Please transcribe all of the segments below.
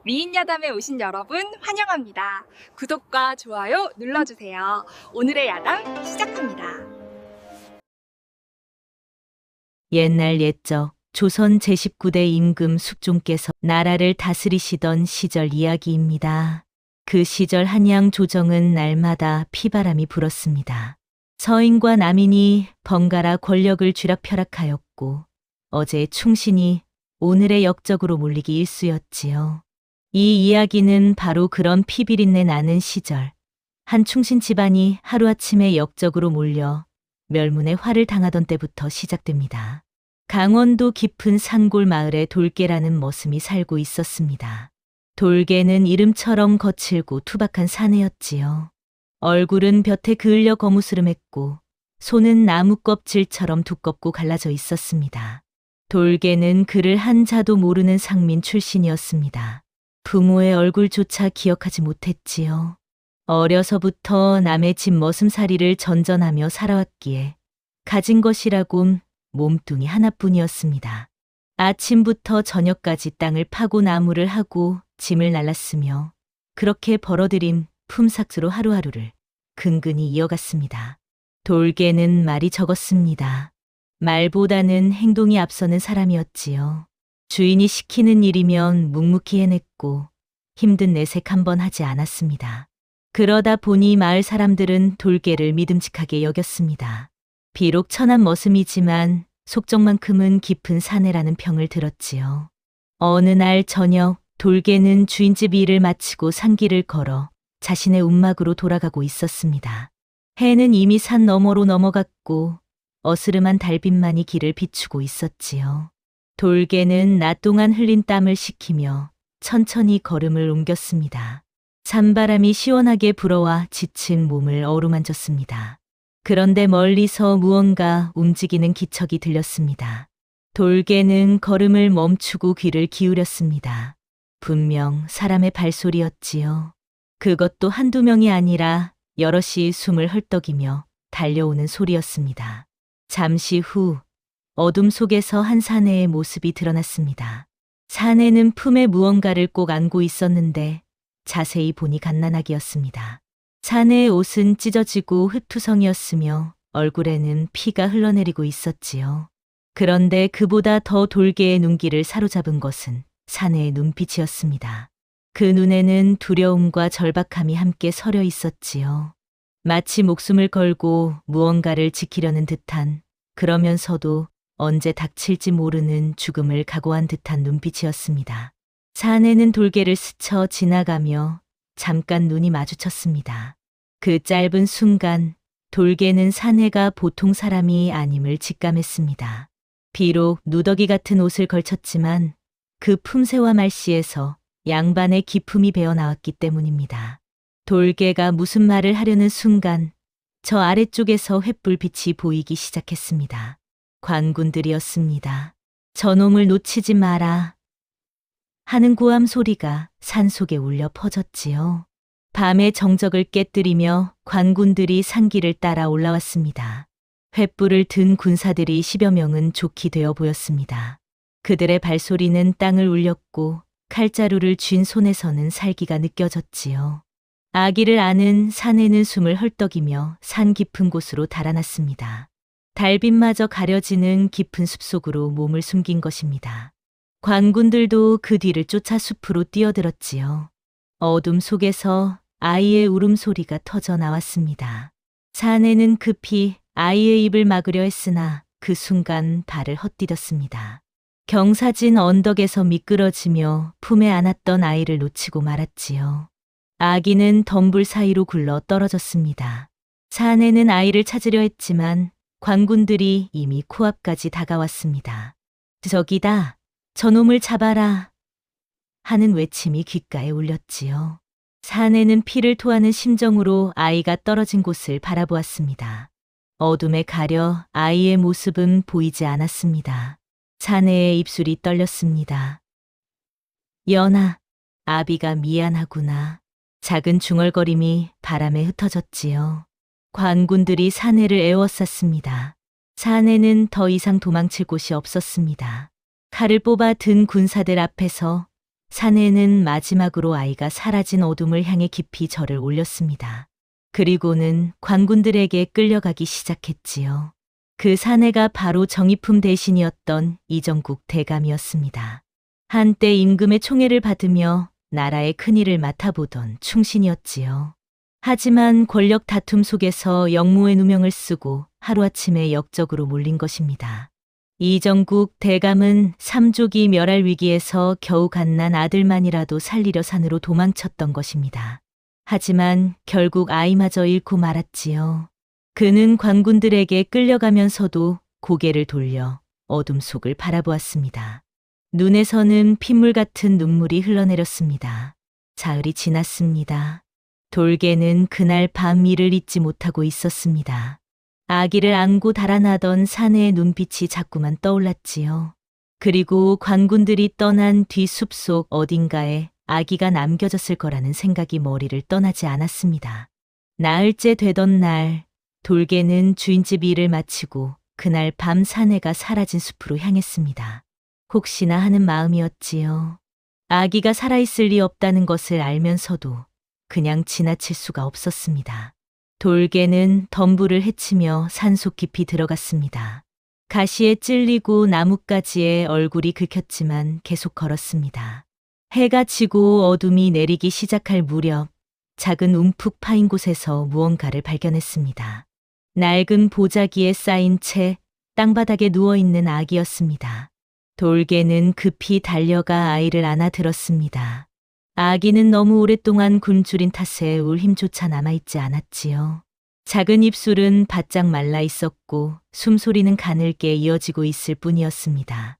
미인야담에 오신 여러분 환영합니다. 구독과 좋아요 눌러주세요. 오늘의 야담 시작합니다. 옛날 옛적 조선 제19대 임금 숙종께서 나라를 다스리시던 시절 이야기입니다. 그 시절 한양 조정은 날마다 피바람이 불었습니다. 서인과 남인이 번갈아 권력을 쥐락펴락하였고 어제의 충신이 오늘의 역적으로 몰리기 일쑤였지요. 이 이야기는 바로 그런 피비린내 나는 시절 한 충신 집안이 하루아침에 역적으로 몰려 멸문의 화를 당하던 때부터 시작됩니다. 강원도 깊은 산골 마을에 돌개라는 머슴이 살고 있었습니다. 돌개는 이름처럼 거칠고 투박한 사내였지요. 얼굴은 볕에 그을려 거무스름했고 손은 나무 껍질처럼 두껍고 갈라져 있었습니다. 돌개는 그를 한 자도 모르는 상민 출신이었습니다. 부모의 얼굴조차 기억하지 못했지요. 어려서부터 남의 집 머슴살이를 전전하며 살아왔기에 가진 것이라곤 몸뚱이 하나뿐이었습니다. 아침부터 저녁까지 땅을 파고 나무를 하고 짐을 날랐으며 그렇게 벌어들인 품삯으로 하루하루를 근근히 이어갔습니다. 돌개는 말이 적었습니다. 말보다는 행동이 앞서는 사람이었지요. 주인이 시키는 일이면 묵묵히 해냈고 힘든 내색 한 번 하지 않았습니다. 그러다 보니 마을 사람들은 돌개를 믿음직하게 여겼습니다. 비록 천한 머슴이지만 속정만큼은 깊은 사내라는 평을 들었지요. 어느 날 저녁 돌개는 주인집 일을 마치고 산길을 걸어 자신의 움막으로 돌아가고 있었습니다. 해는 이미 산 너머로 넘어갔고 어스름한 달빛만이 길을 비추고 있었지요. 돌개는 낮 동안 흘린 땀을 식히며 천천히 걸음을 옮겼습니다. 산바람이 시원하게 불어와 지친 몸을 어루만졌습니다. 그런데 멀리서 무언가 움직이는 기척이 들렸습니다. 돌개는 걸음을 멈추고 귀를 기울였습니다. 분명 사람의 발소리였지요. 그것도 한두 명이 아니라 여럿이 숨을 헐떡이며 달려오는 소리였습니다. 잠시 후 어둠 속에서 한 사내의 모습이 드러났습니다. 사내는 품에 무언가를 꼭 안고 있었는데 자세히 보니 갓난아기였습니다. 사내의 옷은 찢어지고 흙투성이었으며 얼굴에는 피가 흘러내리고 있었지요. 그런데 그보다 더 돌개의 눈길을 사로잡은 것은 사내의 눈빛이었습니다. 그 눈에는 두려움과 절박함이 함께 서려 있었지요. 마치 목숨을 걸고 무언가를 지키려는 듯한, 그러면서도 언제 닥칠지 모르는 죽음을 각오한 듯한 눈빛이었습니다. 사내는 돌개를 스쳐 지나가며 잠깐 눈이 마주쳤습니다. 그 짧은 순간 돌개는 사내가 보통 사람이 아님을 직감했습니다. 비록 누더기 같은 옷을 걸쳤지만 그 품새와 말씨에서 양반의 기품이 배어나왔기 때문입니다. 돌개가 무슨 말을 하려는 순간 저 아래쪽에서 횃불빛이 보이기 시작했습니다. 관군들이었습니다. 저놈을 놓치지 마라 하는 고함 소리가 산속에 울려 퍼졌지요. 밤의 정적을 깨뜨리며 관군들이 산길을 따라 올라왔습니다. 횃불을 든 군사들이 10여 명은 좋게 되어 보였습니다. 그들의 발소리는 땅을 울렸고 칼자루를 쥔 손에서는 살기가 느껴졌지요. 아기를 안은 사내는 숨을 헐떡이며 산 깊은 곳으로 달아났습니다. 달빛마저 가려지는 깊은 숲속으로 몸을 숨긴 것입니다. 관군들도 그 뒤를 쫓아 숲으로 뛰어들었지요. 어둠 속에서 아이의 울음소리가 터져 나왔습니다. 사내는 급히 아이의 입을 막으려 했으나 그 순간 발을 헛디뎠습니다. 경사진 언덕에서 미끄러지며 품에 안았던 아이를 놓치고 말았지요. 아기는 덤불 사이로 굴러 떨어졌습니다. 사내는 아이를 찾으려 했지만 관군들이 이미 코앞까지 다가왔습니다. 저기다, 저놈을 잡아라 하는 외침이 귓가에 울렸지요. 사내는 피를 토하는 심정으로 아이가 떨어진 곳을 바라보았습니다. 어둠에 가려 아이의 모습은 보이지 않았습니다. 사내의 입술이 떨렸습니다. 연아, 아비가 미안하구나. 작은 중얼거림이 바람에 흩어졌지요. 관군들이 사내를 에워쌌습니다. 사내는 더 이상 도망칠 곳이 없었습니다. 칼을 뽑아 든 군사들 앞에서 사내는 마지막으로 아이가 사라진 어둠을 향해 깊이 절을 올렸습니다. 그리고는 관군들에게 끌려가기 시작했지요. 그 사내가 바로 정의품 대신이었던 이정국 대감이었습니다. 한때 임금의 총애를 받으며 나라의 큰일을 맡아보던 충신이었지요. 하지만 권력 다툼 속에서 영모의 누명을 쓰고 하루아침에 역적으로 몰린 것입니다. 이정국 대감은 삼족이 멸할 위기에서 겨우 갓난 아들만이라도 살리려 산으로 도망쳤던 것입니다. 하지만 결국 아이마저 잃고 말았지요. 그는 관군들에게 끌려가면서도 고개를 돌려 어둠 속을 바라보았습니다. 눈에서는 핏물 같은 눈물이 흘러내렸습니다. 사흘이 지났습니다. 돌개는 그날 밤 일을 잊지 못하고 있었습니다. 아기를 안고 달아나던 사내의 눈빛이 자꾸만 떠올랐지요. 그리고 관군들이 떠난 뒤 숲속 어딘가에 아기가 남겨졌을 거라는 생각이 머리를 떠나지 않았습니다. 나흘째 되던 날, 돌개는 주인집 일을 마치고 그날 밤 사내가 사라진 숲으로 향했습니다. 혹시나 하는 마음이었지요. 아기가 살아있을 리 없다는 것을 알면서도 그냥 지나칠 수가 없었습니다. 돌개는 덤불을 헤치며 산속 깊이 들어갔습니다. 가시에 찔리고 나뭇가지에 얼굴이 긁혔지만 계속 걸었습니다. 해가 지고 어둠이 내리기 시작할 무렵 작은 움푹 파인 곳에서 무언가를 발견했습니다. 낡은 보자기에 쌓인 채 땅바닥에 누워있는 아기였습니다. 돌개는 급히 달려가 아이를 안아 들었습니다. 아기는 너무 오랫동안 굶주린 탓에 울 힘조차 남아있지 않았지요. 작은 입술은 바짝 말라 있었고 숨소리는 가늘게 이어지고 있을 뿐이었습니다.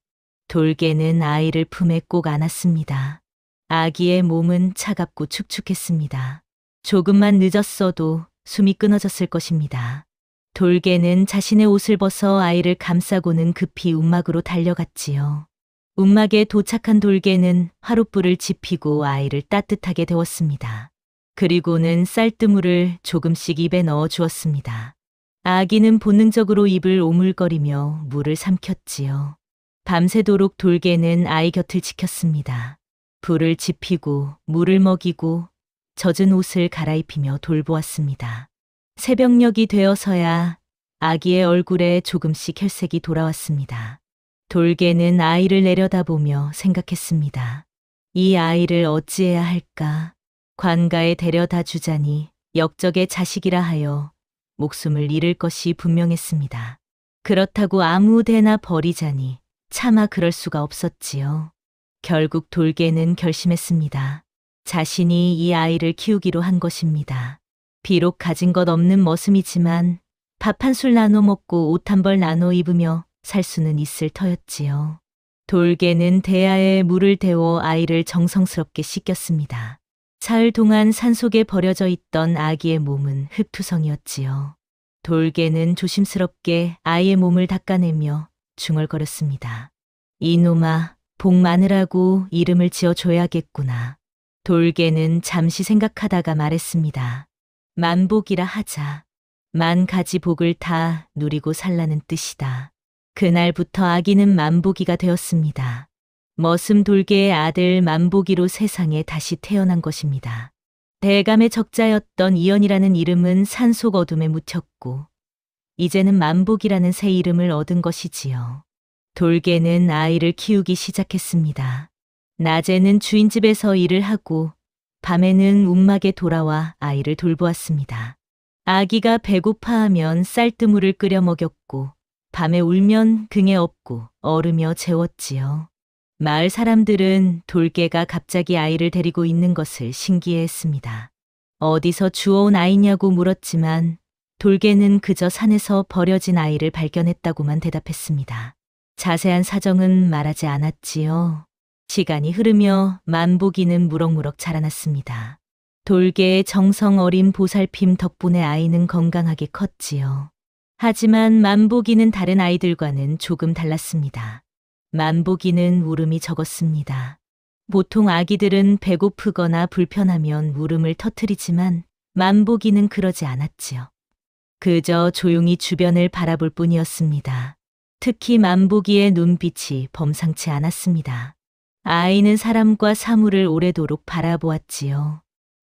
돌개는 아이를 품에 꼭 안았습니다. 아기의 몸은 차갑고 축축했습니다. 조금만 늦었어도 숨이 끊어졌을 것입니다. 돌개는 자신의 옷을 벗어 아이를 감싸고는 급히 움막으로 달려갔지요. 움막에 도착한 돌개는 화롯불을 지피고 아이를 따뜻하게 데웠습니다. 그리고는 쌀뜨물을 조금씩 입에 넣어 주었습니다. 아기는 본능적으로 입을 오물거리며 물을 삼켰지요. 밤새도록 돌개는 아이 곁을 지켰습니다. 불을 지피고 물을 먹이고 젖은 옷을 갈아입히며 돌보았습니다. 새벽녘이 되어서야 아기의 얼굴에 조금씩 혈색이 돌아왔습니다. 돌개는 아이를 내려다보며 생각했습니다. 이 아이를 어찌해야 할까? 관가에 데려다 주자니 역적의 자식이라 하여 목숨을 잃을 것이 분명했습니다. 그렇다고 아무 데나 버리자니 차마 그럴 수가 없었지요. 결국 돌개는 결심했습니다. 자신이 이 아이를 키우기로 한 것입니다. 비록 가진 것 없는 머슴이지만 밥 한 술 나눠 먹고 옷 한 벌 나눠 입으며 살 수는 있을 터였지요. 돌개는 대야에 물을 데워 아이를 정성스럽게 씻겼습니다. 사흘 동안 산속에 버려져 있던 아기의 몸은 흙투성이었지요. 돌개는 조심스럽게 아이의 몸을 닦아내며 중얼거렸습니다. 이놈아, 복 많으라고 이름을 지어줘야겠구나. 돌개는 잠시 생각하다가 말했습니다. 만복이라 하자. 만 가지 복을 다 누리고 살라는 뜻이다. 그날부터 아기는 만복이가 되었습니다. 머슴 돌개의 아들 만복이로 세상에 다시 태어난 것입니다. 대감의 적자였던 이연이라는 이름은 산속 어둠에 묻혔고 이제는 만복이라는 새 이름을 얻은 것이지요. 돌개는 아이를 키우기 시작했습니다. 낮에는 주인집에서 일을 하고 밤에는 움막에 돌아와 아이를 돌보았습니다. 아기가 배고파하면 쌀뜨물을 끓여 먹였고 밤에 울면 등에 업고 얼으며 재웠지요. 마을 사람들은 돌개가 갑자기 아이를 데리고 있는 것을 신기해했습니다. 어디서 주워온 아이냐고 물었지만 돌개는 그저 산에서 버려진 아이를 발견했다고만 대답했습니다. 자세한 사정은 말하지 않았지요. 시간이 흐르며 만복이는 무럭무럭 자라났습니다. 돌개의 정성 어린 보살핌 덕분에 아이는 건강하게 컸지요. 하지만 만복이는 다른 아이들과는 조금 달랐습니다. 만복이는 울음이 적었습니다. 보통 아기들은 배고프거나 불편하면 울음을 터뜨리지만 만복이는 그러지 않았지요. 그저 조용히 주변을 바라볼 뿐이었습니다. 특히 만복이의 눈빛이 범상치 않았습니다. 아이는 사람과 사물을 오래도록 바라보았지요.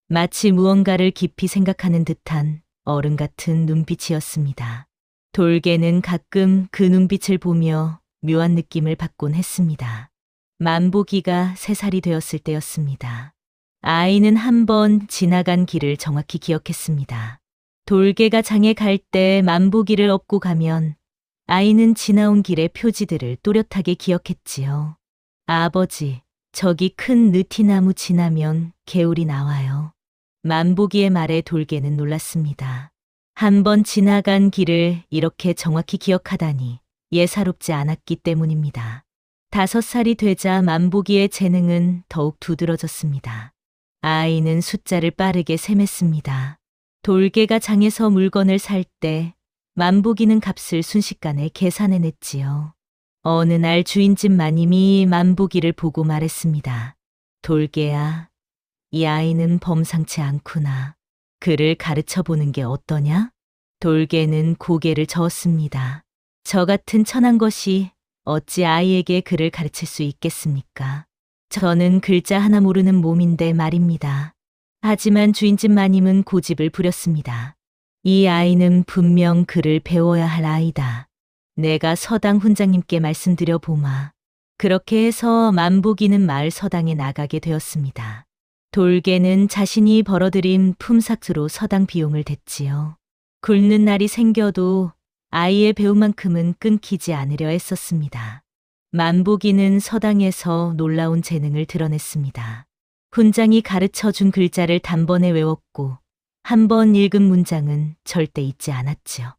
마치 무언가를 깊이 생각하는 듯한 어른 같은 눈빛이었습니다. 돌개는 가끔 그 눈빛을 보며 묘한 느낌을 받곤 했습니다. 만보기가 3살이 되었을 때였습니다. 아이는 한 번 지나간 길을 정확히 기억했습니다. 돌개가 장에 갈 때 만보기를 업고 가면 아이는 지나온 길의 표지들을 또렷하게 기억했지요. 아버지, 저기 큰 느티나무 지나면 개울이 나와요. 만보기의 말에 돌개는 놀랐습니다. 한 번 지나간 길을 이렇게 정확히 기억하다니 예사롭지 않았기 때문입니다. 5살이 되자 만보기의 재능은 더욱 두드러졌습니다. 아이는 숫자를 빠르게 셈했습니다. 돌개가 장에서 물건을 살 때 만보기는 값을 순식간에 계산해냈지요. 어느 날 주인집 마님이 만보기를 보고 말했습니다. 돌개야, 이 아이는 범상치 않구나. 그를 가르쳐 보는 게 어떠냐? 돌개는 고개를 저었습니다. 저 같은 천한 것이 어찌 아이에게 글을 가르칠 수 있겠습니까? 저는 글자 하나 모르는 몸인데 말입니다. 하지만 주인집 마님은 고집을 부렸습니다. 이 아이는 분명 글을 배워야 할 아이다. 내가 서당 훈장님께 말씀드려 보마. 그렇게 해서 만보기는 마을 서당에 나가게 되었습니다. 돌개는 자신이 벌어들인 품삯으로 서당 비용을 댔지요. 굶는 날이 생겨도 아이의 배움만큼은 끊기지 않으려 했었습니다. 만보기는 서당에서 놀라운 재능을 드러냈습니다. 훈장이 가르쳐 준 글자를 단번에 외웠고 한 번 읽은 문장은 절대 잊지 않았지요.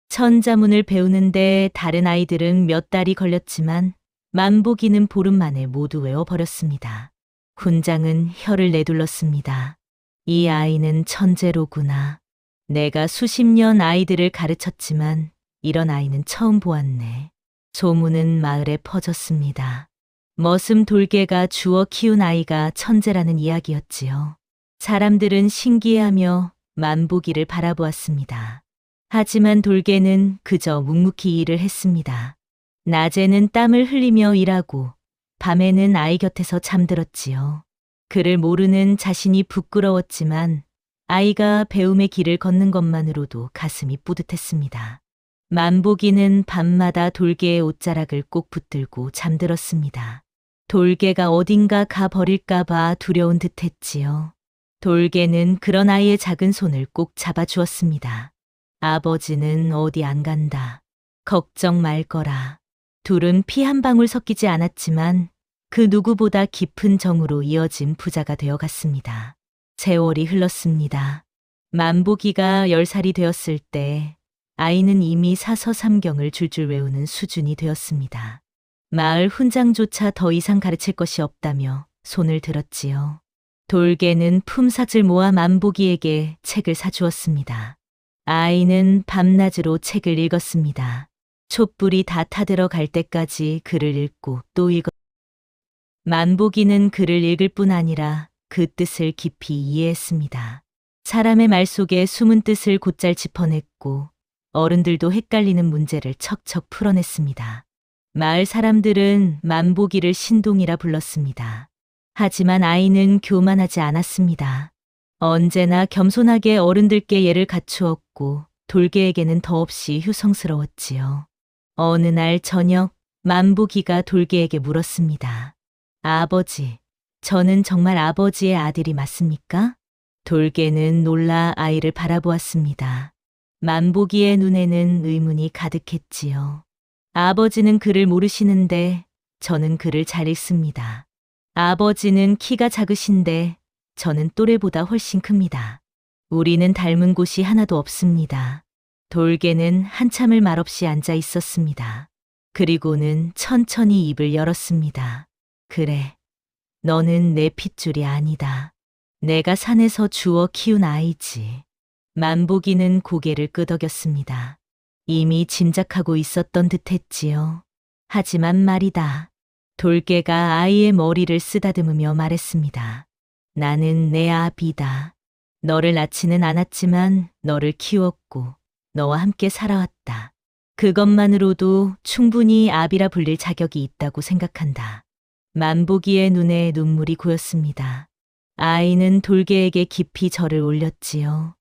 천자문을 배우는데 다른 아이들은 몇 달이 걸렸지만 만보기는 보름 만에 모두 외워버렸습니다. 훈장은 혀를 내둘렀습니다. 이 아이는 천재로구나. 내가 수십 년 아이들을 가르쳤지만 이런 아이는 처음 보았네. 소문은 마을에 퍼졌습니다. 머슴 돌개가 주워 키운 아이가 천재라는 이야기였지요. 사람들은 신기해하며 만보기를 바라보았습니다. 하지만 돌개는 그저 묵묵히 일을 했습니다. 낮에는 땀을 흘리며 일하고 밤에는 아이 곁에서 잠들었지요. 그를 모르는 자신이 부끄러웠지만 아이가 배움의 길을 걷는 것만으로도 가슴이 뿌듯했습니다. 만보기는 밤마다 돌개의 옷자락을 꼭 붙들고 잠들었습니다. 돌개가 어딘가 가버릴까봐 두려운 듯했지요. 돌개는 그런 아이의 작은 손을 꼭 잡아주었습니다. 아버지는 어디 안 간다. 걱정 말 거라. 둘은 피 한 방울 섞이지 않았지만 그 누구보다 깊은 정으로 이어진 부자가 되어갔습니다. 세월이 흘렀습니다. 만보기가 10살이 되었을 때 아이는 이미 사서삼경을 줄줄 외우는 수준이 되었습니다. 마을 훈장조차 더 이상 가르칠 것이 없다며 손을 들었지요. 돌개는 품삯을 모아 만보기에게 책을 사주었습니다. 아이는 밤낮으로 책을 읽었습니다. 촛불이 다 타들어갈 때까지 글을 읽고 또 만보기는 글을 읽을 뿐 아니라 그 뜻을 깊이 이해했습니다. 사람의 말 속에 숨은 뜻을 곧잘 짚어냈고 어른들도 헷갈리는 문제를 척척 풀어냈습니다. 마을 사람들은 만보기를 신동이라 불렀습니다. 하지만 아이는 교만하지 않았습니다. 언제나 겸손하게 어른들께 예를 갖추었고 돌개에게는 더없이 휴성스러웠지요. 어느 날 저녁 만보기가 돌개에게 물었습니다. 아버지, 저는 정말 아버지의 아들이 맞습니까? 돌개는 놀라 아이를 바라보았습니다. 만보기의 눈에는 의문이 가득했지요. 아버지는 글을 모르시는데 저는 글을 잘 읽습니다. 아버지는 키가 작으신데 저는 또래보다 훨씬 큽니다. 우리는 닮은 곳이 하나도 없습니다. 돌개는 한참을 말없이 앉아 있었습니다. 그리고는 천천히 입을 열었습니다. 그래, 너는 내 핏줄이 아니다. 내가 산에서 주워 키운 아이지. 만보기는 고개를 끄덕였습니다. 이미 짐작하고 있었던 듯했지요. 하지만 말이다. 돌개가 아이의 머리를 쓰다듬으며 말했습니다. 나는 내 아비다. 너를 낳지는 않았지만 너를 키웠고 너와 함께 살아왔다. 그것만으로도 충분히 아비라 불릴 자격이 있다고 생각한다. 만보기의 눈에 눈물이 고였습니다. 아이는 돌개에게 깊이 절을 올렸지요.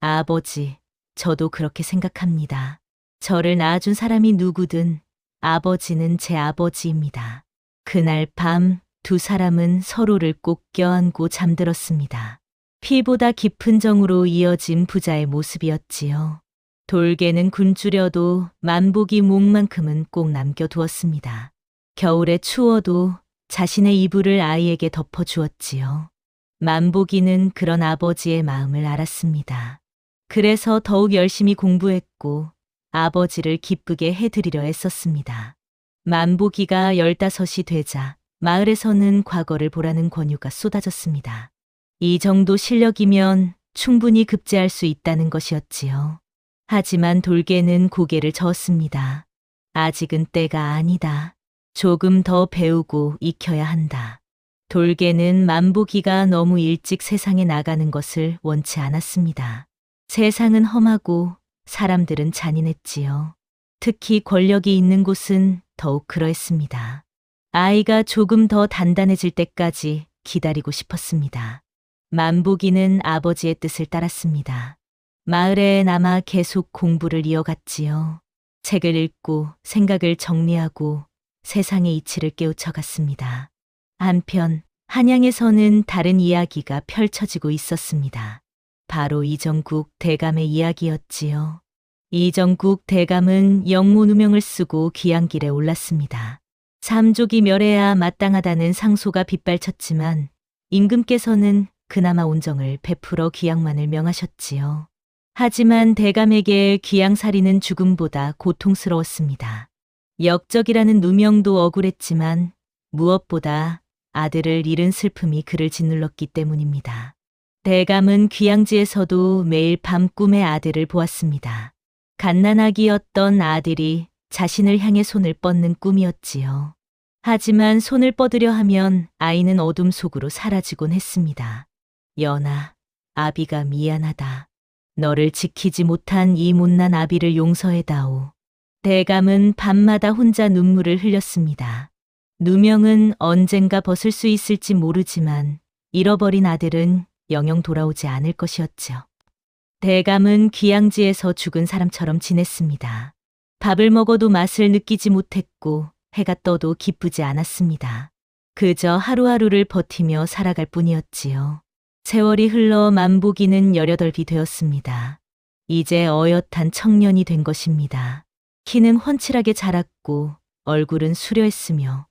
아버지, 저도 그렇게 생각합니다. 저를 낳아준 사람이 누구든 아버지는 제 아버지입니다. 그날 밤 두 사람은 서로를 꼭 껴안고 잠들었습니다. 피보다 깊은 정으로 이어진 부자의 모습이었지요. 돌개는 굶주려도 만보기 목만큼은 꼭 남겨두었습니다. 겨울에 추워도 자신의 이불을 아이에게 덮어주었지요. 만보기는 그런 아버지의 마음을 알았습니다. 그래서 더욱 열심히 공부했고 아버지를 기쁘게 해드리려 애썼습니다. 만보기가 15이 되자 마을에서는 과거를 보라는 권유가 쏟아졌습니다. 이 정도 실력이면 충분히 급제할 수 있다는 것이었지요. 하지만 돌개는 고개를 저었습니다. 아직은 때가 아니다. 조금 더 배우고 익혀야 한다. 돌개는 만보기가 너무 일찍 세상에 나가는 것을 원치 않았습니다. 세상은 험하고 사람들은 잔인했지요. 특히 권력이 있는 곳은 더욱 그러했습니다. 아이가 조금 더 단단해질 때까지 기다리고 싶었습니다. 만보기는 아버지의 뜻을 따랐습니다. 마을에 남아 계속 공부를 이어갔지요. 책을 읽고 생각을 정리하고 세상의 이치를 깨우쳐갔습니다. 한편 한양에서는 다른 이야기가 펼쳐지고 있었습니다. 바로 이정국 대감의 이야기였지요. 이정국 대감은 영모 누명을 쓰고 귀양길에 올랐습니다. 삼족이 멸해야 마땅하다는 상소가 빗발쳤지만 임금께서는 그나마 온정을 베풀어 귀양만을 명하셨지요. 하지만 대감에게 귀양살이는 죽음보다 고통스러웠습니다. 역적이라는 누명도 억울했지만 무엇보다 아들을 잃은 슬픔이 그를 짓눌렀기 때문입니다. 대감은 귀양지에서도 매일 밤 꿈에 아들을 보았습니다. 갓난아기였던 아들이 자신을 향해 손을 뻗는 꿈이었지요. 하지만 손을 뻗으려 하면 아이는 어둠 속으로 사라지곤 했습니다. 연아, 아비가 미안하다. 너를 지키지 못한 이 못난 아비를 용서해다오. 대감은 밤마다 혼자 눈물을 흘렸습니다. 누명은 언젠가 벗을 수 있을지 모르지만 잃어버린 아들은 영영 돌아오지 않을 것이었죠. 대감은 귀양지에서 죽은 사람처럼 지냈습니다. 밥을 먹어도 맛을 느끼지 못했고 해가 떠도 기쁘지 않았습니다. 그저 하루하루를 버티며 살아갈 뿐이었지요. 세월이 흘러 만보기는 18이 되었습니다. 이제 어엿한 청년이 된 것입니다. 키는 훤칠하게 자랐고 얼굴은 수려했으며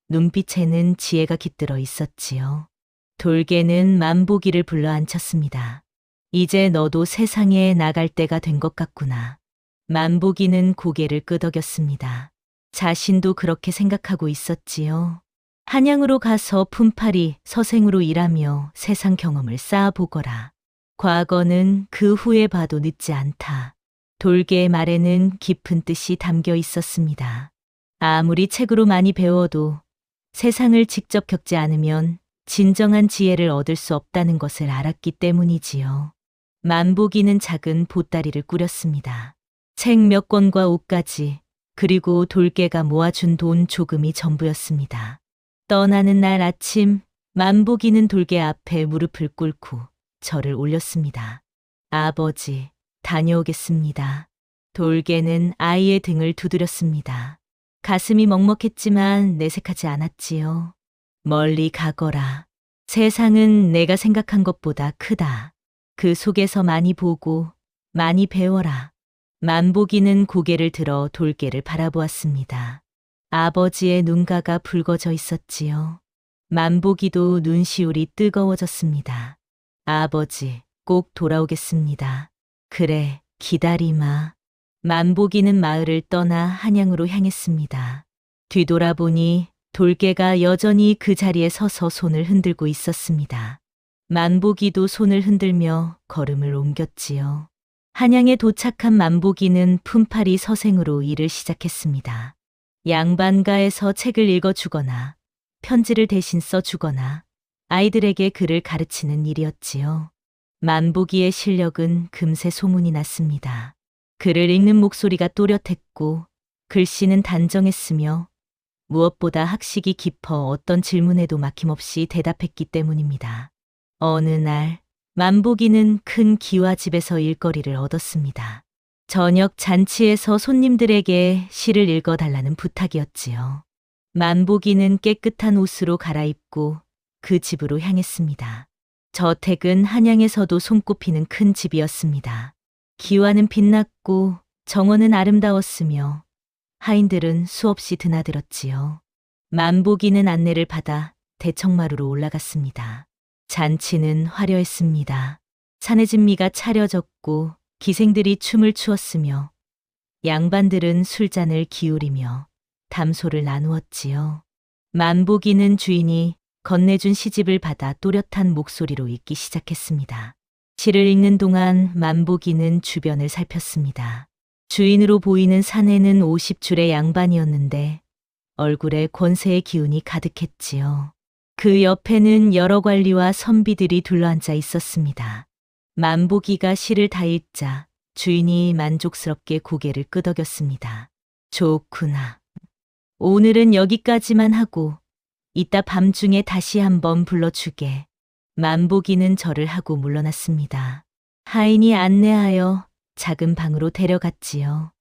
눈빛에는 지혜가 깃들어 있었지요. 돌개는 만보기를 불러 앉혔습니다. 이제 너도 세상에 나갈 때가 된 것 같구나. 만보기는 고개를 끄덕였습니다. 자신도 그렇게 생각하고 있었지요. 한양으로 가서 품팔이 서생으로 일하며 세상 경험을 쌓아보거라. 과거는 그 후에 봐도 늦지 않다. 돌개의 말에는 깊은 뜻이 담겨 있었습니다. 아무리 책으로 많이 배워도 세상을 직접 겪지 않으면 진정한 지혜를 얻을 수 없다는 것을 알았기 때문이지요. 만보기는 작은 보따리를 꾸렸습니다. 책 몇 권과 옷까지, 그리고 돌개가 모아준 돈 조금이 전부였습니다. 떠나는 날 아침, 만보기는 돌개 앞에 무릎을 꿇고 절을 올렸습니다. 아버지, 다녀오겠습니다. 돌개는 아이의 등을 두드렸습니다. 가슴이 먹먹했지만 내색하지 않았지요. 멀리 가거라. 세상은 내가 생각한 것보다 크다. 그 속에서 많이 보고 많이 배워라. 만보기는 고개를 들어 돌개를 바라보았습니다. 아버지의 눈가가 붉어져 있었지요. 만보기도 눈시울이 뜨거워졌습니다. 아버지, 꼭 돌아오겠습니다. 그래, 기다리마. 만보기는 마을을 떠나 한양으로 향했습니다. 뒤돌아보니 돌개가 여전히 그 자리에 서서 손을 흔들고 있었습니다. 만보기도 손을 흔들며 걸음을 옮겼지요. 한양에 도착한 만보기는 품팔이 서생으로 일을 시작했습니다. 양반가에서 책을 읽어주거나 편지를 대신 써주거나 아이들에게 글을 가르치는 일이었지요. 만보기의 실력은 금세 소문이 났습니다. 글을 읽는 목소리가 또렷했고 글씨는 단정했으며 무엇보다 학식이 깊어 어떤 질문에도 막힘없이 대답했기 때문입니다. 어느 날 만보기는 큰 기와집에서 일거리를 얻었습니다. 저녁 잔치에서 손님들에게 시를 읽어달라는 부탁이었지요. 만보기는 깨끗한 옷으로 갈아입고 그 집으로 향했습니다. 저택은 한양에서도 손꼽히는 큰 집이었습니다. 기와는 빛났고 정원은 아름다웠으며 하인들은 수없이 드나들었지요. 만보기는 안내를 받아 대청마루로 올라갔습니다. 잔치는 화려했습니다. 산해진미가 차려졌고 기생들이 춤을 추었으며 양반들은 술잔을 기울이며 담소를 나누었지요. 만보기는 주인이 건네준 시집을 받아 또렷한 목소리로 읽기 시작했습니다. 시를 읽는 동안 만보기는 주변을 살폈습니다. 주인으로 보이는 사내는 50줄의 양반이었는데 얼굴에 권세의 기운이 가득했지요. 그 옆에는 여러 관리와 선비들이 둘러앉아 있었습니다. 만보기가 시를 다 읽자 주인이 만족스럽게 고개를 끄덕였습니다. 좋구나. 오늘은 여기까지만 하고 이따 밤중에 다시 한번 불러주게. 만보기는 절을 하고 물러났습니다. 하인이 안내하여 작은 방으로 데려갔지요.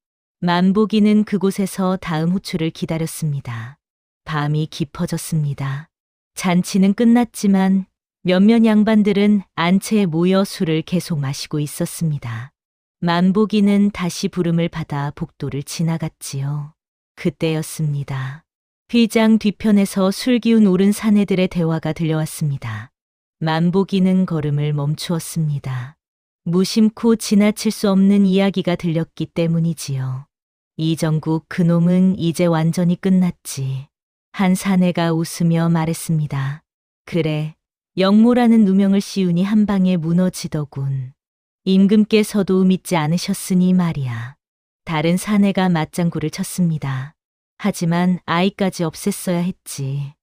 만보기는 그곳에서 다음 호출을 기다렸습니다. 밤이 깊어졌습니다. 잔치는 끝났지만 몇몇 양반들은 안채에 모여 술을 계속 마시고 있었습니다. 만보기는 다시 부름을 받아 복도를 지나갔지요. 그때였습니다. 휘장 뒤편에서 술기운 오른 사내들의 대화가 들려왔습니다. 만보기는 걸음을 멈추었습니다. 무심코 지나칠 수 없는 이야기가 들렸기 때문이지요. 이정국 그놈은 이제 완전히 끝났지. 한 사내가 웃으며 말했습니다. 그래, 영모라는 누명을 씌우니 한 방에 무너지더군. 임금께서도 믿지 않으셨으니 말이야. 다른 사내가 맞장구를 쳤습니다. 하지만 아이까지 없앴어야 했지.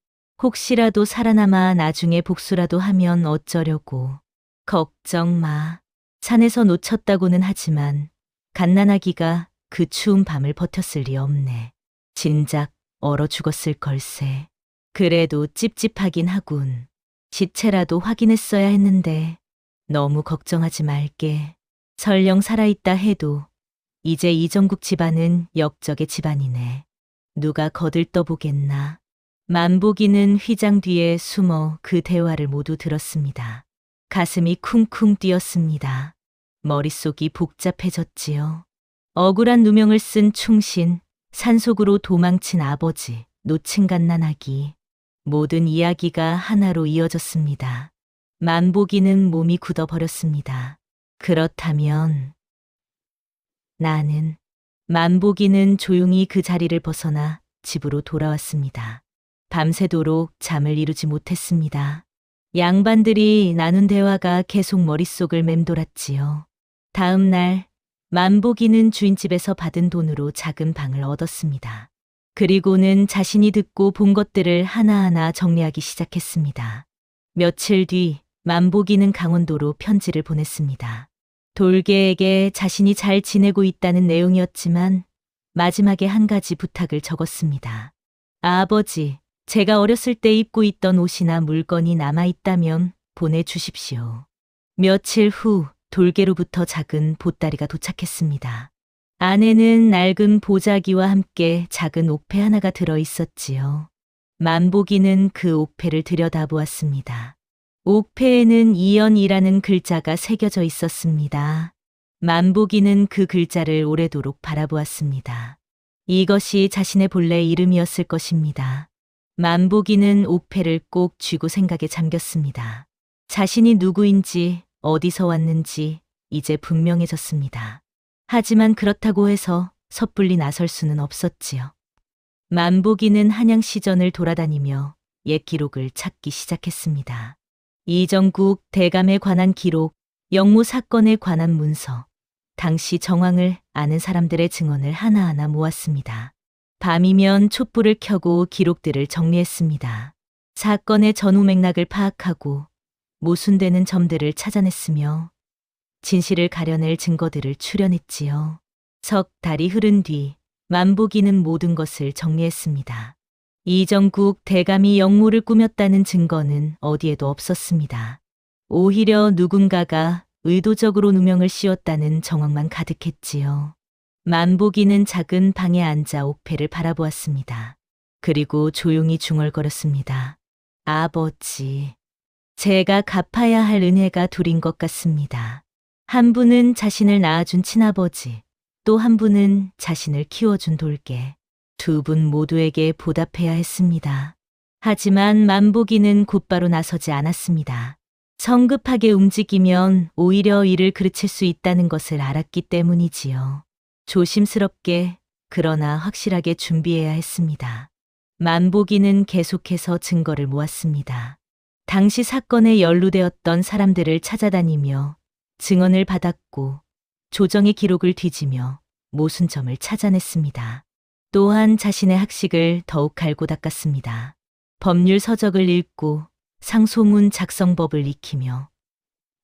혹시라도 살아남아 나중에 복수라도 하면 어쩌려고. 걱정 마. 산에서 놓쳤다고는 하지만 갓난아기가 그 추운 밤을 버텼을 리 없네. 진작 얼어 죽었을 걸세. 그래도 찝찝하긴 하군. 시체라도 확인했어야 했는데 너무 걱정하지 말게. 설령 살아있다 해도 이제 이정국 집안은 역적의 집안이네. 누가 거들떠보겠나. 만보기는 휘장 뒤에 숨어 그 대화를 모두 들었습니다. 가슴이 쿵쿵 뛰었습니다. 머릿속이 복잡해졌지요. 억울한 누명을 쓴 충신, 산속으로 도망친 아버지, 놓친 갓난아기. 모든 이야기가 하나로 이어졌습니다. 만보기는 몸이 굳어버렸습니다. 그렇다면 나는 만보기는 조용히 그 자리를 벗어나 집으로 돌아왔습니다. 밤새도록 잠을 이루지 못했습니다. 양반들이 나눈 대화가 계속 머릿속을 맴돌았지요. 다음 날 만보기는 주인집에서 받은 돈으로 작은 방을 얻었습니다. 그리고는 자신이 듣고 본 것들을 하나하나 정리하기 시작했습니다. 며칠 뒤 만보기는 강원도로 편지를 보냈습니다. 돌개에게 자신이 잘 지내고 있다는 내용이었지만 마지막에 한 가지 부탁을 적었습니다. 아버지, 제가 어렸을 때 입고 있던 옷이나 물건이 남아있다면 보내주십시오. 며칠 후 돌개로부터 작은 보따리가 도착했습니다. 안에는 낡은 보자기와 함께 작은 옥패 하나가 들어 있었지요. 만보기는 그 옥패를 들여다보았습니다. 옥패에는 이연이라는 글자가 새겨져 있었습니다. 만보기는 그 글자를 오래도록 바라보았습니다. 이것이 자신의 본래 이름이었을 것입니다. 만보기는 옥패를 꼭 쥐고 생각에 잠겼습니다. 자신이 누구인지 어디서 왔는지 이제 분명해졌습니다. 하지만 그렇다고 해서 섣불리 나설 수는 없었지요. 만보기는 한양시전을 돌아다니며 옛 기록을 찾기 시작했습니다. 이정국 대감에 관한 기록, 영모 사건에 관한 문서, 당시 정황을 아는 사람들의 증언을 하나하나 모았습니다. 밤이면 촛불을 켜고 기록들을 정리했습니다. 사건의 전후 맥락을 파악하고 모순되는 점들을 찾아냈으며 진실을 가려낼 증거들을 추려냈지요. 석 달이 흐른 뒤 만보기는 모든 것을 정리했습니다. 이정국 대감이 역모를 꾸몄다는 증거는 어디에도 없었습니다. 오히려 누군가가 의도적으로 누명을 씌웠다는 정황만 가득했지요. 만복이는 작은 방에 앉아 옥패를 바라보았습니다. 그리고 조용히 중얼거렸습니다. 아버지, 제가 갚아야 할 은혜가 둘인 것 같습니다. 한 분은 자신을 낳아준 친아버지, 또 한 분은 자신을 키워준 돌개. 두 분 모두에게 보답해야 했습니다. 하지만 만복이는 곧바로 나서지 않았습니다. 성급하게 움직이면 오히려 일을 그르칠 수 있다는 것을 알았기 때문이지요. 조심스럽게 그러나 확실하게 준비해야 했습니다. 만복이는 계속해서 증거를 모았습니다. 당시 사건에 연루되었던 사람들을 찾아다니며 증언을 받았고 조정의 기록을 뒤지며 모순점을 찾아냈습니다. 또한 자신의 학식을 더욱 갈고 닦았습니다. 법률 서적을 읽고 상소문 작성법을 익히며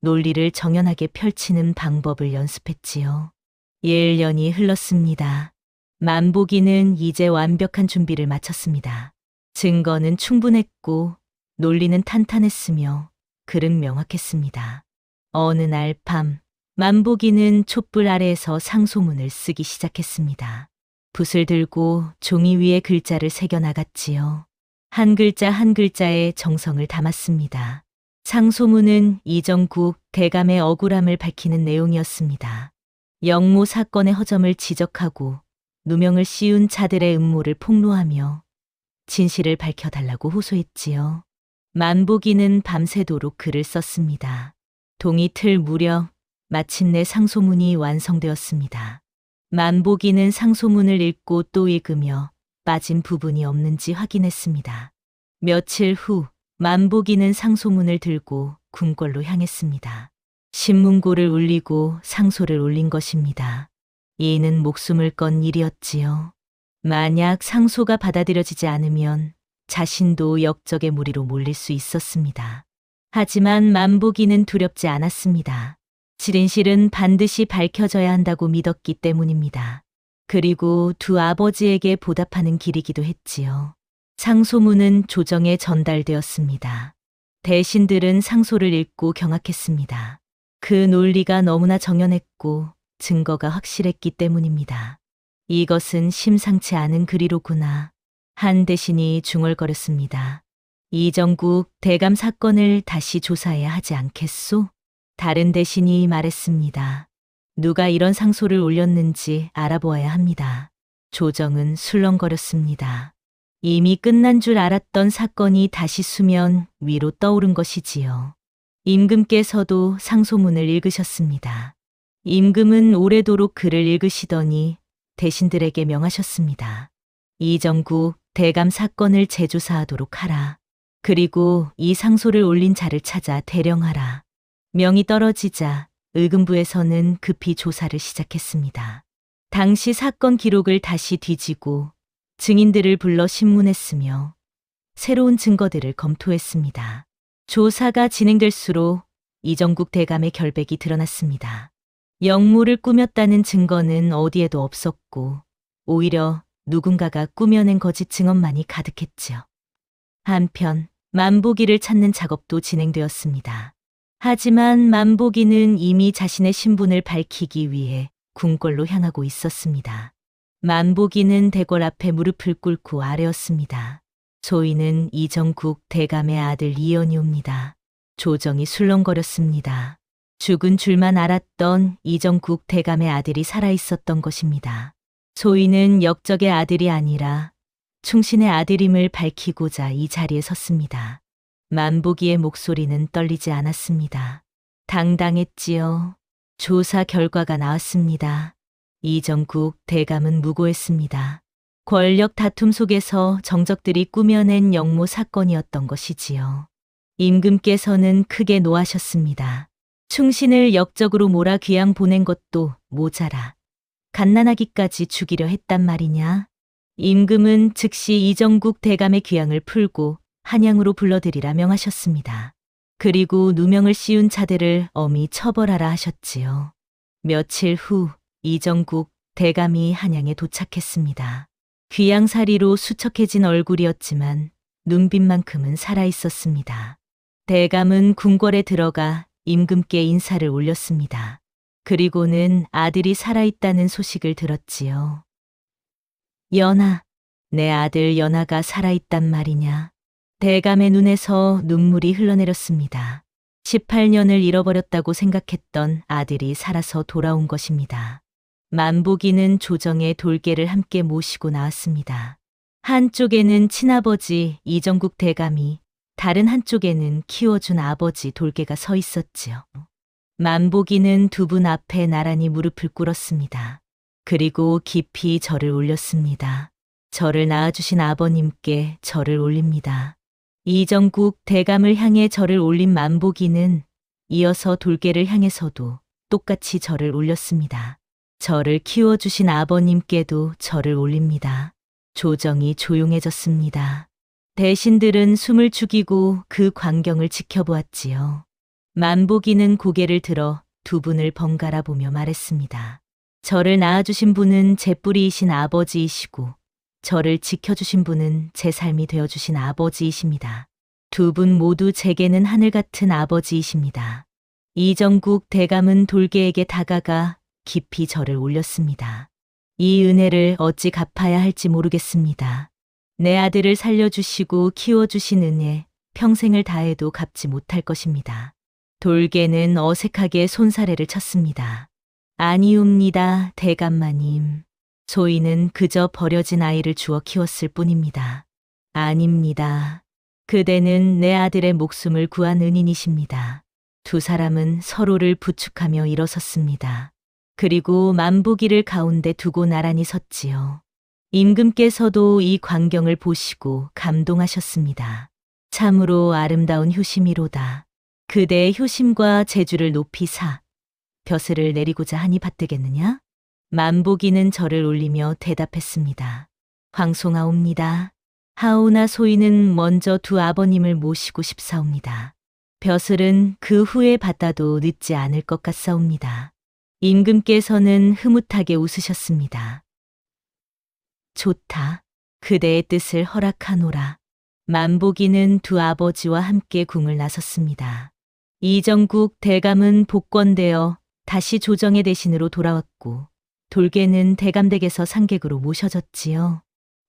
논리를 정연하게 펼치는 방법을 연습했지요. 1년이 흘렀습니다. 만복이는 이제 완벽한 준비를 마쳤습니다. 증거는 충분했고 논리는 탄탄했으며 글은 명확했습니다. 어느 날 밤, 만복이는 촛불 아래에서 상소문을 쓰기 시작했습니다. 붓을 들고 종이 위에 글자를 새겨 나갔지요. 한 글자 한 글자에 정성을 담았습니다. 상소문은 이정국 대감의 억울함을 밝히는 내용이었습니다. 역모 사건의 허점을 지적하고 누명을 씌운 자들의 음모를 폭로하며 진실을 밝혀달라고 호소했지요. 만복이는 밤새도록 글을 썼습니다. 동이 틀 무렵 마침내 상소문이 완성되었습니다. 만복이는 상소문을 읽고 또 읽으며 빠진 부분이 없는지 확인했습니다. 며칠 후 만복이는 상소문을 들고 궁궐로 향했습니다. 신문고를 울리고 상소를 올린 것입니다. 이는 목숨을 건 일이었지요. 만약 상소가 받아들여지지 않으면 자신도 역적의 무리로 몰릴 수 있었습니다. 하지만 만복이는 두렵지 않았습니다. 진실은 반드시 밝혀져야 한다고 믿었기 때문입니다. 그리고 두 아버지에게 보답하는 길이기도 했지요. 상소문은 조정에 전달되었습니다. 대신들은 상소를 읽고 경악했습니다. 그 논리가 너무나 정연했고 증거가 확실했기 때문입니다. 이것은 심상치 않은 글이로구나. 한 대신이 중얼거렸습니다. 이정국 대감 사건을 다시 조사해야 하지 않겠소? 다른 대신이 말했습니다. 누가 이런 상소를 올렸는지 알아보아야 합니다. 조정은 술렁거렸습니다. 이미 끝난 줄 알았던 사건이 다시 수면 위로 떠오른 것이지요. 임금께서도 상소문을 읽으셨습니다. 임금은 오래도록 글을 읽으시더니 대신들에게 명하셨습니다. 이정국 대감 사건을 재조사하도록 하라. 그리고 이 상소를 올린 자를 찾아 대령하라. 명이 떨어지자 의금부에서는 급히 조사를 시작했습니다. 당시 사건 기록을 다시 뒤지고 증인들을 불러 신문했으며 새로운 증거들을 검토했습니다. 조사가 진행될수록 이정국 대감의 결백이 드러났습니다. 역모를 꾸몄다는 증거는 어디에도 없었고 오히려 누군가가 꾸며낸 거짓 증언만이 가득했지요. 한편 만복이를 찾는 작업도 진행되었습니다. 하지만 만복이는 이미 자신의 신분을 밝히기 위해 궁궐로 향하고 있었습니다. 만복이는 대궐 앞에 무릎을 꿇고 아뢰었습니다. 저희는 이정국 대감의 아들 이연이옵니다. 조정이 술렁거렸습니다. 죽은 줄만 알았던 이정국 대감의 아들이 살아있었던 것입니다. 소희는 역적의 아들이 아니라 충신의 아들임을 밝히고자 이 자리에 섰습니다. 만복이의 목소리는 떨리지 않았습니다. 당당했지요. 조사 결과가 나왔습니다. 이정국 대감은 무고했습니다. 권력 다툼 속에서 정적들이 꾸며낸 역모 사건이었던 것이지요. 임금께서는 크게 노하셨습니다. 충신을 역적으로 몰아 귀양 보낸 것도 모자라 갓난아기까지 죽이려 했단 말이냐. 임금은 즉시 이정국 대감의 귀양을 풀고 한양으로 불러들이라 명하셨습니다. 그리고 누명을 씌운 자들을 엄히 처벌하라 하셨지요. 며칠 후 이정국 대감이 한양에 도착했습니다. 귀양사리로 수척해진 얼굴이었지만 눈빛만큼은 살아있었습니다. 대감은 궁궐에 들어가 임금께 인사를 올렸습니다. 그리고는 아들이 살아있다는 소식을 들었지요. 연하, 내 아들 연하가 살아있단 말이냐. 대감의 눈에서 눈물이 흘러내렸습니다. 18년을 잃어버렸다고 생각했던 아들이 살아서 돌아온 것입니다. 만복이는 조정의 돌개를 함께 모시고 나왔습니다. 한쪽에는 친아버지 이정국 대감이, 다른 한쪽에는 키워준 아버지 돌개가 서 있었지요. 만복이는 두 분 앞에 나란히 무릎을 꿇었습니다. 그리고 깊이 절을 올렸습니다. 저를 낳아주신 아버님께 절을 올립니다. 이정국 대감을 향해 절을 올린 만복이는 이어서 돌개를 향해서도 똑같이 절을 올렸습니다. 저를 키워주신 아버님께도 절을 올립니다. 조정이 조용해졌습니다. 대신들은 숨을 죽이고 그 광경을 지켜보았지요. 만복이는 고개를 들어 두 분을 번갈아 보며 말했습니다. 저를 낳아주신 분은 제 뿌리이신 아버지이시고 저를 지켜주신 분은 제 삶이 되어주신 아버지이십니다. 두 분 모두 제게는 하늘 같은 아버지이십니다. 이정국 대감은 돌개에게 다가가 깊이 절을 올렸습니다. 이 은혜를 어찌 갚아야 할지 모르겠습니다. 내 아들을 살려주시고 키워주신 은혜, 평생을 다해도 갚지 못할 것입니다. 돌개는 어색하게 손사래를 쳤습니다. 아니옵니다, 대감마님. 소인은 그저 버려진 아이를 주어 키웠을 뿐입니다. 아닙니다. 그대는 내 아들의 목숨을 구한 은인이십니다. 두 사람은 서로를 부축하며 일어섰습니다. 그리고 만복이를 가운데 두고 나란히 섰지요. 임금께서도 이 광경을 보시고 감동하셨습니다. 참으로 아름다운 효심이로다. 그대의 효심과 재주를 높이 사 벼슬을 내리고자 하니 받들겠느냐? 만복이는 절을 올리며 대답했습니다. 황송하옵니다. 하오나 소인은 먼저 두 아버님을 모시고 싶사옵니다. 벼슬은 그 후에 받아도 늦지 않을 것 같사옵니다. 임금께서는 흐뭇하게 웃으셨습니다. 좋다. 그대의 뜻을 허락하노라. 만복이는 두 아버지와 함께 궁을 나섰습니다. 이정국 대감은 복권되어 다시 조정의 대신으로 돌아왔고 돌개는 대감댁에서 상객으로 모셔졌지요.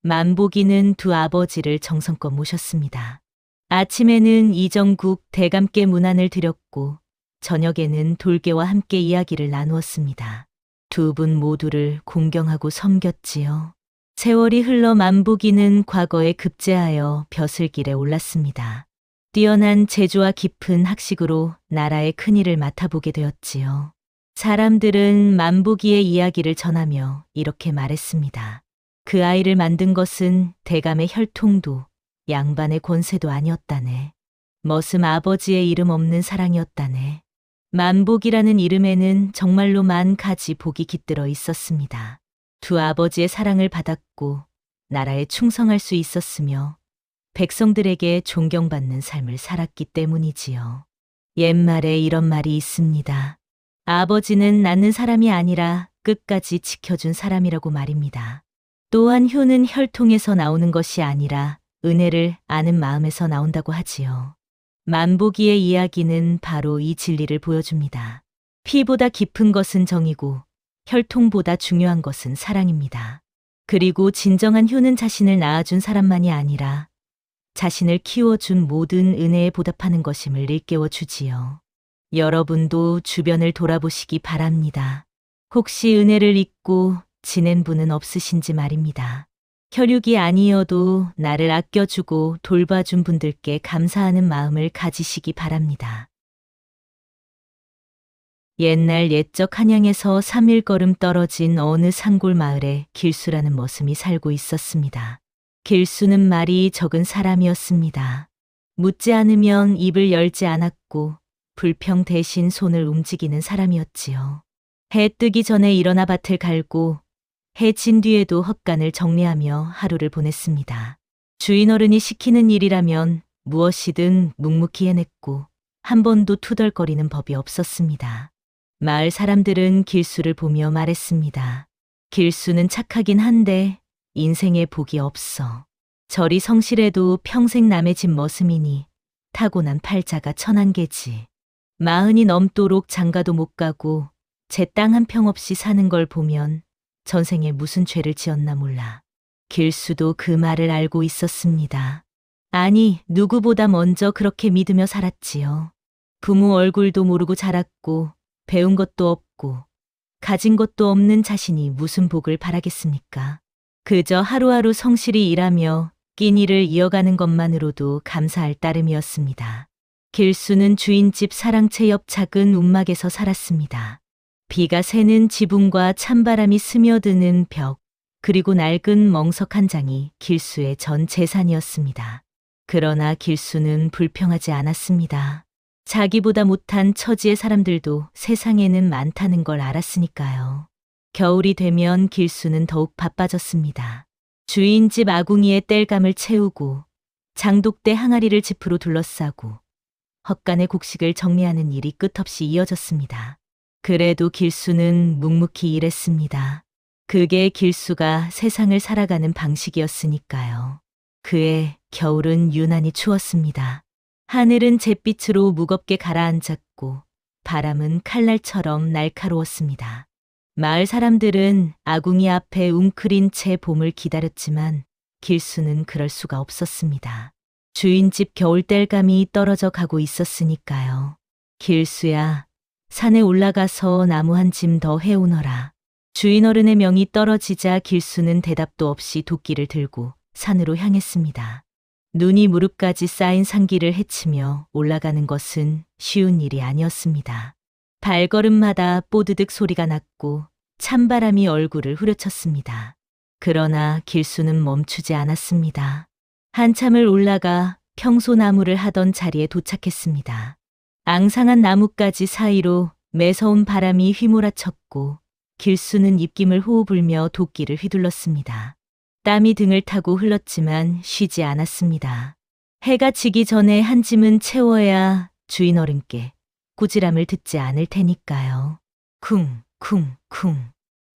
만복이는 두 아버지를 정성껏 모셨습니다. 아침에는 이정국 대감께 문안을 드렸고 저녁에는 돌개와 함께 이야기를 나누었습니다. 두 분 모두를 공경하고 섬겼지요. 세월이 흘러 만복이는 과거에 급제하여 벼슬길에 올랐습니다. 뛰어난 재주와 깊은 학식으로 나라의 큰일을 맡아보게 되었지요. 사람들은 만복이의 이야기를 전하며 이렇게 말했습니다. 그 아이를 만든 것은 대감의 혈통도 양반의 권세도 아니었다네. 머슴 아버지의 이름 없는 사랑이었다네. 만복이라는 이름에는 정말로 만 가지 복이 깃들어 있었습니다. 두 아버지의 사랑을 받았고 나라에 충성할 수 있었으며 백성들에게 존경받는 삶을 살았기 때문이지요. 옛말에 이런 말이 있습니다. 아버지는 낳는 사람이 아니라 끝까지 지켜준 사람이라고 말입니다. 또한 효는 혈통에서 나오는 것이 아니라 은혜를 아는 마음에서 나온다고 하지요. 만복이의 이야기는 바로 이 진리를 보여줍니다. 피보다 깊은 것은 정이고 혈통보다 중요한 것은 사랑입니다. 그리고 진정한 효는 자신을 낳아준 사람만이 아니라 자신을 키워준 모든 은혜에 보답하는 것임을 일깨워 주지요. 여러분도 주변을 돌아보시기 바랍니다. 혹시 은혜를 잊고 지낸 분은 없으신지 말입니다. 혈육이 아니어도 나를 아껴주고 돌봐준 분들께 감사하는 마음을 가지시기 바랍니다. 옛날 옛적 한양에서 3일 걸음 떨어진 어느 산골 마을에 길수라는 머슴이 살고 있었습니다. 길수는 말이 적은 사람이었습니다. 묻지 않으면 입을 열지 않았고 불평 대신 손을 움직이는 사람이었지요. 해 뜨기 전에 일어나 밭을 갈고 해 진 뒤에도 헛간을 정리하며 하루를 보냈습니다. 주인 어른이 시키는 일이라면 무엇이든 묵묵히 해냈고 한 번도 투덜거리는 법이 없었습니다. 마을 사람들은 길수를 보며 말했습니다. 길수는 착하긴 한데 인생에 복이 없어. 저리 성실해도 평생 남의 집 머슴이니 타고난 팔자가 천한계지. 40이 넘도록 장가도 못 가고 제 땅 한 평 없이 사는 걸 보면 전생에 무슨 죄를 지었나 몰라. 길수도 그 말을 알고 있었습니다. 아니, 누구보다 먼저 그렇게 믿으며 살았지요. 부모 얼굴도 모르고 자랐고 배운 것도 없고 가진 것도 없는 자신이 무슨 복을 바라겠습니까? 그저 하루하루 성실히 일하며 끼니를 이어가는 것만으로도 감사할 따름이었습니다. 길수는 주인집 사랑채 옆 작은 움막에서 살았습니다. 비가 새는 지붕과 찬바람이 스며드는 벽, 그리고 낡은 멍석 한 장이 길수의 전 재산이었습니다. 그러나 길수는 불평하지 않았습니다. 자기보다 못한 처지의 사람들도 세상에는 많다는 걸 알았으니까요. 겨울이 되면 길수는 더욱 바빠졌습니다. 주인집 아궁이에 땔감을 채우고 장독대 항아리를 짚으로 둘러싸고 헛간의 곡식을 정리하는 일이 끝없이 이어졌습니다. 그래도 길수는 묵묵히 일했습니다. 그게 길수가 세상을 살아가는 방식이었으니까요. 그해 겨울은 유난히 추웠습니다. 하늘은 잿빛으로 무겁게 가라앉았고 바람은 칼날처럼 날카로웠습니다. 마을 사람들은 아궁이 앞에 웅크린 채 봄을 기다렸지만 길수는 그럴 수가 없었습니다. 주인집 겨울 땔감이 떨어져 가고 있었으니까요. 길수야, 산에 올라가서 나무 한 짐 더 해오너라. 주인 어른의 명이 떨어지자 길수는 대답도 없이 도끼를 들고 산으로 향했습니다. 눈이 무릎까지 쌓인 산길을 헤치며 올라가는 것은 쉬운 일이 아니었습니다. 발걸음마다 뽀드득 소리가 났고 찬바람이 얼굴을 후려쳤습니다. 그러나 길수는 멈추지 않았습니다. 한참을 올라가 평소나무를 하던 자리에 도착했습니다. 앙상한 나뭇가지 사이로 매서운 바람이 휘몰아쳤고 길수는 입김을 호흡 불며 도끼를 휘둘렀습니다. 땀이 등을 타고 흘렀지만 쉬지 않았습니다. 해가 지기 전에 한 짐은 채워야 주인 어른께 꾸지람을 듣지 않을 테니까요. 쿵쿵쿵.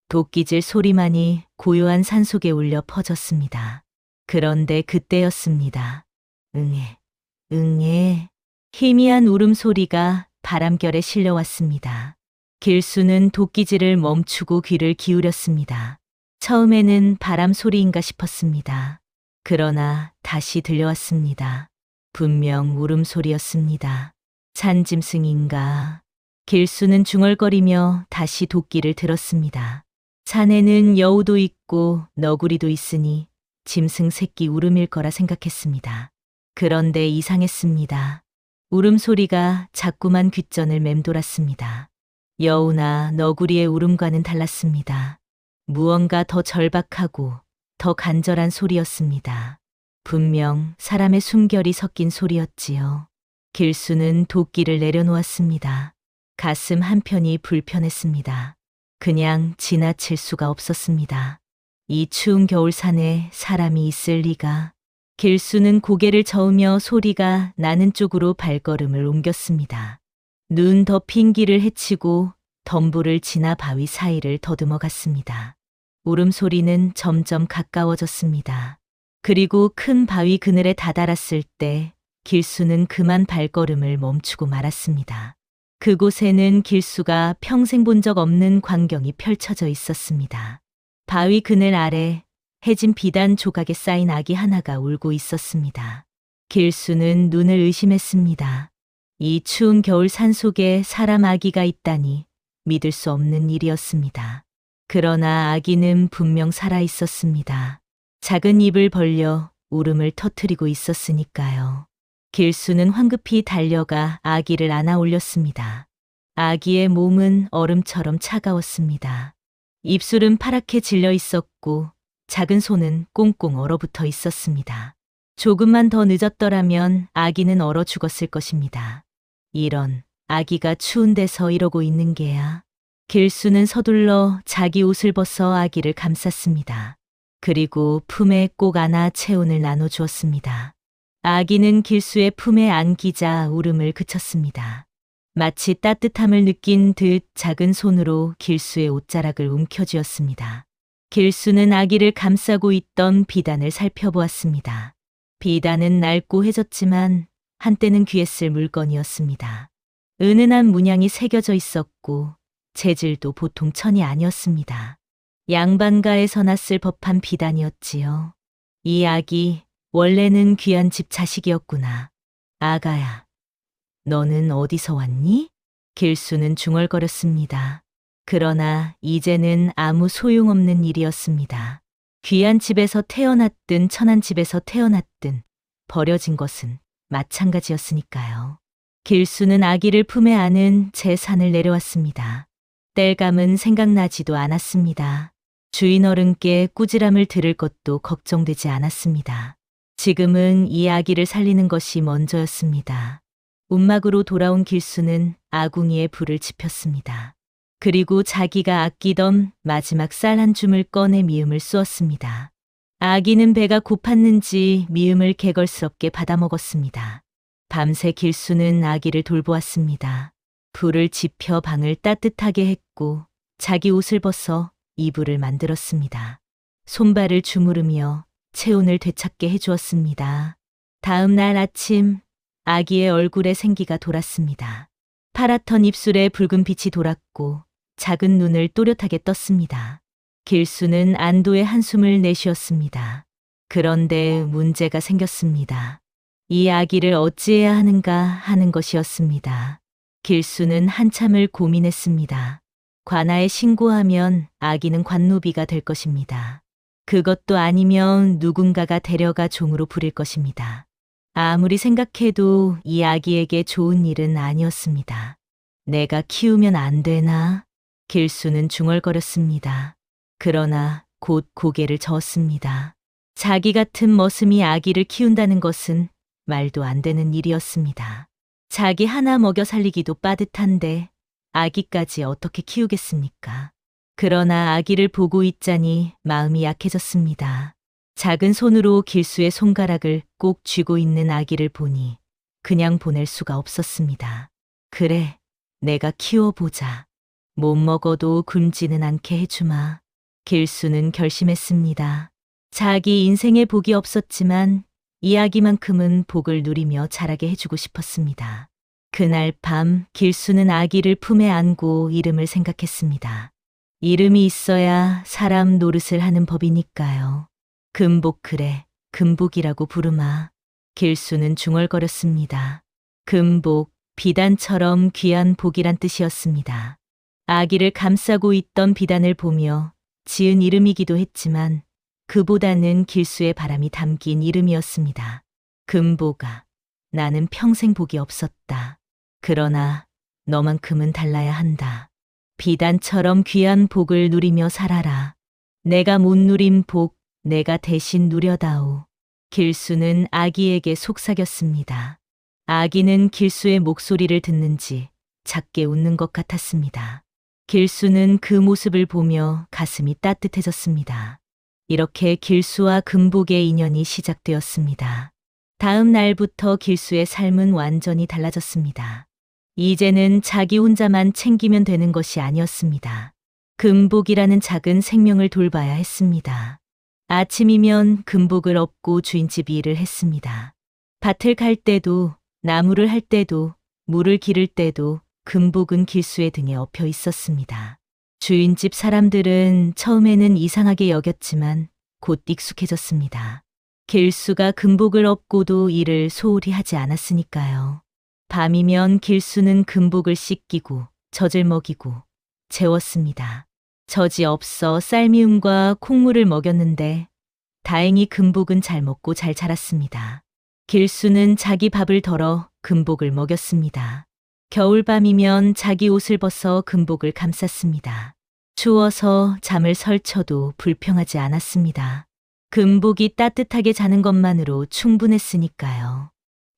도끼질 소리만이 고요한 산속에 울려 퍼졌습니다. 그런데 그때였습니다. 응애, 응애. 희미한 울음소리가 바람결에 실려왔습니다. 길수는 도끼질을 멈추고 귀를 기울였습니다. 처음에는 바람 소리인가 싶었습니다. 그러나 다시 들려왔습니다. 분명 울음소리였습니다. 산짐승인가. 길수는 중얼거리며 다시 도끼를 들었습니다. 산에는 여우도 있고 너구리도 있으니 짐승 새끼 울음일 거라 생각했습니다. 그런데 이상했습니다. 울음소리가 자꾸만 귓전을 맴돌았습니다. 여우나 너구리의 울음과는 달랐습니다. 무언가 더 절박하고 더 간절한 소리였습니다. 분명 사람의 숨결이 섞인 소리였지요. 길수는 도끼를 내려놓았습니다. 가슴 한편이 불편했습니다. 그냥 지나칠 수가 없었습니다. 이 추운 겨울산에 사람이 있을 리가. 길수는 고개를 저으며 소리가 나는 쪽으로 발걸음을 옮겼습니다. 눈 덮인 길을 헤치고 덤불을 지나 바위 사이를 더듬어 갔습니다. 울음소리는 점점 가까워졌습니다. 그리고 큰 바위 그늘에 다다랐을 때 길수는 그만 발걸음을 멈추고 말았습니다. 그곳에는 길수가 평생 본 적 없는 광경이 펼쳐져 있었습니다. 바위 그늘 아래 해진 비단 조각에 쌓인 아기 하나가 울고 있었습니다. 길수는 눈을 의심했습니다. 이 추운 겨울 산속에 사람 아기가 있다니 믿을 수 없는 일이었습니다. 그러나 아기는 분명 살아 있었습니다. 작은 입을 벌려 울음을 터뜨리고 있었으니까요. 길수는 황급히 달려가 아기를 안아 올렸습니다. 아기의 몸은 얼음처럼 차가웠습니다. 입술은 파랗게 질려 있었고 작은 손은 꽁꽁 얼어붙어 있었습니다. 조금만 더 늦었더라면 아기는 얼어 죽었을 것입니다. 이런, 아기가 추운 데서 이러고 있는 게야. 길수는 서둘러 자기 옷을 벗어 아기를 감쌌습니다. 그리고 품에 꼭 안아 체온을 나눠주었습니다. 아기는 길수의 품에 안기자 울음을 그쳤습니다. 마치 따뜻함을 느낀 듯 작은 손으로 길수의 옷자락을 움켜쥐었습니다. 길수는 아기를 감싸고 있던 비단을 살펴보았습니다. 비단은 낡고 해졌지만 한때는 귀에 쓸 물건이었습니다. 은은한 문양이 새겨져 있었고 재질도 보통 천이 아니었습니다. 양반가에서 났을 법한 비단이었지요. 이 아기 원래는 귀한 집 자식이었구나. 아가야, 너는 어디서 왔니? 길수는 중얼거렸습니다. 그러나 이제는 아무 소용없는 일이었습니다. 귀한 집에서 태어났든 천한 집에서 태어났든 버려진 것은 마찬가지였으니까요. 길수는 아기를 품에 안은 제 산을 내려왔습니다. 땔감은 생각나지도 않았습니다. 주인 어른께 꾸지람을 들을 것도 걱정되지 않았습니다. 지금은 이 아기를 살리는 것이 먼저였습니다. 움막으로 돌아온 길수는 아궁이에 불을 지폈습니다. 그리고 자기가 아끼던 마지막 쌀 한 줌을 꺼내 미음을 쑤었습니다. 아기는 배가 고팠는지 미음을 개걸스럽게 받아먹었습니다. 밤새 길수는 아기를 돌보았습니다. 불을 지펴 방을 따뜻하게 했고 자기 옷을 벗어 이불을 만들었습니다. 손발을 주무르며 체온을 되찾게 해주었습니다. 다음 날 아침 아기의 얼굴에 생기가 돌았습니다. 파랗던 입술에 붉은 빛이 돌았고 작은 눈을 또렷하게 떴습니다. 길수는 안도의 한숨을 내쉬었습니다. 그런데 문제가 생겼습니다. 이 아기를 어찌해야 하는가 하는 것이었습니다. 길수는 한참을 고민했습니다. 관아에 신고하면 아기는 관노비가 될 것입니다. 그것도 아니면 누군가가 데려가 종으로 부릴 것입니다. 아무리 생각해도 이 아기에게 좋은 일은 아니었습니다. 내가 키우면 안 되나? 길수는 중얼거렸습니다. 그러나 곧 고개를 저었습니다. 자기 같은 머슴이 아기를 키운다는 것은 말도 안 되는 일이었습니다. 자기 하나 먹여 살리기도 빠듯한데 아기까지 어떻게 키우겠습니까? 그러나 아기를 보고 있자니 마음이 약해졌습니다. 작은 손으로 길수의 손가락을 꼭 쥐고 있는 아기를 보니 그냥 보낼 수가 없었습니다. 그래, 내가 키워보자. 못 먹어도 굶지는 않게 해주마. 길수는 결심했습니다. 자기 인생에 복이 없었지만 이 아기만큼은 복을 누리며 자라게 해주고 싶었습니다. 그날 밤 길수는 아기를 품에 안고 이름을 생각했습니다. 이름이 있어야 사람 노릇을 하는 법이니까요. 금복 그래, 금복이라고 부르마. 길수는 중얼거렸습니다. 금복, 비단처럼 귀한 복이란 뜻이었습니다. 아기를 감싸고 있던 비단을 보며 지은 이름이기도 했지만 그보다는 길수의 바람이 담긴 이름이었습니다. 금복아, 나는 평생 복이 없었다. 그러나 너만큼은 달라야 한다. 비단처럼 귀한 복을 누리며 살아라. 내가 못 누린 복, 내가 대신 누려다오. 길수는 아기에게 속삭였습니다. 아기는 길수의 목소리를 듣는지 작게 웃는 것 같았습니다. 길수는 그 모습을 보며 가슴이 따뜻해졌습니다. 이렇게 길수와 금복의 인연이 시작되었습니다. 다음 날부터 길수의 삶은 완전히 달라졌습니다. 이제는 자기 혼자만 챙기면 되는 것이 아니었습니다. 금복이라는 작은 생명을 돌봐야 했습니다. 아침이면 금복을 업고 주인집 일을 했습니다. 밭을 갈 때도, 나무를 할 때도, 물을 기를 때도 금복은 길수의 등에 엎여 있었습니다. 주인집 사람들은 처음에는 이상하게 여겼지만 곧 익숙해졌습니다. 길수가 금복을 업고도 일을 소홀히 하지 않았으니까요. 밤이면 길수는 금복을 씻기고 젖을 먹이고 재웠습니다. 젖이 없어 쌀미움과 콩물을 먹였는데 다행히 금복은 잘 먹고 잘 자랐습니다. 길수는 자기 밥을 덜어 금복을 먹였습니다. 겨울밤이면 자기 옷을 벗어 금복을 감쌌습니다. 추워서 잠을 설쳐도 불평하지 않았습니다. 금복이 따뜻하게 자는 것만으로 충분했으니까요.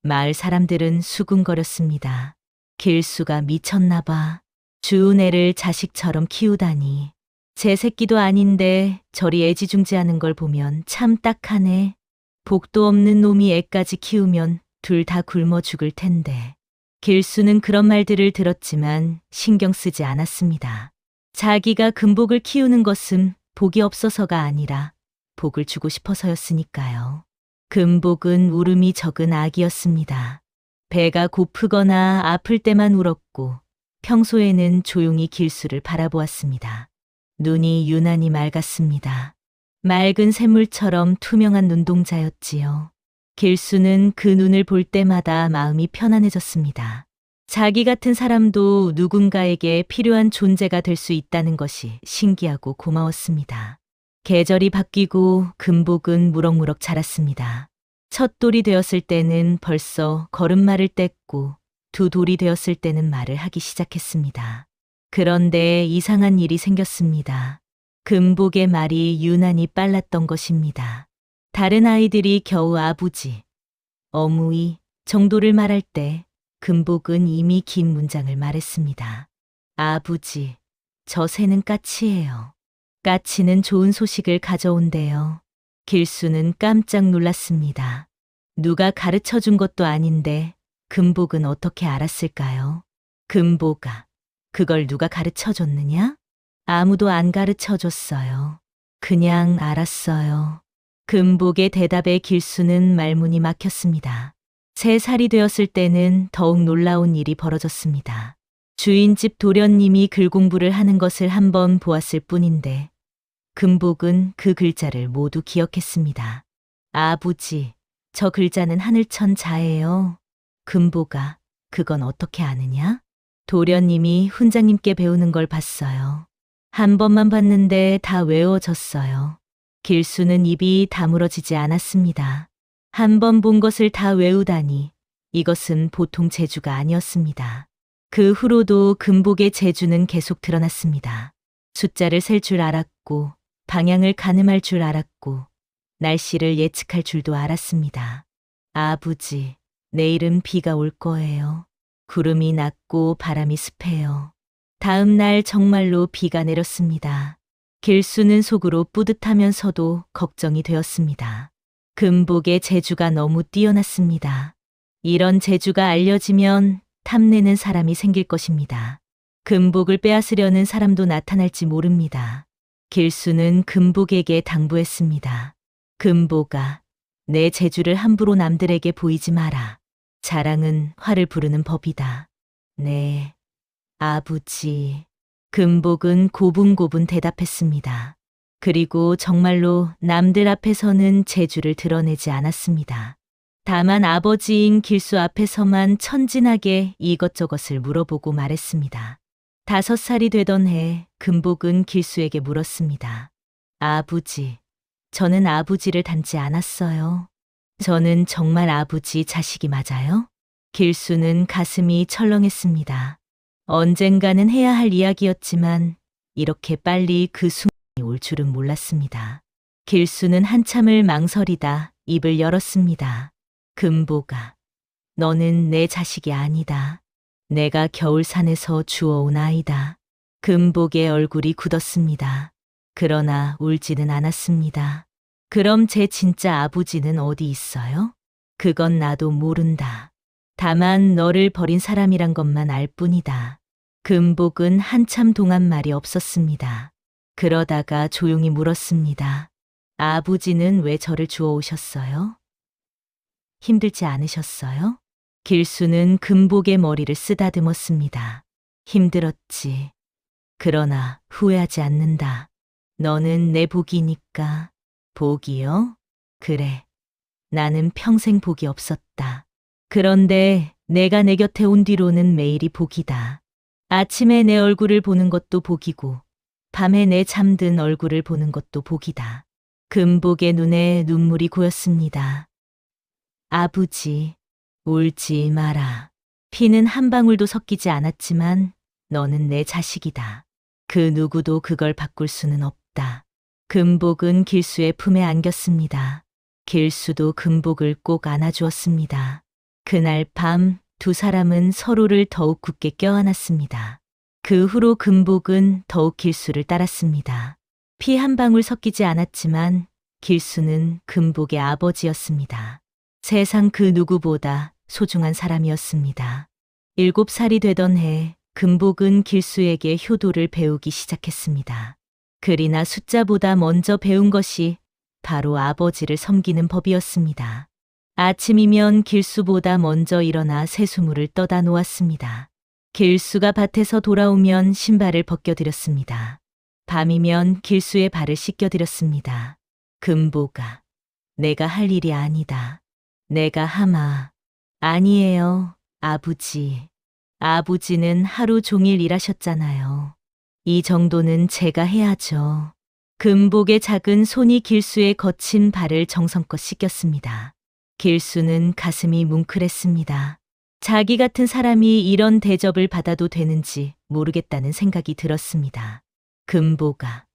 마을 사람들은 수군거렸습니다. 길수가 미쳤나 봐. 주운 애를 자식처럼 키우다니. 제 새끼도 아닌데 저리 애지중지하는 걸 보면 참 딱하네. 복도 없는 놈이 애까지 키우면 둘 다 굶어 죽을 텐데. 길수는 그런 말들을 들었지만 신경 쓰지 않았습니다. 자기가 금복을 키우는 것은 복이 없어서가 아니라 복을 주고 싶어서였으니까요. 금복은 울음이 적은 아기였습니다. 배가 고프거나 아플 때만 울었고 평소에는 조용히 길수를 바라보았습니다. 눈이 유난히 맑았습니다. 맑은 샘물처럼 투명한 눈동자였지요. 길수는 그 눈을 볼 때마다 마음이 편안해졌습니다. 자기 같은 사람도 누군가에게 필요한 존재가 될 수 있다는 것이 신기하고 고마웠습니다. 계절이 바뀌고 금복은 무럭무럭 자랐습니다. 첫 돌이 되었을 때는 벌써 걸음마를 뗐고 두 돌이 되었을 때는 말을 하기 시작했습니다. 그런데 이상한 일이 생겼습니다. 금복의 말이 유난히 빨랐던 것입니다. 다른 아이들이 겨우 아부지, 어무이 정도를 말할 때 금복은 이미 긴 문장을 말했습니다. 아부지, 저 새는 까치예요. 까치는 좋은 소식을 가져온대요. 길수는 깜짝 놀랐습니다. 누가 가르쳐 준 것도 아닌데 금복은 어떻게 알았을까요? 금복아, 그걸 누가 가르쳐 줬느냐? 아무도 안 가르쳐 줬어요. 그냥 알았어요. 금복의 대답에 길수는 말문이 막혔습니다. 3살이 되었을 때는 더욱 놀라운 일이 벌어졌습니다. 주인집 도련님이 글 공부를 하는 것을 한번 보았을 뿐인데 금복은 그 글자를 모두 기억했습니다. 아부지, 저 글자는 하늘천 자예요. 금복아, 그건 어떻게 아느냐? 도련님이 훈장님께 배우는 걸 봤어요. 한 번만 봤는데 다 외워졌어요. 길수는 입이 다물어지지 않았습니다. 한 번 본 것을 다 외우다니 이것은 보통 재주가 아니었습니다. 그 후로도 금복의 재주는 계속 드러났습니다. 숫자를 셀 줄 알았고 방향을 가늠할 줄 알았고 날씨를 예측할 줄도 알았습니다. 아부지, 내일은 비가 올 거예요. 구름이 낮고 바람이 습해요. 다음 날 정말로 비가 내렸습니다. 길수는 속으로 뿌듯하면서도 걱정이 되었습니다. 금복의 재주가 너무 뛰어났습니다. 이런 재주가 알려지면 탐내는 사람이 생길 것입니다. 금복을 빼앗으려는 사람도 나타날지 모릅니다. 길수는 금복에게 당부했습니다. 금복아, 내 재주를 함부로 남들에게 보이지 마라. 자랑은 화를 부르는 법이다. 네, 아부지. 금복은 고분고분 대답했습니다. 그리고 정말로 남들 앞에서는 재주를 드러내지 않았습니다. 다만 아버지인 길수 앞에서만 천진하게 이것저것을 물어보고 말했습니다. 5살이 되던 해 금복은 길수에게 물었습니다. 아부지, 저는 아부지를 닮지 않았어요. 저는 정말 아부지 자식이 맞아요? 길수는 가슴이 철렁했습니다. 언젠가는 해야 할 이야기였지만 이렇게 빨리 그 순간이 올 줄은 몰랐습니다. 길수는 한참을 망설이다 입을 열었습니다. 금복아, 너는 내 자식이 아니다. 내가 겨울산에서 주워온 아이다. 금복의 얼굴이 굳었습니다. 그러나 울지는 않았습니다. 그럼 제 진짜 아버지는 어디 있어요? 그건 나도 모른다. 다만 너를 버린 사람이란 것만 알 뿐이다. 금복은 한참 동안 말이 없었습니다. 그러다가 조용히 물었습니다. 아버지는 왜 저를 주워오셨어요? 힘들지 않으셨어요? 길수는 금복의 머리를 쓰다듬었습니다. 힘들었지. 그러나 후회하지 않는다. 너는 내 복이니까. 복이요? 그래. 나는 평생 복이 없었다. 그런데 내가 내 곁에 온 뒤로는 매일이 복이다. 아침에 내 얼굴을 보는 것도 복이고 밤에 내 잠든 얼굴을 보는 것도 복이다. 금복의 눈에 눈물이 고였습니다. 아부지, 울지 마라. 피는 한 방울도 섞이지 않았지만 너는 내 자식이다. 그 누구도 그걸 바꿀 수는 없다. 금복은 길수의 품에 안겼습니다. 길수도 금복을 꼭 안아주었습니다. 그날 밤 2사람은 서로를 더욱 굳게 껴안았습니다. 그 후로 금복은 더욱 길수를 따랐습니다. 피 한 방울 섞이지 않았지만 길수는 금복의 아버지였습니다. 세상 그 누구보다 소중한 사람이었습니다. 7살이 되던 해 금복은 길수에게 효도를 배우기 시작했습니다. 글이나 숫자보다 먼저 배운 것이 바로 아버지를 섬기는 법이었습니다. 아침이면 길수보다 먼저 일어나 새수물을 떠다 놓았습니다. 길수가 밭에서 돌아오면 신발을 벗겨드렸습니다. 밤이면 길수의 발을 씻겨드렸습니다. 금보가, 내가 할 일이 아니다. 내가 하마. 아니에요, 아버지. 아버지는 하루 종일 일하셨잖아요. 이 정도는 제가 해야죠. 금복의 작은 손이 길수의 거친 발을 정성껏 씻겼습니다. 길수는 가슴이 뭉클했습니다. 자기 같은 사람이 이런 대접을 받아도 되는지 모르겠다는 생각이 들었습니다. 금보가,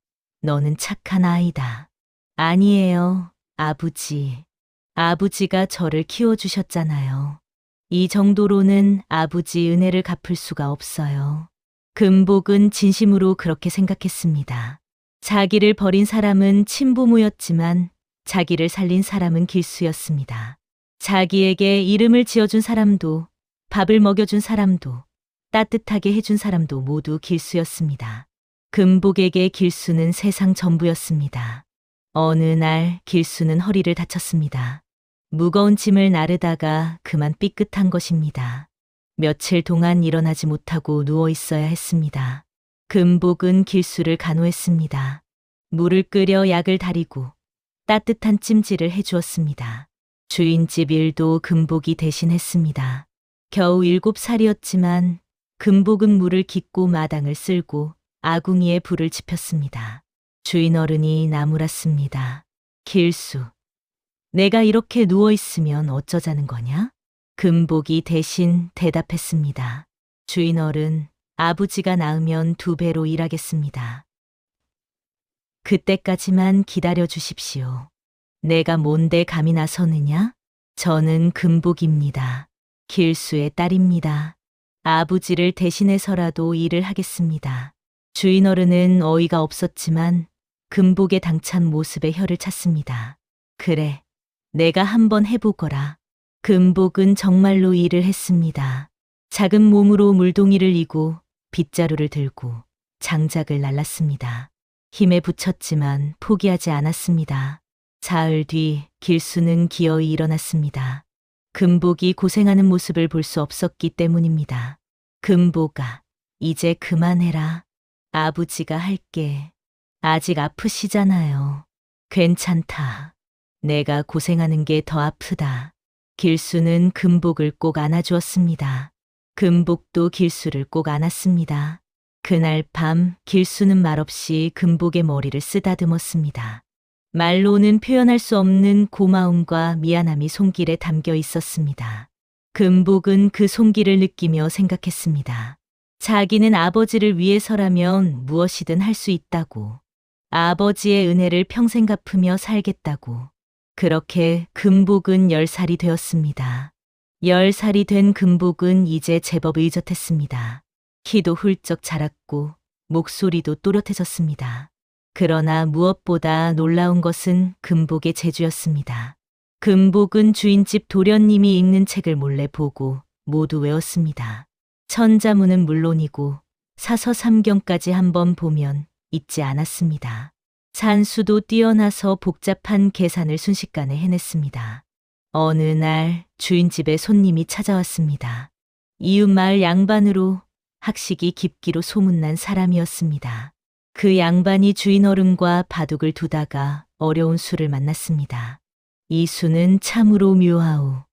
너는 착한 아이다. 아니에요, 아버지. 아버지가 저를 키워주셨잖아요. 이 정도로는 아버지 은혜를 갚을 수가 없어요. 금복은 진심으로 그렇게 생각했습니다. 자기를 버린 사람은 친부모였지만 자기를 살린 사람은 길수였습니다. 자기에게 이름을 지어준 사람도, 밥을 먹여준 사람도, 따뜻하게 해준 사람도 모두 길수였습니다. 금복에게 길수는 세상 전부였습니다. 어느 날 길수는 허리를 다쳤습니다. 무거운 짐을 나르다가 그만 삐끗한 것입니다. 며칠 동안 일어나지 못하고 누워 있어야 했습니다. 금복은 길수를 간호했습니다. 물을 끓여 약을 다리고 따뜻한 찜질을 해주었습니다. 주인집 일도 금복이 대신했습니다. 겨우 7살이었지만 금복은 물을 깃고 마당을 쓸고 아궁이에 불을 지폈습니다. 주인 어른이 나무랐습니다. 길수, 내가 이렇게 누워 있으면 어쩌자는 거냐? 금복이 대신 대답했습니다. 주인 어른, 아버지가 나으면 2배로 일하겠습니다. 그때까지만 기다려 주십시오. 내가 뭔데 감히 나서느냐? 저는 금복입니다. 길수의 딸입니다. 아버지를 대신해서라도 일을 하겠습니다. 주인 어른은 어이가 없었지만 금복의 당찬 모습에 혀를 찼습니다. 그래, 내가 한번 해보거라. 금복은 정말로 일을 했습니다. 작은 몸으로 물동이를 이고 빗자루를 들고 장작을 날랐습니다. 힘에 부쳤지만 포기하지 않았습니다. 사흘 뒤 길수는 기어이 일어났습니다. 금복이 고생하는 모습을 볼 수 없었기 때문입니다. 금복아, 이제 그만해라. 아버지가 할게. 아직 아프시잖아요. 괜찮다. 내가 고생하는 게 더 아프다. 길수는 금복을 꼭 안아주었습니다. 금복도 길수를 꼭 안았습니다. 그날 밤 길수는 말없이 금복의 머리를 쓰다듬었습니다. 말로는 표현할 수 없는 고마움과 미안함이 손길에 담겨 있었습니다. 금복은 그 손길을 느끼며 생각했습니다. 자기는 아버지를 위해서라면 무엇이든 할 수 있다고. 아버지의 은혜를 평생 갚으며 살겠다고. 그렇게 금복은 10살이 되었습니다. 10살이 된 금복은 이제 제법 의젓했습니다. 키도 훌쩍 자랐고 목소리도 또렷해졌습니다. 그러나 무엇보다 놀라운 것은 금복의 재주였습니다. 금복은 주인집 도련님이 읽는 책을 몰래 보고 모두 외웠습니다. 천자문은 물론이고 사서삼경까지 한번 보면 잊지 않았습니다. 산수도 뛰어나서 복잡한 계산을 순식간에 해냈습니다. 어느 날 주인집에 손님이 찾아왔습니다. 이웃마을 양반으로 학식이 깊기로 소문난 사람이었습니다. 그 양반이 주인 어른과 바둑을 두다가 어려운 수를 만났습니다. 이 수는 참으로 묘하오.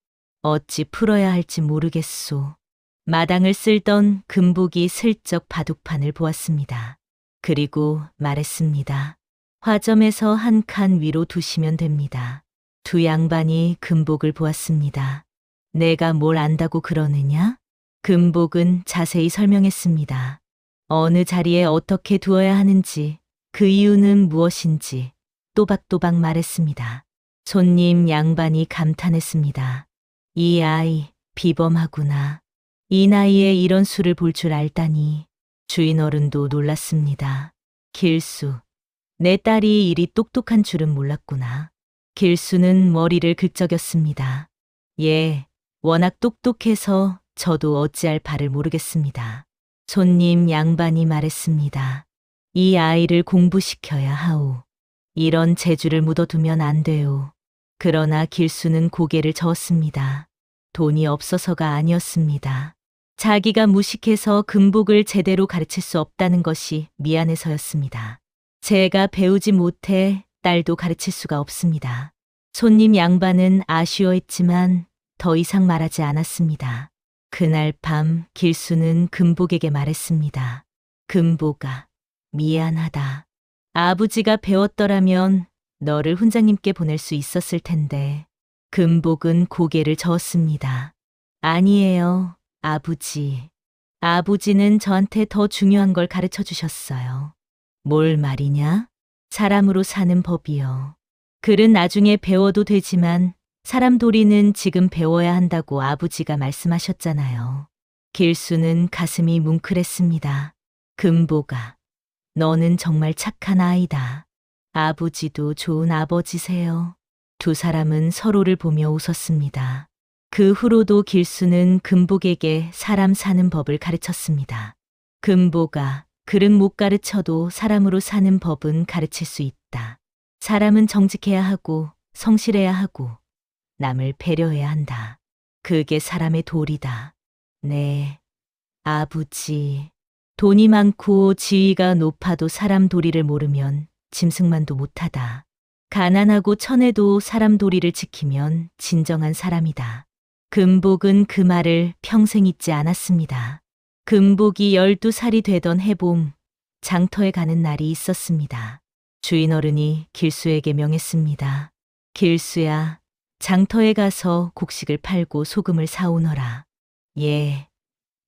어찌 풀어야 할지 모르겠소. 마당을 쓸던 금복이 슬쩍 바둑판을 보았습니다. 그리고 말했습니다. 화점에서 한 칸 위로 두시면 됩니다. 두 양반이 금복을 보았습니다. 내가 뭘 안다고 그러느냐? 금복은 자세히 설명했습니다. 어느 자리에 어떻게 두어야 하는지, 그 이유는 무엇인지 또박또박 말했습니다. 손님 양반이 감탄했습니다. 이 아이 비범하구나. 이 나이에 이런 수를 볼 줄 알다니. 주인 어른도 놀랐습니다. 길수, 내 딸이 이리 똑똑한 줄은 몰랐구나. 길수는 머리를 긁적였습니다. 예, 워낙 똑똑해서 저도 어찌할 바를 모르겠습니다. 손님 양반이 말했습니다. 이 아이를 공부시켜야 하오. 이런 재주를 묻어두면 안 돼요. 그러나 길수는 고개를 저었습니다. 돈이 없어서가 아니었습니다. 자기가 무식해서 금복을 제대로 가르칠 수 없다는 것이 미안해서였습니다. 제가 배우지 못해 딸도 가르칠 수가 없습니다. 손님 양반은 아쉬워했지만 더 이상 말하지 않았습니다. 그날 밤 길수는 금복에게 말했습니다. 금복아, 미안하다. 아버지가 배웠더라면 너를 훈장님께 보낼 수 있었을 텐데. 금복은 고개를 저었습니다. 아니에요, 아버지. 아버지는 저한테 더 중요한 걸 가르쳐 주셨어요. 뭘 말이냐? 사람으로 사는 법이요. 글은 나중에 배워도 되지만 사람 도리는 지금 배워야 한다고 아버지가 말씀하셨잖아요. 길수는 가슴이 뭉클했습니다. 금복아, 너는 정말 착한 아이다. 아버지도 좋은 아버지세요. 두 사람은 서로를 보며 웃었습니다. 그 후로도 길수는 금복에게 사람 사는 법을 가르쳤습니다. 금복아, 글은 못 가르쳐도 사람으로 사는 법은 가르칠 수 있다. 사람은 정직해야 하고 성실해야 하고 남을 배려해야 한다. 그게 사람의 도리다. 네, 아버지. 돈이 많고 지위가 높아도 사람 도리를 모르면 짐승만도 못하다. 가난하고 천해도 사람 도리를 지키면 진정한 사람이다. 금복은 그 말을 평생 잊지 않았습니다. 금복이 12살이 되던 해봄, 장터에 가는 날이 있었습니다. 주인 어른이 길수에게 명했습니다. 길수야, 장터에 가서 곡식을 팔고 소금을 사오너라. 예,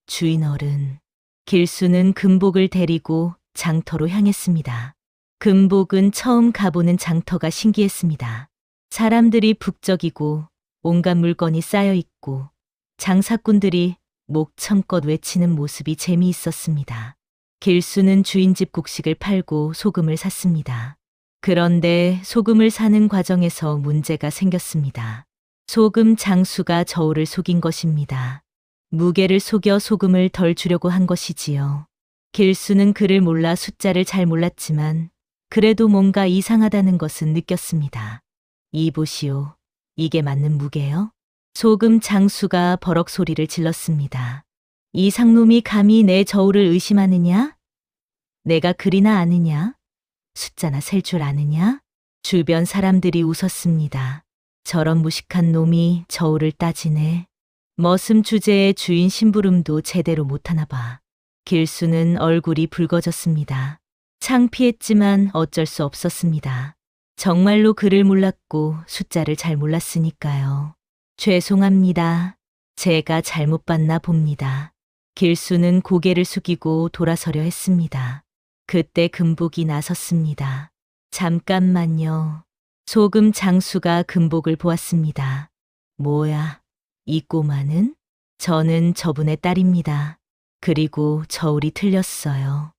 주인 어른. 길수는 금복을 데리고 장터로 향했습니다. 금복은 처음 가보는 장터가 신기했습니다. 사람들이 북적이고 온갖 물건이 쌓여 있고 장사꾼들이 목청껏 외치는 모습이 재미있었습니다. 길수는 주인집 곡식을 팔고 소금을 샀습니다. 그런데 소금을 사는 과정에서 문제가 생겼습니다. 소금 장수가 저울을 속인 것입니다. 무게를 속여 소금을 덜 주려고 한 것이지요. 길수는 글을 몰라 숫자를 잘 몰랐지만 그래도 뭔가 이상하다는 것은 느꼈습니다. 이보시오. 이게 맞는 무게요? 소금 장수가 버럭 소리를 질렀습니다. 이 상놈이 감히 내 저울을 의심하느냐? 내가 글이나 아느냐? 숫자나 셀 줄 아느냐? 주변 사람들이 웃었습니다. 저런 무식한 놈이 저울을 따지네. 머슴 주제의 주인 심부름도 제대로 못하나 봐. 길수는 얼굴이 붉어졌습니다. 창피했지만 어쩔 수 없었습니다. 정말로 글을 몰랐고 숫자를 잘 몰랐으니까요. 죄송합니다. 제가 잘못 봤나 봅니다. 길수는 고개를 숙이고 돌아서려 했습니다. 그때 금복이 나섰습니다. 잠깐만요. 소금 장수가 금복을 보았습니다. 뭐야, 이 꼬마는? 저는 저분의 딸입니다. 그리고 저울이 틀렸어요.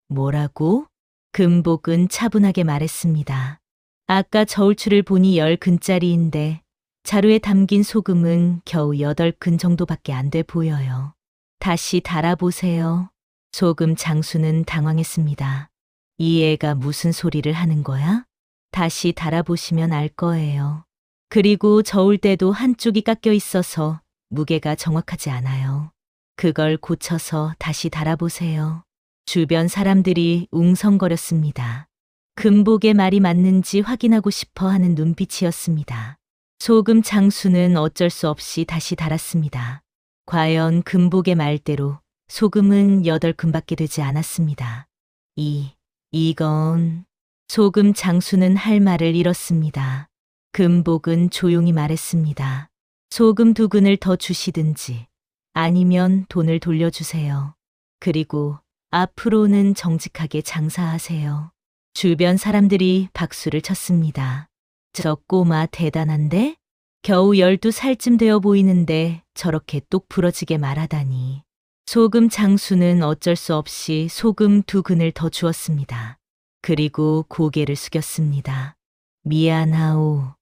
뭐라고? 금복은 차분하게 말했습니다. 아까 저울추를 보니 10근짜리인데 자루에 담긴 소금은 겨우 8근 정도밖에 안 돼 보여요. 다시 달아보세요. 소금 장수는 당황했습니다. 이 애가 무슨 소리를 하는 거야? 다시 달아보시면 알 거예요. 그리고 저울대도 한쪽이 깎여 있어서 무게가 정확하지 않아요. 그걸 고쳐서 다시 달아보세요. 주변 사람들이 웅성거렸습니다. 금복의 말이 맞는지 확인하고 싶어 하는 눈빛이었습니다. 소금 장수는 어쩔 수 없이 다시 달았습니다. 과연 금복의 말대로 소금은 8근밖에 되지 않았습니다. 이건... 소금 장수는 할 말을 잃었습니다. 금복은 조용히 말했습니다. 소금 2근을 더 주시든지 아니면 돈을 돌려주세요. 그리고 앞으로는 정직하게 장사하세요. 주변 사람들이 박수를 쳤습니다. 저 꼬마 대단한데? 겨우 12살쯤 되어 보이는데 저렇게 똑 부러지게 말하다니. 소금 장수는 어쩔 수 없이 소금 2근을 더 주었습니다. 그리고 고개를 숙였습니다. 미안하오.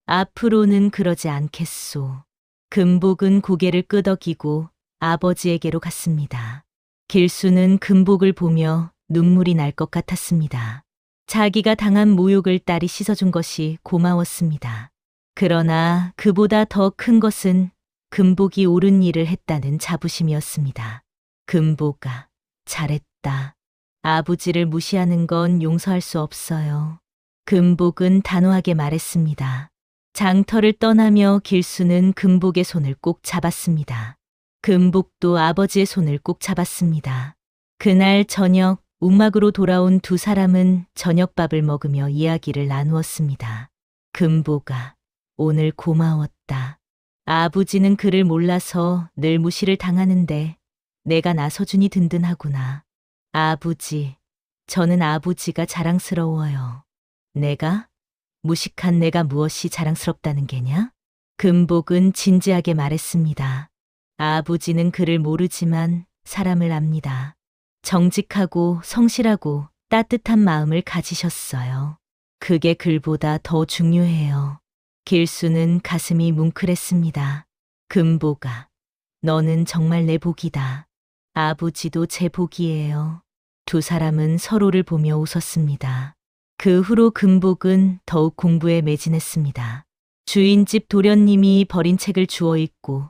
앞으로는 그러지 않겠소. 금복은 고개를 끄덕이고 아버지에게로 갔습니다. 길수는 금복을 보며 눈물이 날 것 같았습니다. 자기가 당한 모욕을 딸이 씻어준 것이 고마웠습니다. 그러나 그보다 더 큰 것은 금복이 옳은 일을 했다는 자부심이었습니다. 금복아, 잘했다. 아버지를 무시하는 건 용서할 수 없어요. 금복은 단호하게 말했습니다. 장터를 떠나며 길수는 금복의 손을 꼭 잡았습니다. 금복도 아버지의 손을 꼭 잡았습니다. 그날 저녁 움막으로 돌아온 두 사람은 저녁밥을 먹으며 이야기를 나누었습니다. 금복아, 오늘 고마웠다. 아버지는 그를 몰라서 늘 무시를 당하는데 내가 나서주니 든든하구나. 아버지, 저는 아버지가 자랑스러워요. 내가? 무식한 내가 무엇이 자랑스럽다는 게냐? 금복은 진지하게 말했습니다. 아버지는 그를 모르지만 사람을 압니다. 정직하고 성실하고 따뜻한 마음을 가지셨어요. 그게 글보다 더 중요해요. 길수는 가슴이 뭉클했습니다. 금복아, 너는 정말 내 복이다. 아버지도 제 복이에요. 두 사람은 서로를 보며 웃었습니다. 그 후로 금복은 더욱 공부에 매진했습니다. 주인집 도련님이 버린 책을 주워 읽고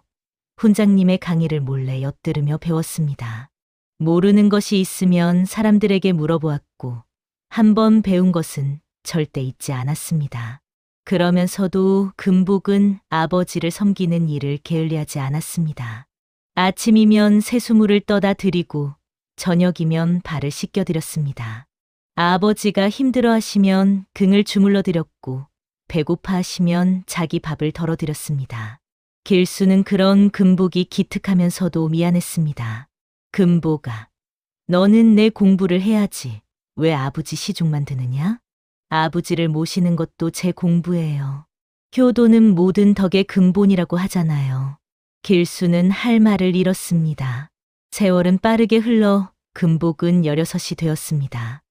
훈장님의 강의를 몰래 엿들으며 배웠습니다. 모르는 것이 있으면 사람들에게 물어보았고 한번 배운 것은 절대 잊지 않았습니다. 그러면서도 금복은 아버지를 섬기는 일을 게을리하지 않았습니다. 아침이면 새수물을 떠다 드리고 저녁이면 발을 씻겨드렸습니다. 아버지가 힘들어하시면 긍을 주물러 드렸고 배고파하시면 자기 밥을 덜어드렸습니다. 길수는 그런 금복이 기특하면서도 미안했습니다. 금복아, 너는 내 공부를 해야지. 왜 아버지 시중만 드느냐? 아버지를 모시는 것도 제 공부예요. 효도는 모든 덕의 근본이라고 하잖아요. 길수는 할 말을 잃었습니다. 세월은 빠르게 흘러 금복은 16이 되었습니다.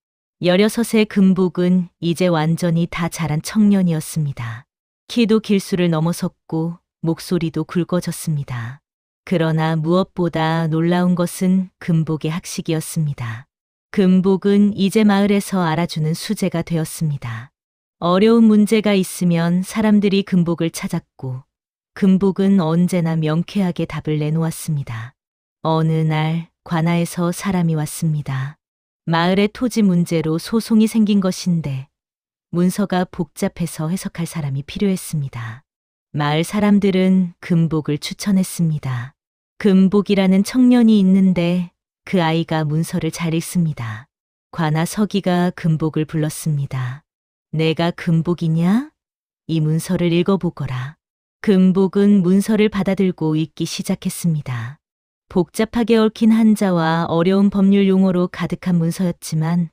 16의 금복은 이제 완전히 다 자란 청년이었습니다. 키도 길수를 넘어섰고 목소리도 굵어졌습니다. 그러나 무엇보다 놀라운 것은 금복의 학식이었습니다. 금복은 이제 마을에서 알아주는 수재가 되었습니다. 어려운 문제가 있으면 사람들이 금복을 찾았고 금복은 언제나 명쾌하게 답을 내놓았습니다. 어느 날 관아에서 사람이 왔습니다. 마을의 토지 문제로 소송이 생긴 것인데 문서가 복잡해서 해석할 사람이 필요했습니다. 마을 사람들은 금복을 추천했습니다. 금복이라는 청년이 있는데 그 아이가 문서를 잘 읽습니다. 관아 서기가 금복을 불렀습니다. 내가 금복이냐? 이 문서를 읽어보거라. 금복은 문서를 받아들고 읽기 시작했습니다. 복잡하게 얽힌 한자와 어려운 법률 용어로 가득한 문서였지만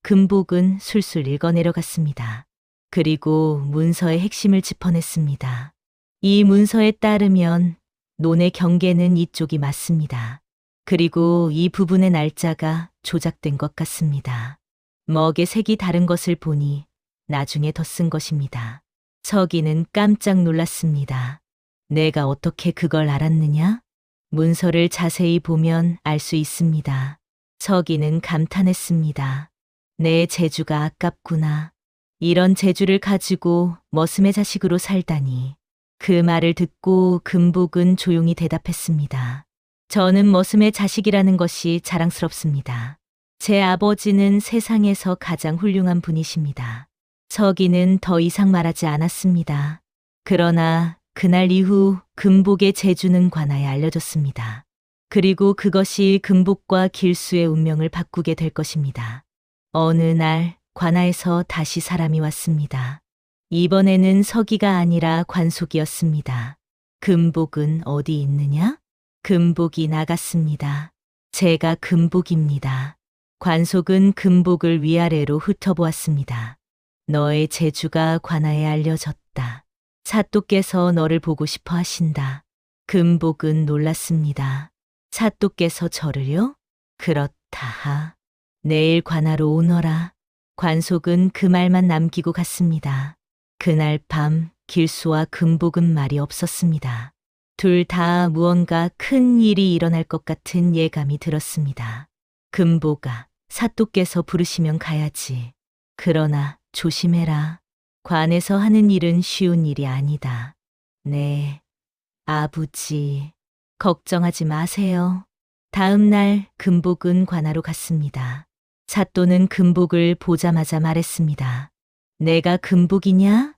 금복은 술술 읽어내려갔습니다. 그리고 문서의 핵심을 짚어냈습니다. 이 문서에 따르면 논의 경계는 이쪽이 맞습니다. 그리고 이 부분의 날짜가 조작된 것 같습니다. 먹의 색이 다른 것을 보니 나중에 더 쓴 것입니다. 서기는 깜짝 놀랐습니다. 내가 어떻게 그걸 알았느냐? 문서를 자세히 보면 알 수 있습니다. 서기는 감탄했습니다. 내 재주가 아깝구나. 이런 재주를 가지고 머슴의 자식으로 살다니. 그 말을 듣고 금복은 조용히 대답했습니다. 저는 머슴의 자식이라는 것이 자랑스럽습니다. 제 아버지는 세상에서 가장 훌륭한 분이십니다. 서기는 더 이상 말하지 않았습니다. 그러나 그날 이후 금복의 재주는 관아에 알려졌습니다. 그리고 그것이 금복과 길수의 운명을 바꾸게 될 것입니다. 어느 날 관아에서 다시 사람이 왔습니다. 이번에는 서기가 아니라 관속이었습니다. 금복은 어디 있느냐? 금복이 나갔습니다. 제가 금복입니다. 관속은 금복을 위아래로 훑어보았습니다. 너의 재주가 관아에 알려졌다. 사또께서 너를 보고 싶어 하신다. 금복은 놀랐습니다. 사또께서 저를요? 그렇다. 내일 관아로 오너라. 관속은 그 말만 남기고 갔습니다. 그날 밤 길수와 금복은 말이 없었습니다. 둘 다 무언가 큰 일이 일어날 것 같은 예감이 들었습니다. 금복아, 사또께서 부르시면 가야지. 그러나 조심해라. 관에서 하는 일은 쉬운 일이 아니다. 네, 아버지. 걱정하지 마세요. 다음 날 금복은 관하로 갔습니다. 사또는 금복을 보자마자 말했습니다. 내가 금복이냐?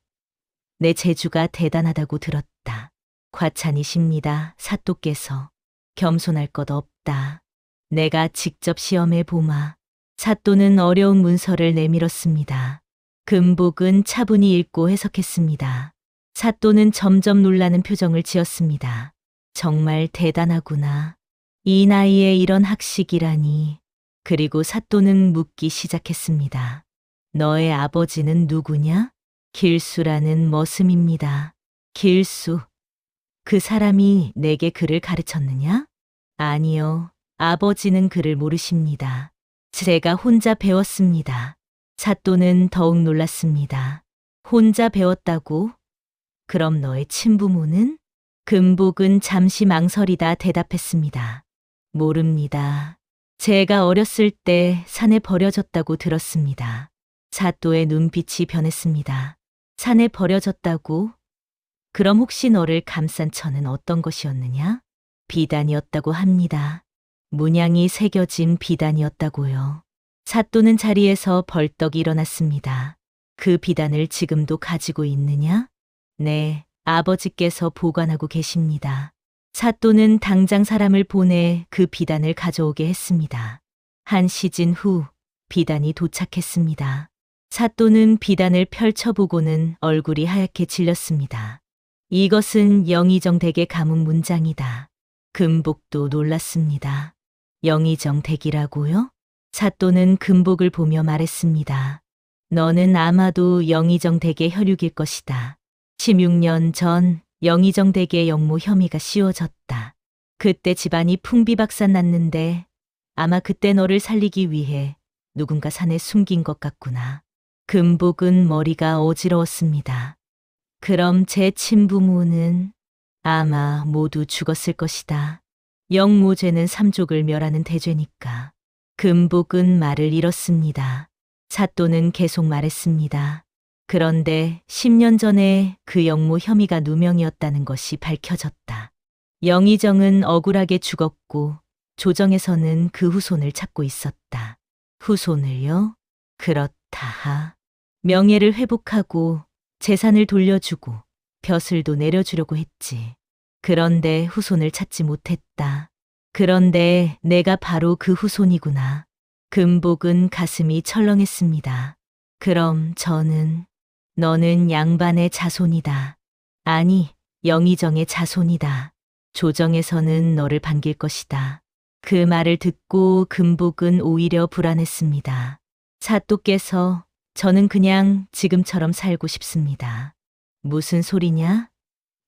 내 재주가 대단하다고 들었다. 과찬이십니다, 사또께서. 겸손할 것 없다. 내가 직접 시험해 보마. 사또는 어려운 문서를 내밀었습니다. 금복은 차분히 읽고 해석했습니다. 사또는 점점 놀라는 표정을 지었습니다. 정말 대단하구나. 이 나이에 이런 학식이라니. 그리고 사또는 묻기 시작했습니다. 너의 아버지는 누구냐? 길수라는 머슴입니다. 길수. 그 사람이 내게 글을 가르쳤느냐? 아니요. 아버지는 글을 모르십니다. 제가 혼자 배웠습니다. 사또는 더욱 놀랐습니다. 혼자 배웠다고? 그럼 너의 친부모는? 금복은 잠시 망설이다 대답했습니다. 모릅니다. 제가 어렸을 때 산에 버려졌다고 들었습니다. 사또의 눈빛이 변했습니다. 산에 버려졌다고? 그럼 혹시 너를 감싼 천은 어떤 것이었느냐? 비단이었다고 합니다. 문양이 새겨진 비단이었다고요. 사또는 자리에서 벌떡 일어났습니다. 그 비단을 지금도 가지고 있느냐? 네, 아버지께서 보관하고 계십니다. 사또는 당장 사람을 보내 그 비단을 가져오게 했습니다. 한 시즌 후 비단이 도착했습니다. 사또는 비단을 펼쳐보고는 얼굴이 하얗게 질렸습니다. 이것은 영의정 댁의 가문 문장이다. 금복도 놀랐습니다. 영의정 댁이라고요? 사또는 금복을 보며 말했습니다. 너는 아마도 영의정 댁의 혈육일 것이다. 16년 전 영의정 댁의 영모 혐의가 씌워졌다. 그때 집안이 풍비박산 났는데 아마 그때 너를 살리기 위해 누군가 산에 숨긴 것 같구나. 금복은 머리가 어지러웠습니다. 그럼 제 친부모는 아마 모두 죽었을 것이다. 영모죄는 삼족을 멸하는 대죄니까. 금복은 말을 잃었습니다. 사또는 계속 말했습니다. 그런데 10년 전에 그 영모 혐의가 누명이었다는 것이 밝혀졌다. 영의정은 억울하게 죽었고 조정에서는 그 후손을 찾고 있었다. 후손을요? 그렇다. 명예를 회복하고 재산을 돌려주고 벼슬도 내려주려고 했지. 그런데 후손을 찾지 못했다. 그런데 내가 바로 그 후손이구나. 금복은 가슴이 철렁했습니다. 그럼 저는 너는 양반의 자손이다. 아니, 영의정의 자손이다. 조정에서는 너를 반길 것이다. 그 말을 듣고 금복은 오히려 불안했습니다. 사또께서 저는 그냥 지금처럼 살고 싶습니다. 무슨 소리냐?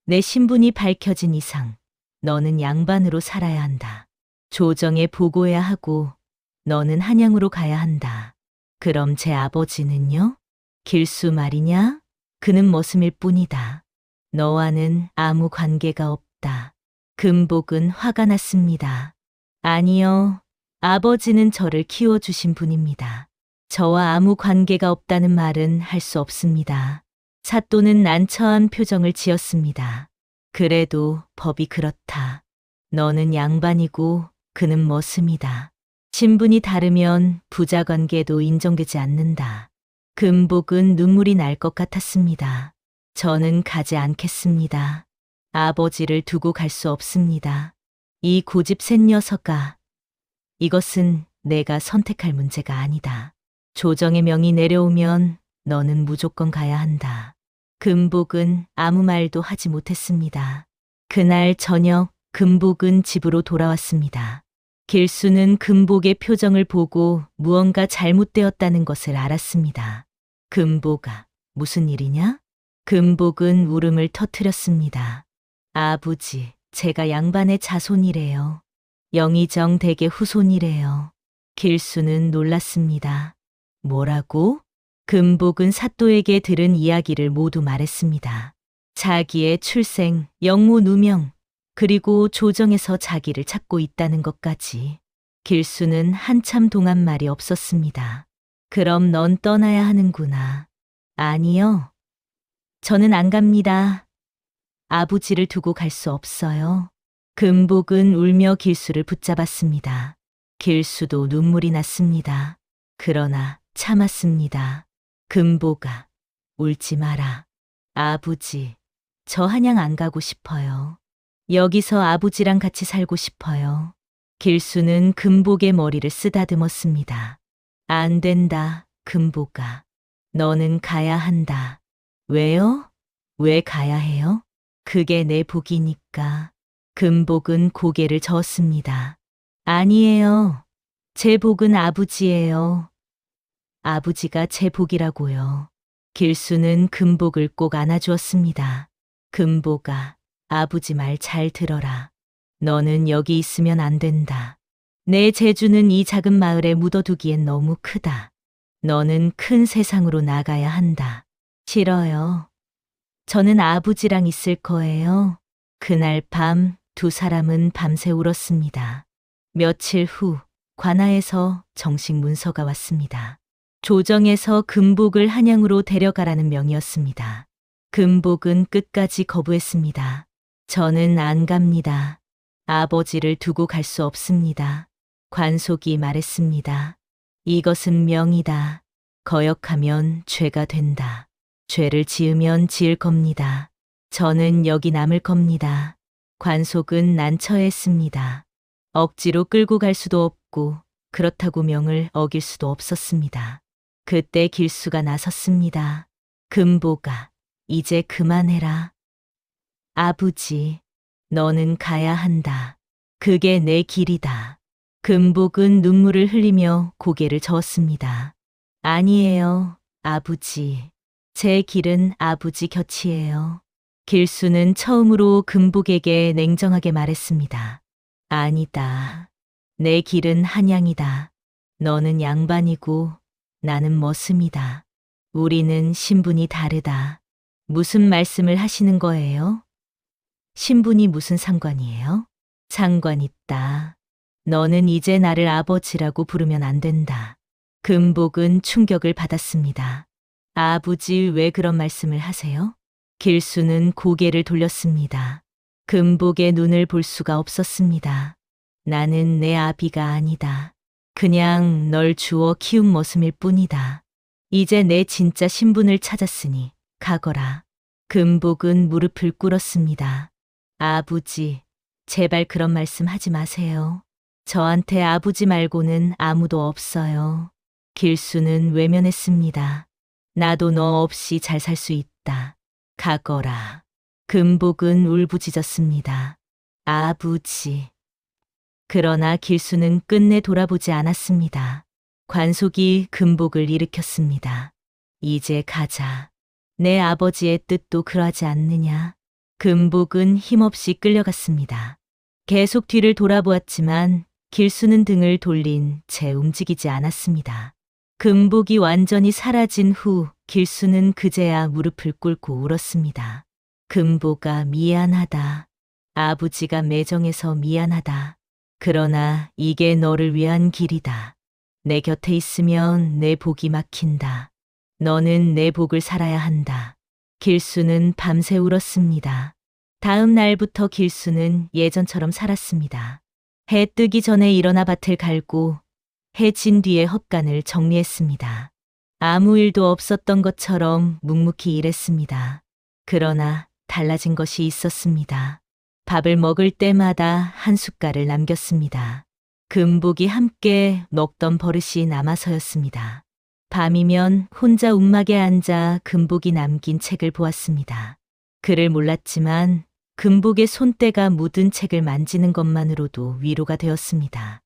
내 신분이 밝혀진 이상 너는 양반으로 살아야 한다. 조정에 보고해야 하고 너는 한양으로 가야 한다. 그럼 제 아버지는요? 길수 말이냐? 그는 머슴일 뿐이다. 너와는 아무 관계가 없다. 금복은 화가 났습니다. 아니요. 아버지는 저를 키워주신 분입니다. 저와 아무 관계가 없다는 말은 할 수 없습니다. 사또는 난처한 표정을 지었습니다. 그래도 법이 그렇다. 너는 양반이고 그는 머슴이다. 신분이 다르면 부자 관계도 인정되지 않는다. 금복은 눈물이 날 것 같았습니다. 저는 가지 않겠습니다. 아버지를 두고 갈 수 없습니다. 이 고집센 녀석아. 이것은 내가 선택할 문제가 아니다. 조정의 명이 내려오면 너는 무조건 가야 한다. 금복은 아무 말도 하지 못했습니다. 그날 저녁 금복은 집으로 돌아왔습니다. 길수는 금복의 표정을 보고 무언가 잘못되었다는 것을 알았습니다. 금복아, 무슨 일이냐? 금복은 울음을 터뜨렸습니다. 아버지, 제가 양반의 자손이래요. 영의정 댁의 후손이래요. 길수는 놀랐습니다. 뭐라고? 금복은 사또에게 들은 이야기를 모두 말했습니다. 자기의 출생, 영모 누명, 그리고 조정에서 자기를 찾고 있다는 것까지. 길수는 한참 동안 말이 없었습니다. 그럼 넌 떠나야 하는구나. 아니요. 저는 안 갑니다. 아버지를 두고 갈 수 없어요. 금복은 울며 길수를 붙잡았습니다. 길수도 눈물이 났습니다. 그러나 참았습니다. 금복아, 울지 마라. 아버지, 저 한양 안 가고 싶어요. 여기서 아버지랑 같이 살고 싶어요. 길수는 금복의 머리를 쓰다듬었습니다. 안 된다, 금복아. 너는 가야 한다. 왜요? 왜 가야 해요? 그게 내 복이니까. 금복은 고개를 저었습니다. 아니에요. 제 복은 아버지예요. 아버지가 제 복이라고요. 길수는 금복을 꼭 안아주었습니다. 금복아, 아버지 말 잘 들어라. 너는 여기 있으면 안 된다. 내 재주는 이 작은 마을에 묻어두기엔 너무 크다. 너는 큰 세상으로 나가야 한다. 싫어요. 저는 아버지랑 있을 거예요. 그날 밤 두 사람은 밤새 울었습니다. 며칠 후 관아에서 정식 문서가 왔습니다. 조정에서 금복을 한양으로 데려가라는 명이었습니다. 금복은 끝까지 거부했습니다. 저는 안 갑니다. 아버지를 두고 갈 수 없습니다. 관속이 말했습니다. 이것은 명이다. 거역하면 죄가 된다. 죄를 지으면 지을 겁니다. 저는 여기 남을 겁니다. 관속은 난처했습니다. 억지로 끌고 갈 수도 없고 그렇다고 명을 어길 수도 없었습니다. 그때 길수가 나섰습니다. 금복아, 이제 그만해라. 아버지, 너는 가야 한다. 그게 내 길이다. 금복은 눈물을 흘리며 고개를 저었습니다. 아니에요, 아버지. 제 길은 아버지 곁이에요. 길수는 처음으로 금복에게 냉정하게 말했습니다. 아니다. 내 길은 한양이다. 너는 양반이고 나는 머슴이다. 우리는 신분이 다르다. 무슨 말씀을 하시는 거예요? 신분이 무슨 상관이에요? 상관 있다. 너는 이제 나를 아버지라고 부르면 안 된다. 금복은 충격을 받았습니다. 아버지 왜 그런 말씀을 하세요? 길수는 고개를 돌렸습니다. 금복의 눈을 볼 수가 없었습니다. 나는 내 아비가 아니다. 그냥 널 주워 키운 머슴일 뿐이다. 이제 내 진짜 신분을 찾았으니 가거라. 금복은 무릎을 꿇었습니다. 아버지, 제발 그런 말씀 하지 마세요. 저한테 아버지 말고는 아무도 없어요. 길수는 외면했습니다. 나도 너 없이 잘 살 수 있다. 가거라. 금복은 울부짖었습니다. 아버지. 그러나 길수는 끝내 돌아보지 않았습니다. 관속이 금복을 일으켰습니다. 이제 가자. 내 아버지의 뜻도 그러하지 않느냐. 금복은 힘없이 끌려갔습니다. 계속 뒤를 돌아보았지만 길수는 등을 돌린 채 움직이지 않았습니다. 금복이 완전히 사라진 후 길수는 그제야 무릎을 꿇고 울었습니다. 금복아, 미안하다. 아버지가 매정해서 미안하다. 그러나 이게 너를 위한 길이다. 내 곁에 있으면 내 복이 막힌다. 너는 내 복을 살아야 한다. 길수는 밤새 울었습니다. 다음 날부터 길수는 예전처럼 살았습니다. 해 뜨기 전에 일어나 밭을 갈고 해 진 뒤에 헛간을 정리했습니다. 아무 일도 없었던 것처럼 묵묵히 일했습니다. 그러나 달라진 것이 있었습니다. 밥을 먹을 때마다 한 숟갈을 남겼습니다. 금복이 함께 먹던 버릇이 남아서였습니다. 밤이면 혼자 움막에 앉아 금복이 남긴 책을 보았습니다. 그를 몰랐지만 금복의 손때가 묻은 책을 만지는 것만으로도 위로가 되었습니다.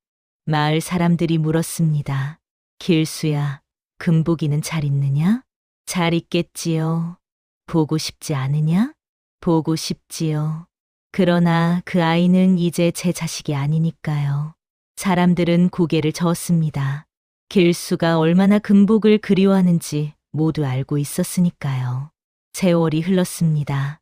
마을 사람들이 물었습니다. 길수야, 금복이는 잘 있느냐? 잘 있겠지요. 보고 싶지 않으냐? 보고 싶지요. 그러나 그 아이는 이제 제 자식이 아니니까요. 사람들은 고개를 저었습니다. 길수가 얼마나 금복을 그리워하는지 모두 알고 있었으니까요. 세월이 흘렀습니다.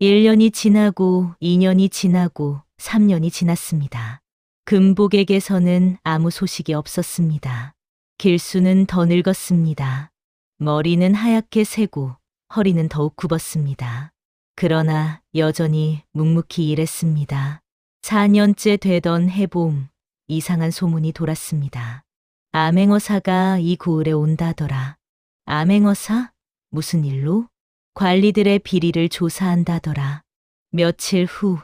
1년이 지나고 2년이 지나고 3년이 지났습니다. 금복에게서는 아무 소식이 없었습니다. 길수는 더 늙었습니다. 머리는 하얗게 새고 허리는 더욱 굽었습니다. 그러나 여전히 묵묵히 일했습니다. 4년째 되던 해봄, 이상한 소문이 돌았습니다. 암행어사가 이 고을에 온다더라. 암행어사? 무슨 일로? 관리들의 비리를 조사한다더라. 며칠 후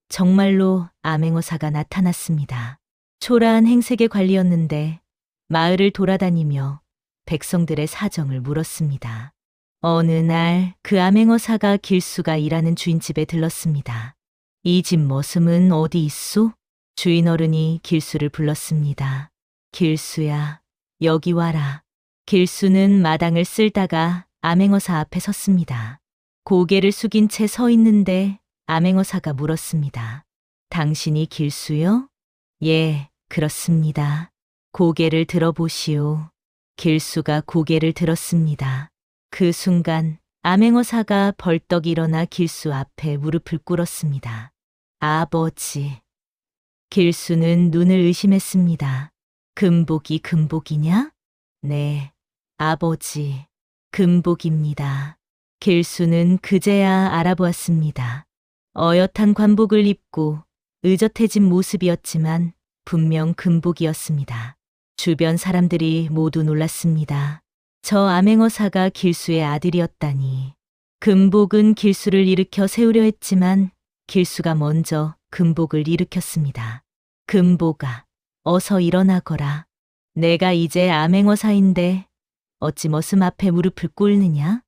정말로 암행어사가 나타났습니다. 초라한 행색의 관리였는데 마을을 돌아다니며 백성들의 사정을 물었습니다. 어느 날 그 암행어사가 길수가 일하는 주인집에 들렀습니다. 이 집 머슴은 어디 있소? 주인 어른이 길수를 불렀습니다. 길수야, 여기 와라. 길수는 마당을 쓸다가 암행어사 앞에 섰습니다. 고개를 숙인 채 서 있는데 암행어사가 물었습니다. 당신이 길수요? 예, 그렇습니다. 고개를 들어보시오. 길수가 고개를 들었습니다. 그 순간 암행어사가 벌떡 일어나 길수 앞에 무릎을 꿇었습니다. 아버지. 길수는 눈을 의심했습니다. 금복이 금복이냐? 네, 아버지. 금복입니다. 길수는 그제야 알아보았습니다. 어엿한 관복을 입고 의젓해진 모습이었지만 분명 금복이었습니다. 주변 사람들이 모두 놀랐습니다. 저 암행어사가 길수의 아들이었다니. 금복은 길수를 일으켜 세우려 했지만 길수가 먼저 금복을 일으켰습니다. 금복아, 어서 일어나거라. 내가 이제 암행어사인데 어찌 머슴 앞에 무릎을 꿇느냐?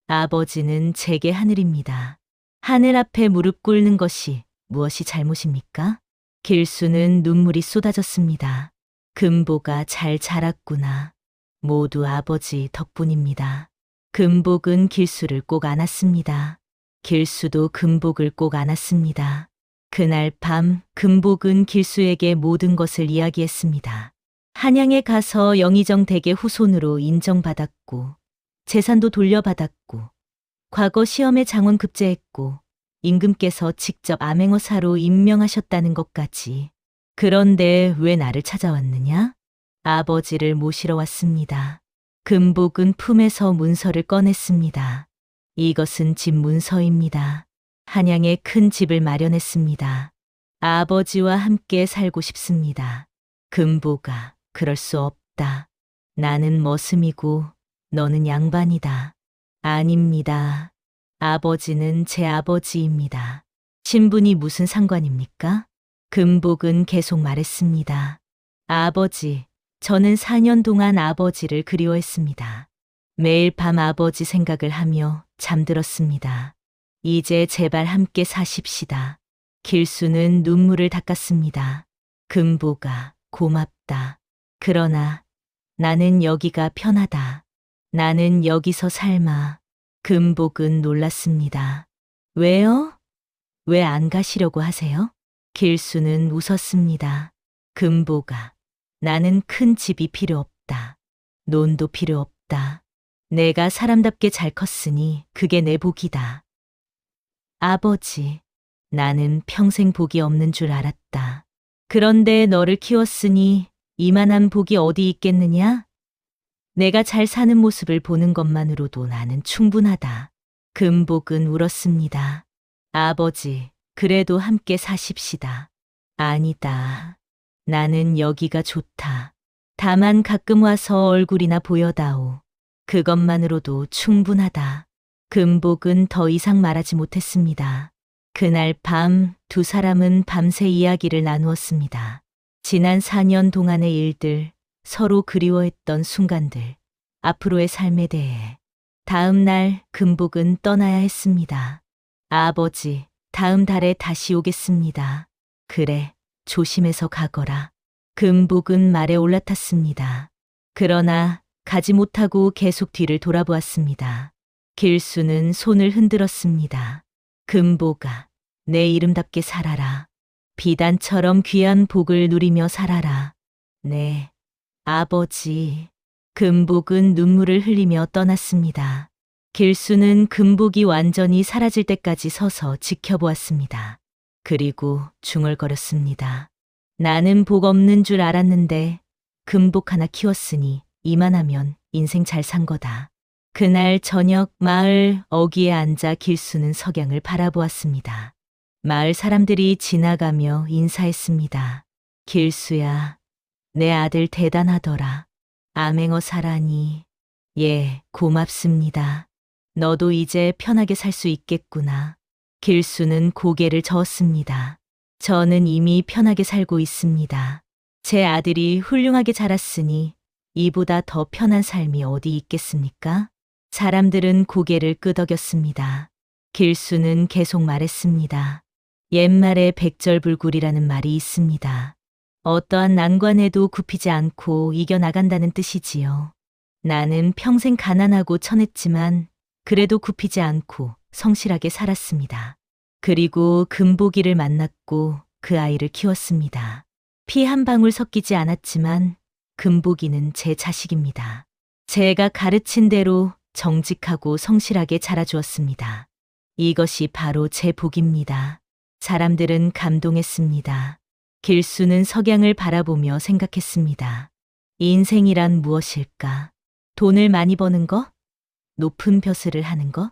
아버지는 제게 하늘입니다. 하늘 앞에 무릎 꿇는 것이 무엇이 잘못입니까? 길수는 눈물이 쏟아졌습니다. 금복아 잘 자랐구나. 모두 아버지 덕분입니다. 금복은 길수를 꼭 안았습니다. 길수도 금복을 꼭 안았습니다. 그날 밤 금복은 길수에게 모든 것을 이야기했습니다. 한양에 가서 영의정 댁의 후손으로 인정받았고 재산도 돌려받았고 과거 시험에 장원 급제했고 임금께서 직접 암행어사로 임명하셨다는 것까지. 그런데 왜 나를 찾아왔느냐? 아버지를 모시러 왔습니다. 금복은 품에서 문서를 꺼냈습니다. 이것은 집 문서입니다. 한양에 큰 집을 마련했습니다. 아버지와 함께 살고 싶습니다. 금복아, 그럴 수 없다. 나는 머슴이고 너는 양반이다. 아닙니다. 아버지는 제 아버지입니다. 신분이 무슨 상관입니까? 금복은 계속 말했습니다. 아버지, 저는 4년 동안 아버지를 그리워했습니다. 매일 밤 아버지 생각을 하며 잠들었습니다. 이제 제발 함께 사십시다. 길수는 눈물을 닦았습니다. 금복아, 고맙다. 그러나 나는 여기가 편하다. 나는 여기서 삶아. 금복은 놀랐습니다. 왜요? 왜 안 가시려고 하세요? 길수는 웃었습니다. 금복아, 나는 큰 집이 필요 없다. 논도 필요 없다. 내가 사람답게 잘 컸으니 그게 내 복이다. 아버지, 나는 평생 복이 없는 줄 알았다. 그런데 너를 키웠으니 이만한 복이 어디 있겠느냐? 내가 잘 사는 모습을 보는 것만으로도 나는 충분하다. 금복은 울었습니다. 아버지, 그래도 함께 사십시다. 아니다. 나는 여기가 좋다. 다만 가끔 와서 얼굴이나 보여다오. 그것만으로도 충분하다. 금복은 더 이상 말하지 못했습니다. 그날 밤 두 사람은 밤새 이야기를 나누었습니다. 지난 4년 동안의 일들, 서로 그리워했던 순간들, 앞으로의 삶에 대해. 다음 날 금복은 떠나야 했습니다. 아버지, 다음 달에 다시 오겠습니다. 그래, 조심해서 가거라. 금복은 말에 올라탔습니다. 그러나 가지 못하고 계속 뒤를 돌아보았습니다. 길수는 손을 흔들었습니다. 금복아, 내 이름답게 살아라. 비단처럼 귀한 복을 누리며 살아라. 네, 아버지. 금복은 눈물을 흘리며 떠났습니다. 길수는 금복이 완전히 사라질 때까지 서서 지켜보았습니다. 그리고 중얼거렸습니다. 나는 복 없는 줄 알았는데 금복 하나 키웠으니 이만하면 인생 잘 산 거다. 그날 저녁 마을 어귀에 앉아 길수는 석양을 바라보았습니다. 마을 사람들이 지나가며 인사했습니다. 길수야, 내 아들 대단하더라. 암행어 사라니. 예, 고맙습니다. 너도 이제 편하게 살 수 있겠구나. 길수는 고개를 저었습니다. 저는 이미 편하게 살고 있습니다. 제 아들이 훌륭하게 자랐으니 이보다 더 편한 삶이 어디 있겠습니까? 사람들은 고개를 끄덕였습니다. 길수는 계속 말했습니다. 옛말에 백절불굴이라는 말이 있습니다. 어떠한 난관에도 굽히지 않고 이겨나간다는 뜻이지요. 나는 평생 가난하고 천했지만 그래도 굽히지 않고 성실하게 살았습니다. 그리고 금복이를 만났고 그 아이를 키웠습니다. 피 한 방울 섞이지 않았지만 금복이는 제 자식입니다. 제가 가르친 대로 정직하고 성실하게 자라주었습니다. 이것이 바로 제 복입니다. 사람들은 감동했습니다. 길수는 석양을 바라보며 생각했습니다. 인생이란 무엇일까? 돈을 많이 버는 거? 높은 벼슬을 하는 거?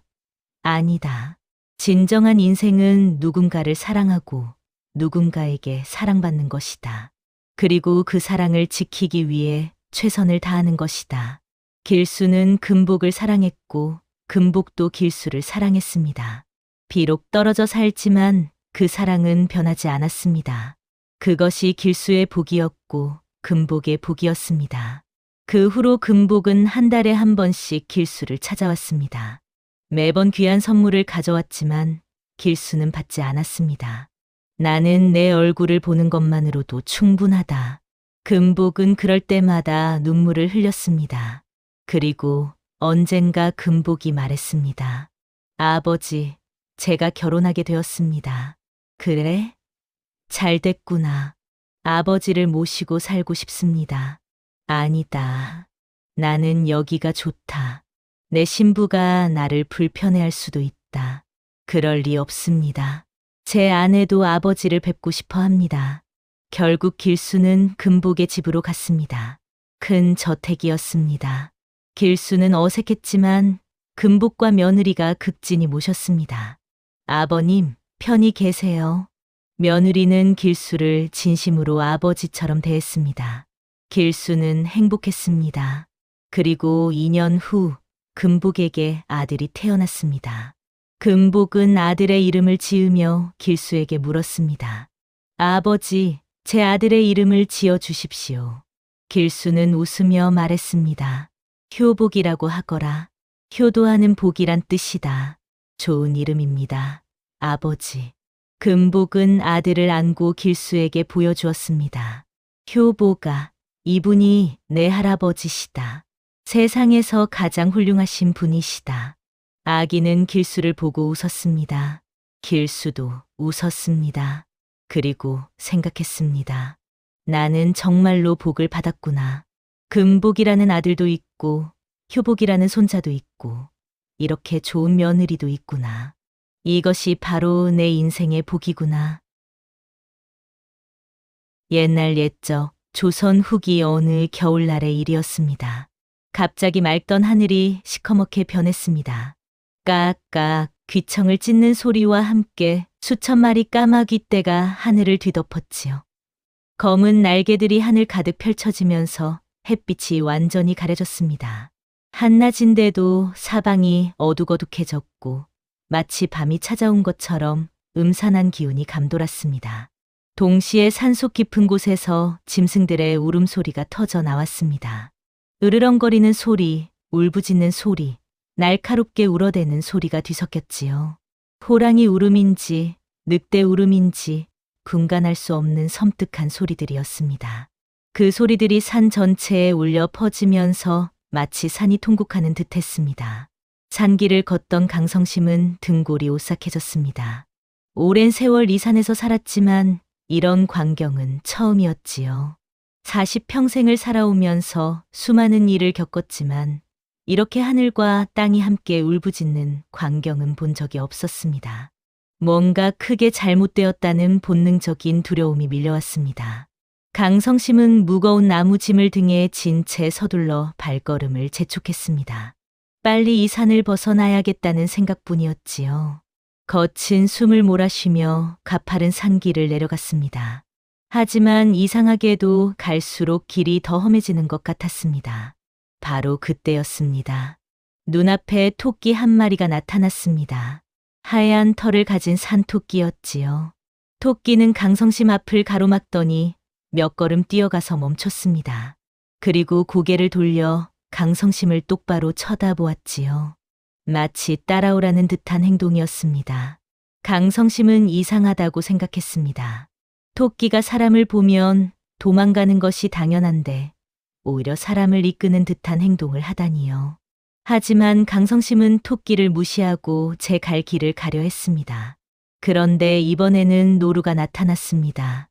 아니다. 진정한 인생은 누군가를 사랑하고 누군가에게 사랑받는 것이다. 그리고 그 사랑을 지키기 위해 최선을 다하는 것이다. 길수는 금복을 사랑했고 금복도 길수를 사랑했습니다. 비록 떨어져 살지만 그 사랑은 변하지 않았습니다. 그것이 길수의 복이었고 금복의 복이었습니다. 그 후로 금복은 한 달에 한 번씩 길수를 찾아왔습니다. 매번 귀한 선물을 가져왔지만 길수는 받지 않았습니다. 나는 내 얼굴을 보는 것만으로도 충분하다. 금복은 그럴 때마다 눈물을 흘렸습니다. 그리고 언젠가 금복이 말했습니다. 아버지, 제가 결혼하게 되었습니다. 그래? 잘 됐구나. 아버지를 모시고 살고 싶습니다. 아니다. 나는 여기가 좋다. 내 신부가 나를 불편해할 수도 있다. 그럴 리 없습니다. 제 아내도 아버지를 뵙고 싶어 합니다. 결국 길수는 금복의 집으로 갔습니다. 큰 저택이었습니다. 길수는 어색했지만 금복과 며느리가 극진히 모셨습니다. 아버님, 편히 계세요. 며느리는 길수를 진심으로 아버지처럼 대했습니다. 길수는 행복했습니다. 그리고 2년 후 금복에게 아들이 태어났습니다. 금복은 아들의 이름을 지으며 길수에게 물었습니다. 아버지, 제 아들의 이름을 지어 주십시오. 길수는 웃으며 말했습니다. 효복이라고 하거라. 효도하는 복이란 뜻이다. 좋은 이름입니다. 아버지. 금복은 아들을 안고 길수에게 보여주었습니다. 효보가, 이분이 내 할아버지시다. 세상에서 가장 훌륭하신 분이시다. 아기는 길수를 보고 웃었습니다. 길수도 웃었습니다. 그리고 생각했습니다. 나는 정말로 복을 받았구나. 금복이라는 아들도 있고 효복이라는 손자도 있고 이렇게 좋은 며느리도 있구나. 이것이 바로 내 인생의 복이구나. 옛날 옛적 조선 후기 어느 겨울날의 일이었습니다. 갑자기 맑던 하늘이 시커멓게 변했습니다. 까악 귀청을 찢는 소리와 함께 수천 마리 까마귀 떼가 하늘을 뒤덮었지요. 검은 날개들이 하늘 가득 펼쳐지면서 햇빛이 완전히 가려졌습니다. 한낮인데도 사방이 어둑어둑해졌고 마치 밤이 찾아온 것처럼 음산한 기운이 감돌았습니다. 동시에 산속 깊은 곳에서 짐승들의 울음소리가 터져 나왔습니다. 으르렁거리는 소리, 울부짖는 소리, 날카롭게 울어대는 소리가 뒤섞였지요. 호랑이 울음인지 늑대 울음인지 분간할 수 없는 섬뜩한 소리들이었습니다. 그 소리들이 산 전체에 울려 퍼지면서 마치 산이 통곡하는 듯했습니다. 산길을 걷던 강성심은 등골이 오싹해졌습니다. 오랜 세월 이 산에서 살았지만 이런 광경은 처음이었지요. 40평생을 살아오면서 수많은 일을 겪었지만 이렇게 하늘과 땅이 함께 울부짖는 광경은 본 적이 없었습니다. 뭔가 크게 잘못되었다는 본능적인 두려움이 밀려왔습니다. 강성심은 무거운 나무 짐을 등에 진 채 서둘러 발걸음을 재촉했습니다. 빨리 이 산을 벗어나야겠다는 생각뿐이었지요. 거친 숨을 몰아쉬며 가파른 산길을 내려갔습니다. 하지만 이상하게도 갈수록 길이 더 험해지는 것 같았습니다. 바로 그때였습니다. 눈앞에 토끼 한 마리가 나타났습니다. 하얀 털을 가진 산토끼였지요. 토끼는 강성심 앞을 가로막더니 몇 걸음 뛰어가서 멈췄습니다. 그리고 고개를 돌려 강성심을 똑바로 쳐다보았지요. 마치 따라오라는 듯한 행동이었습니다. 강성심은 이상하다고 생각했습니다. 토끼가 사람을 보면 도망가는 것이 당연한데 오히려 사람을 이끄는 듯한 행동을 하다니요. 하지만 강성심은 토끼를 무시하고 제 갈 길을 가려 했습니다. 그런데 이번에는 노루가 나타났습니다.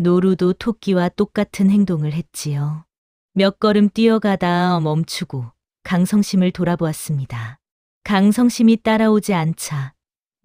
노루도 토끼와 똑같은 행동을 했지요. 몇 걸음 뛰어가다 멈추고 강성심을 돌아보았습니다. 강성심이 따라오지 않자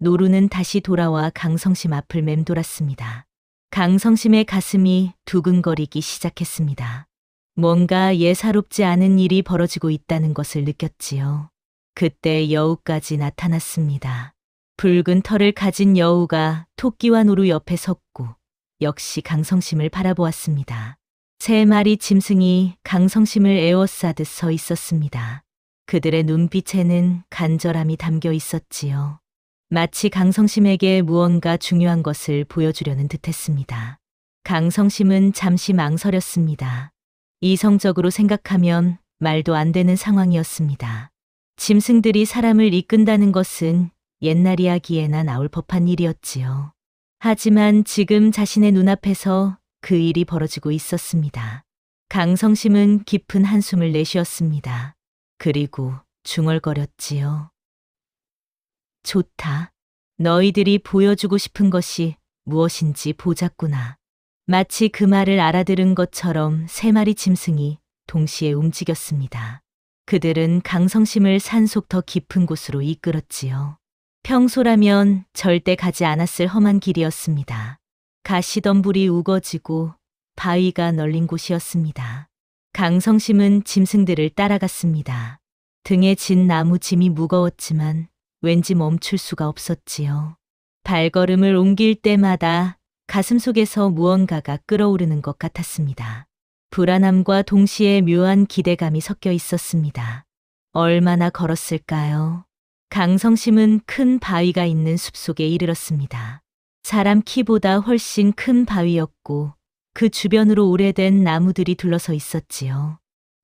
노루는 다시 돌아와 강성심 앞을 맴돌았습니다. 강성심의 가슴이 두근거리기 시작했습니다. 뭔가 예사롭지 않은 일이 벌어지고 있다는 것을 느꼈지요. 그때 여우까지 나타났습니다. 붉은 털을 가진 여우가 토끼와 노루 옆에 섰고 역시 강성심을 바라보았습니다. 3마리 짐승이 강성심을 에워싸듯 서 있었습니다. 그들의 눈빛에는 간절함이 담겨 있었지요. 마치 강성심에게 무언가 중요한 것을 보여주려는 듯했습니다. 강성심은 잠시 망설였습니다. 이성적으로 생각하면 말도 안 되는 상황이었습니다. 짐승들이 사람을 이끈다는 것은 옛날 이야기에나 나올 법한 일이었지요. 하지만 지금 자신의 눈앞에서 그 일이 벌어지고 있었습니다. 강성심은 깊은 한숨을 내쉬었습니다. 그리고 중얼거렸지요. 좋다. 너희들이 보여주고 싶은 것이 무엇인지 보자꾸나. 마치 그 말을 알아들은 것처럼 3마리 짐승이 동시에 움직였습니다. 그들은 강성심을 산속 더 깊은 곳으로 이끌었지요. 평소라면 절대 가지 않았을 험한 길이었습니다. 가시덤불이 우거지고 바위가 널린 곳이었습니다. 강성심은 짐승들을 따라갔습니다. 등에 진 나무 짐이 무거웠지만 왠지 멈출 수가 없었지요. 발걸음을 옮길 때마다 가슴속에서 무언가가 끓어오르는 것 같았습니다. 불안함과 동시에 묘한 기대감이 섞여 있었습니다. 얼마나 걸었을까요? 강성심은 큰 바위가 있는 숲속에 이르렀습니다. 사람 키보다 훨씬 큰 바위였고 그 주변으로 오래된 나무들이 둘러서 있었지요.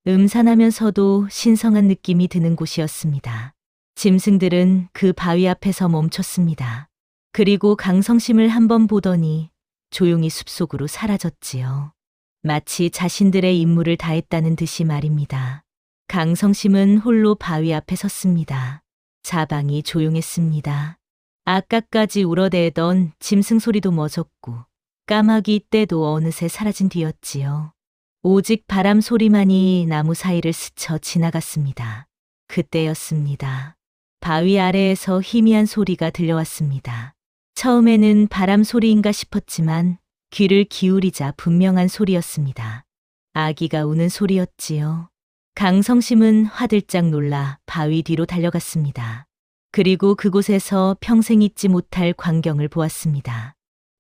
음산하면서도 신성한 느낌이 드는 곳이었습니다. 짐승들은 그 바위 앞에서 멈췄습니다. 그리고 강성심을 한번 보더니 조용히 숲속으로 사라졌지요. 마치 자신들의 임무를 다했다는 듯이 말입니다. 강성심은 홀로 바위 앞에 섰습니다. 사방이 조용했습니다. 아까까지 울어대던 짐승 소리도 멎었고 까마귀 떼도 어느새 사라진 뒤였지요. 오직 바람 소리만이 나무 사이를 스쳐 지나갔습니다. 그때였습니다. 바위 아래에서 희미한 소리가 들려왔습니다. 처음에는 바람 소리인가 싶었지만 귀를 기울이자 분명한 소리였습니다. 아기가 우는 소리였지요. 강성심은 화들짝 놀라 바위 뒤로 달려갔습니다. 그리고 그곳에서 평생 잊지 못할 광경을 보았습니다.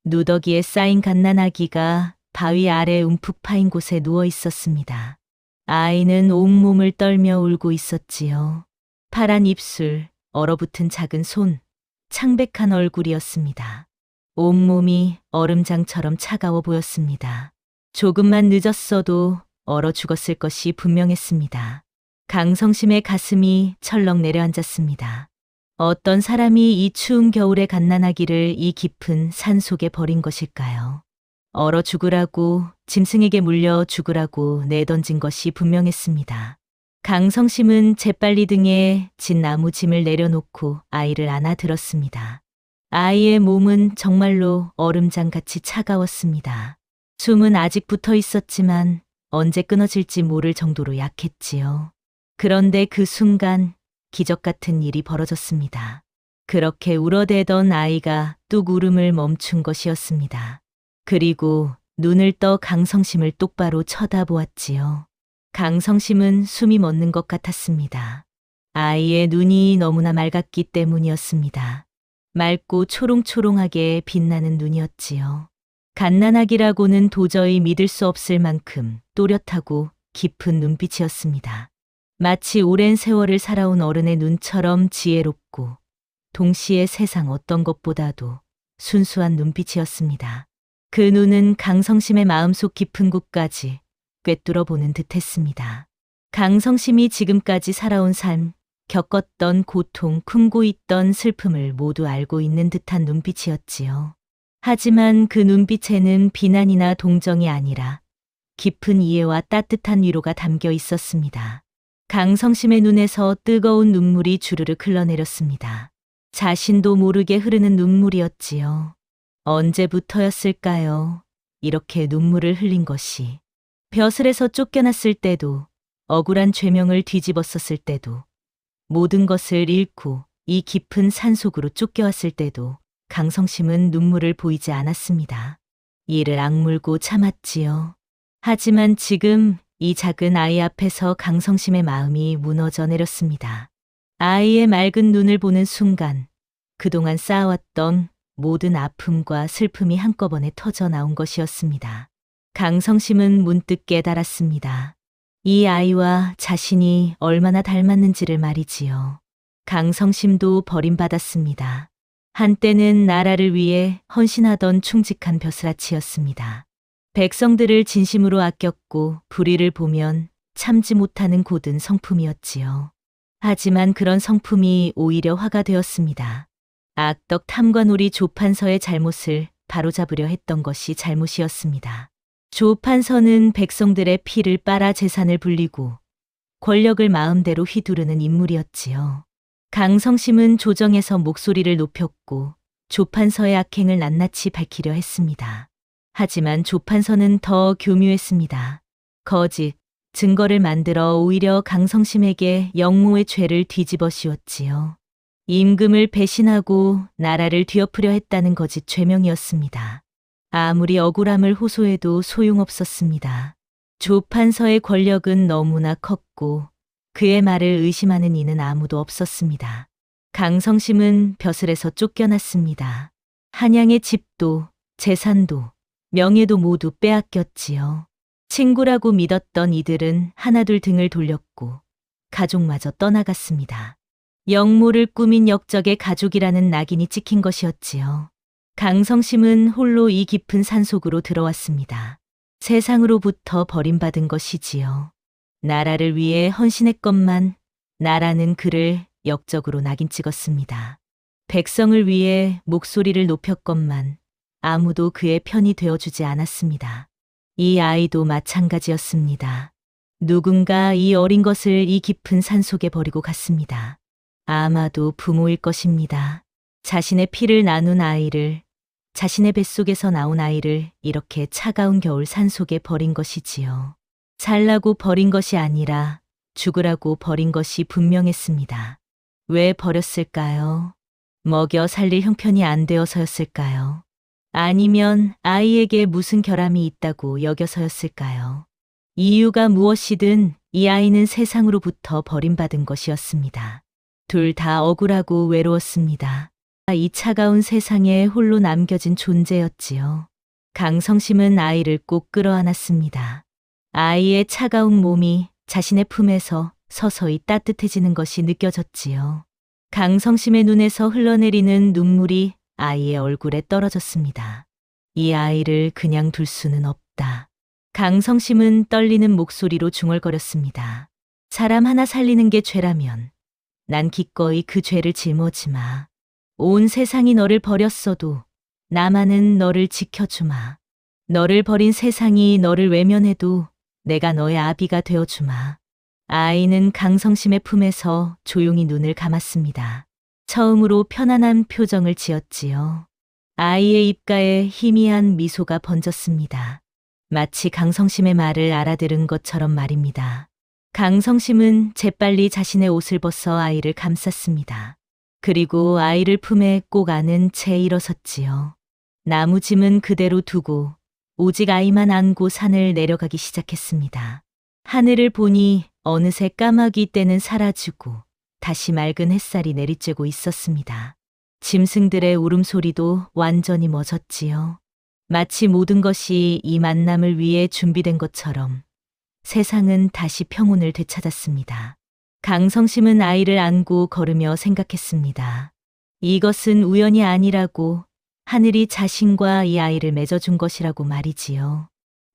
누더기에 쌓인 갓난아기가 바위 아래 움푹 파인 곳에 누워 있었습니다. 아이는 온몸을 떨며 울고 있었지요. 파란 입술, 얼어붙은 작은 손, 창백한 얼굴이었습니다. 온몸이 얼음장처럼 차가워 보였습니다. 조금만 늦었어도 얼어 죽었을 것이 분명했습니다. 강성심의 가슴이 철렁 내려앉았습니다. 어떤 사람이 이 추운 겨울에 갓난아기를 이 깊은 산 속에 버린 것일까요? 얼어 죽으라고, 짐승에게 물려 죽으라고 내던진 것이 분명했습니다. 강성심은 재빨리 등에 진 나무 짐을 내려놓고 아이를 안아들었습니다. 아이의 몸은 정말로 얼음장같이 차가웠습니다. 숨은 아직 붙어 있었지만 언제 끊어질지 모를 정도로 약했지요. 그런데 그 순간 기적 같은 일이 벌어졌습니다. 그렇게 울어대던 아이가 뚝 울음을 멈춘 것이었습니다. 그리고 눈을 떠 강성심을 똑바로 쳐다보았지요. 강성심은 숨이 멎는 것 같았습니다. 아이의 눈이 너무나 맑았기 때문이었습니다. 맑고 초롱초롱하게 빛나는 눈이었지요. 갓난아기라고는 도저히 믿을 수 없을 만큼 또렷하고 깊은 눈빛이었습니다. 마치 오랜 세월을 살아온 어른의 눈처럼 지혜롭고 동시에 세상 어떤 것보다도 순수한 눈빛이었습니다. 그 눈은 강성심의 마음속 깊은 곳까지 꿰뚫어 보는 듯했습니다. 강성심이 지금까지 살아온 삶, 겪었던 고통, 품고 있던 슬픔을 모두 알고 있는 듯한 눈빛이었지요. 하지만 그 눈빛에는 비난이나 동정이 아니라 깊은 이해와 따뜻한 위로가 담겨 있었습니다. 강성심의 눈에서 뜨거운 눈물이 주르륵 흘러내렸습니다. 자신도 모르게 흐르는 눈물이었지요. 언제부터였을까요? 이렇게 눈물을 흘린 것이. 벼슬에서 쫓겨났을 때도, 억울한 죄명을 뒤집었었을 때도, 모든 것을 잃고 이 깊은 산속으로 쫓겨왔을 때도 강성심은 눈물을 보이지 않았습니다. 이를 악물고 참았지요. 하지만 지금 이 작은 아이 앞에서 강성심의 마음이 무너져 내렸습니다. 아이의 맑은 눈을 보는 순간 그동안 쌓아왔던 모든 아픔과 슬픔이 한꺼번에 터져 나온 것이었습니다. 강성심은 문득 깨달았습니다. 이 아이와 자신이 얼마나 닮았는지를 말이지요. 강성심도 버림받았습니다. 한때는 나라를 위해 헌신하던 충직한 벼슬아치였습니다. 백성들을 진심으로 아꼈고 불의를 보면 참지 못하는 고든 성품이었지요. 하지만 그런 성품이 오히려 화가 되었습니다. 악덕 탐관오리 조판서의 잘못을 바로잡으려 했던 것이 잘못이었습니다. 조판서는 백성들의 피를 빨아 재산을 불리고 권력을 마음대로 휘두르는 인물이었지요. 강성심은 조정에서 목소리를 높였고 조판서의 악행을 낱낱이 밝히려 했습니다. 하지만 조판서는 더 교묘했습니다. 거짓, 증거를 만들어 오히려 강성심에게 영모의 죄를 뒤집어 씌웠지요. 임금을 배신하고 나라를 뒤엎으려 했다는 거짓 죄명이었습니다. 아무리 억울함을 호소해도 소용없었습니다. 조판서의 권력은 너무나 컸고 그의 말을 의심하는 이는 아무도 없었습니다. 강성심은 벼슬에서 쫓겨났습니다. 한양의 집도 재산도 명예도 모두 빼앗겼지요. 친구라고 믿었던 이들은 하나둘 등을 돌렸고 가족마저 떠나갔습니다. 영모를 꾸민 역적의 가족이라는 낙인이 찍힌 것이었지요. 강성심은 홀로 이 깊은 산속으로 들어왔습니다. 세상으로부터 버림받은 것이지요. 나라를 위해 헌신했건만 나라는 그를 역적으로 낙인 찍었습니다. 백성을 위해 목소리를 높였건만 아무도 그의 편이 되어주지 않았습니다. 이 아이도 마찬가지였습니다. 누군가 이 어린 것을 이 깊은 산속에 버리고 갔습니다. 아마도 부모일 것입니다. 자신의 피를 나눈 아이를, 자신의 뱃속에서 나온 아이를 이렇게 차가운 겨울 산속에 버린 것이지요. 살라고 버린 것이 아니라 죽으라고 버린 것이 분명했습니다. 왜 버렸을까요? 먹여 살릴 형편이 안 되어서였을까요? 아니면 아이에게 무슨 결함이 있다고 여겨서였을까요? 이유가 무엇이든 이 아이는 세상으로부터 버림받은 것이었습니다. 둘 다 억울하고 외로웠습니다. 이 차가운 세상에 홀로 남겨진 존재였지요. 강성심은 아이를 꼭 끌어안았습니다. 아이의 차가운 몸이 자신의 품에서 서서히 따뜻해지는 것이 느껴졌지요. 강성심의 눈에서 흘러내리는 눈물이 아이의 얼굴에 떨어졌습니다. 이 아이를 그냥 둘 수는 없다. 강성심은 떨리는 목소리로 중얼거렸습니다. 사람 하나 살리는 게 죄라면 난 기꺼이 그 죄를 짊어지마. 온 세상이 너를 버렸어도 나만은 너를 지켜주마. 너를 버린 세상이 너를 외면해도 내가 너의 아비가 되어주마. 아이는 강성심의 품에서 조용히 눈을 감았습니다. 처음으로 편안한 표정을 지었지요. 아이의 입가에 희미한 미소가 번졌습니다. 마치 강성심의 말을 알아들은 것처럼 말입니다. 강성심은 재빨리 자신의 옷을 벗어 아이를 감쌌습니다. 그리고 아이를 품에 꼭 안은 채 일어섰지요. 나무짐은 그대로 두고 오직 아이만 안고 산을 내려가기 시작했습니다. 하늘을 보니 어느새 까마귀 떼는 사라지고 다시 맑은 햇살이 내리쬐고 있었습니다. 짐승들의 울음소리도 완전히 멎었지요. 마치 모든 것이 이 만남을 위해 준비된 것처럼 세상은 다시 평온을 되찾았습니다. 강성심은 아이를 안고 걸으며 생각했습니다. 이것은 우연이 아니라고, 하늘이 자신과 이 아이를 맺어준 것이라고 말이지요.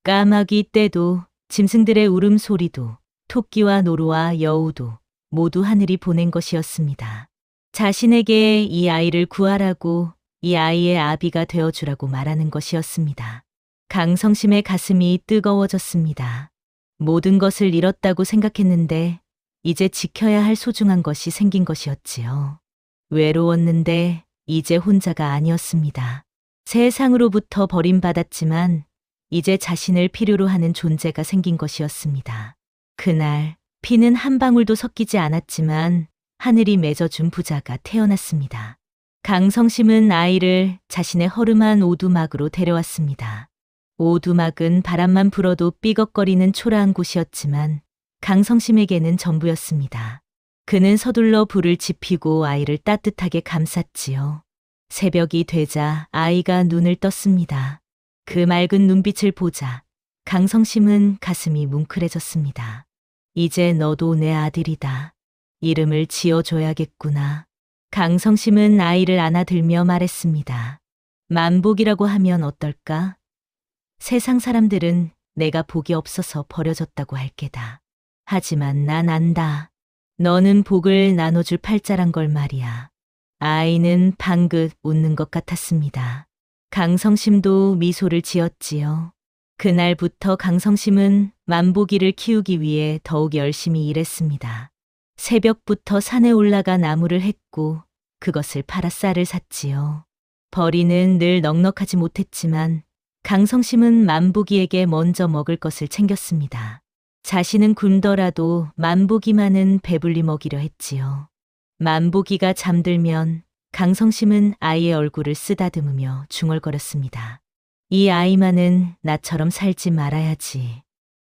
까마귀 떼도, 짐승들의 울음소리도, 토끼와 노루와 여우도 모두 하늘이 보낸 것이었습니다. 자신에게 이 아이를 구하라고, 이 아이의 아비가 되어주라고 말하는 것이었습니다. 강성심의 가슴이 뜨거워졌습니다. 모든 것을 잃었다고 생각했는데 이제 지켜야 할 소중한 것이 생긴 것이었지요. 외로웠는데 이제 혼자가 아니었습니다. 세상으로부터 버림받았지만 이제 자신을 필요로 하는 존재가 생긴 것이었습니다. 그날 피는 한 방울도 섞이지 않았지만 하늘이 맺어준 부자가 태어났습니다. 강성심은 아이를 자신의 허름한 오두막으로 데려왔습니다. 오두막은 바람만 불어도 삐걱거리는 초라한 곳이었지만 강성심에게는 전부였습니다. 그는 서둘러 불을 지피고 아이를 따뜻하게 감쌌지요. 새벽이 되자 아이가 눈을 떴습니다. 그 맑은 눈빛을 보자 강성심은 가슴이 뭉클해졌습니다. 이제 너도 내 아들이다. 이름을 지어줘야겠구나. 강성심은 아이를 안아들며 말했습니다. 만복이라고 하면 어떨까? 세상 사람들은 내가 복이 없어서 버려졌다고 할 게다. 하지만 난 안다. 너는 복을 나눠줄 팔자란 걸 말이야. 아이는 방긋 웃는 것 같았습니다. 강성심도 미소를 지었지요. 그날부터 강성심은 만복이를 키우기 위해 더욱 열심히 일했습니다. 새벽부터 산에 올라가 나무를 햅고 그것을 팔아 쌀을 샀지요. 벌이는 늘 넉넉하지 못했지만 강성심은 만복이에게 먼저 먹을 것을 챙겼습니다. 자신은 굶더라도 만복이만은 배불리 먹이려 했지요. 만복이가 잠들면 강성심은 아이의 얼굴을 쓰다듬으며 중얼거렸습니다. 이 아이만은 나처럼 살지 말아야지.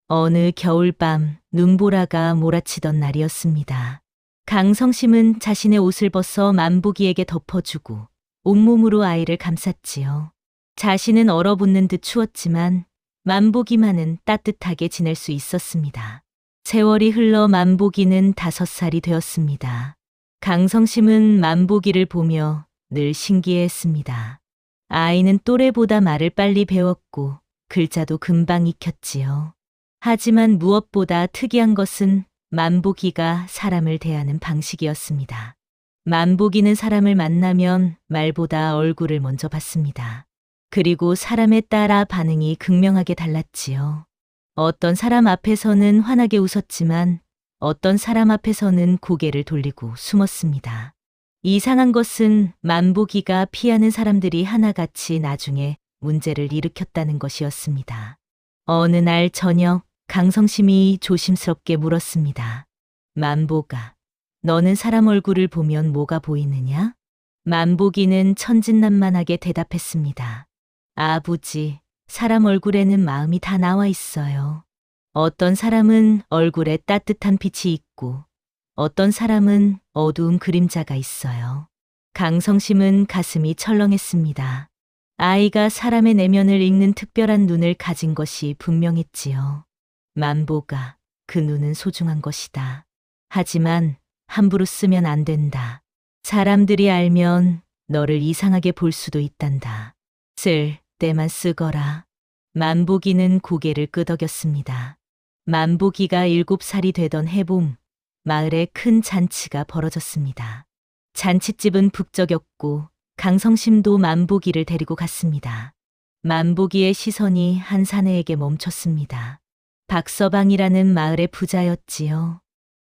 어느 겨울밤 눈보라가 몰아치던 날이었습니다. 강성심은 자신의 옷을 벗어 만복이에게 덮어주고 온몸으로 아이를 감쌌지요. 자신은 얼어붙는 듯 추웠지만 만복이만은 따뜻하게 지낼 수 있었습니다. 세월이 흘러 만복이는 5살이 되었습니다. 강성심은 만복이를 보며 늘 신기해했습니다. 아이는 또래보다 말을 빨리 배웠고 글자도 금방 익혔지요. 하지만 무엇보다 특이한 것은 만복이가 사람을 대하는 방식이었습니다. 만복이는 사람을 만나면 말보다 얼굴을 먼저 봤습니다. 그리고 사람에 따라 반응이 극명하게 달랐지요. 어떤 사람 앞에서는 환하게 웃었지만 어떤 사람 앞에서는 고개를 돌리고 숨었습니다. 이상한 것은 만복이가 피하는 사람들이 하나같이 나중에 문제를 일으켰다는 것이었습니다. 어느 날 저녁 강성심이 조심스럽게 물었습니다. 만복아, 너는 사람 얼굴을 보면 뭐가 보이느냐? 만복이는 천진난만하게 대답했습니다. 아버지, 사람 얼굴에는 마음이 다 나와 있어요. 어떤 사람은 얼굴에 따뜻한 빛이 있고 어떤 사람은 어두운 그림자가 있어요. 강성심은 가슴이 철렁했습니다. 아이가 사람의 내면을 읽는 특별한 눈을 가진 것이 분명했지요. 만복아, 그 눈은 소중한 것이다. 하지만 함부로 쓰면 안 된다. 사람들이 알면 너를 이상하게 볼 수도 있단다. 쓸 때만 쓰거라. 만복이는 고개를 끄덕였습니다. 만복이가 7살이 되던 해봄, 마을에 큰 잔치가 벌어졌습니다. 잔칫집은 북적였고 강성심도 만복이를 데리고 갔습니다. 만복이의 시선이 한 사내에게 멈췄습니다. 박서방이라는 마을의 부자였지요.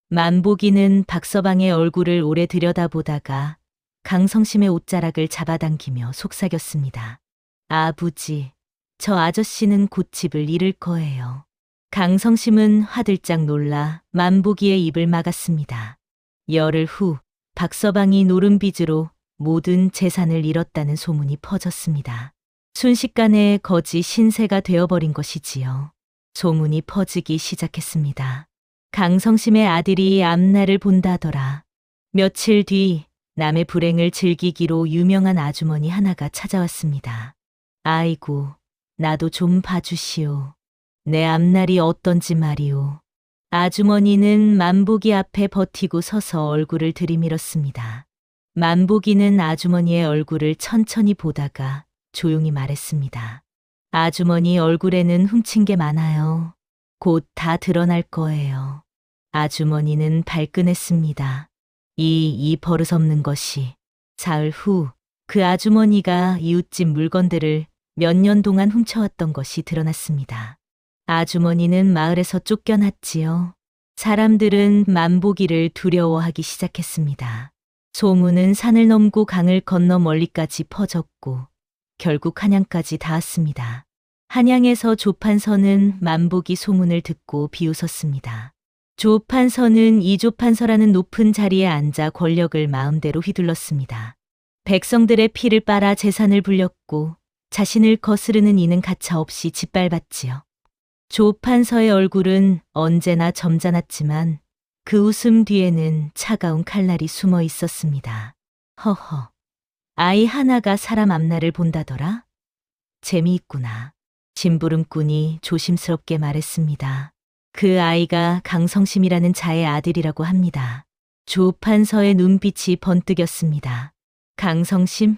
만복이는 박서방의 얼굴을 오래 들여다보다가 강성심의 옷자락을 잡아당기며 속삭였습니다. 아버지, 저 아저씨는 곧 집을 잃을 거예요. 강성심은 화들짝 놀라 만복이의 입을 막았습니다. 열흘 후 박서방이 노름빚으로 모든 재산을 잃었다는 소문이 퍼졌습니다. 순식간에 거지 신세가 되어버린 것이지요. 소문이 퍼지기 시작했습니다. 강성심의 아들이 앞날을 본다더라. 며칠 뒤 남의 불행을 즐기기로 유명한 아주머니 하나가 찾아왔습니다. 아이고, 나도 좀 봐주시오. 내 앞날이 어떤지 말이오. 아주머니는 만보기 앞에 버티고 서서 얼굴을 들이밀었습니다. 만보기는 아주머니의 얼굴을 천천히 보다가 조용히 말했습니다. 아주머니 얼굴에는 훔친 게 많아요. 곧 다 드러날 거예요. 아주머니는 발끈했습니다. 이 버릇없는 것이. 사흘 후 그 아주머니가 이웃집 물건들을 몇 년 동안 훔쳐왔던 것이 드러났습니다. 아주머니는 마을에서 쫓겨났지요. 사람들은 만보기를 두려워하기 시작했습니다. 소문은 산을 넘고 강을 건너 멀리까지 퍼졌고 결국 한양까지 닿았습니다. 한양에서 조판서는 만보기 소문을 듣고 비웃었습니다. 조판서는 이조판서라는 높은 자리에 앉아 권력을 마음대로 휘둘렀습니다. 백성들의 피를 빨아 재산을 불렸고 자신을 거스르는 이는 가차없이 짓밟았지요. 조판서의 얼굴은 언제나 점잖았지만 그 웃음 뒤에는 차가운 칼날이 숨어 있었습니다. 허허, 아이 하나가 사람 앞날을 본다더라? 재미있구나. 심부름꾼이 조심스럽게 말했습니다. 그 아이가 강성심이라는 자의 아들이라고 합니다. 조판서의 눈빛이 번뜩였습니다. 강성심?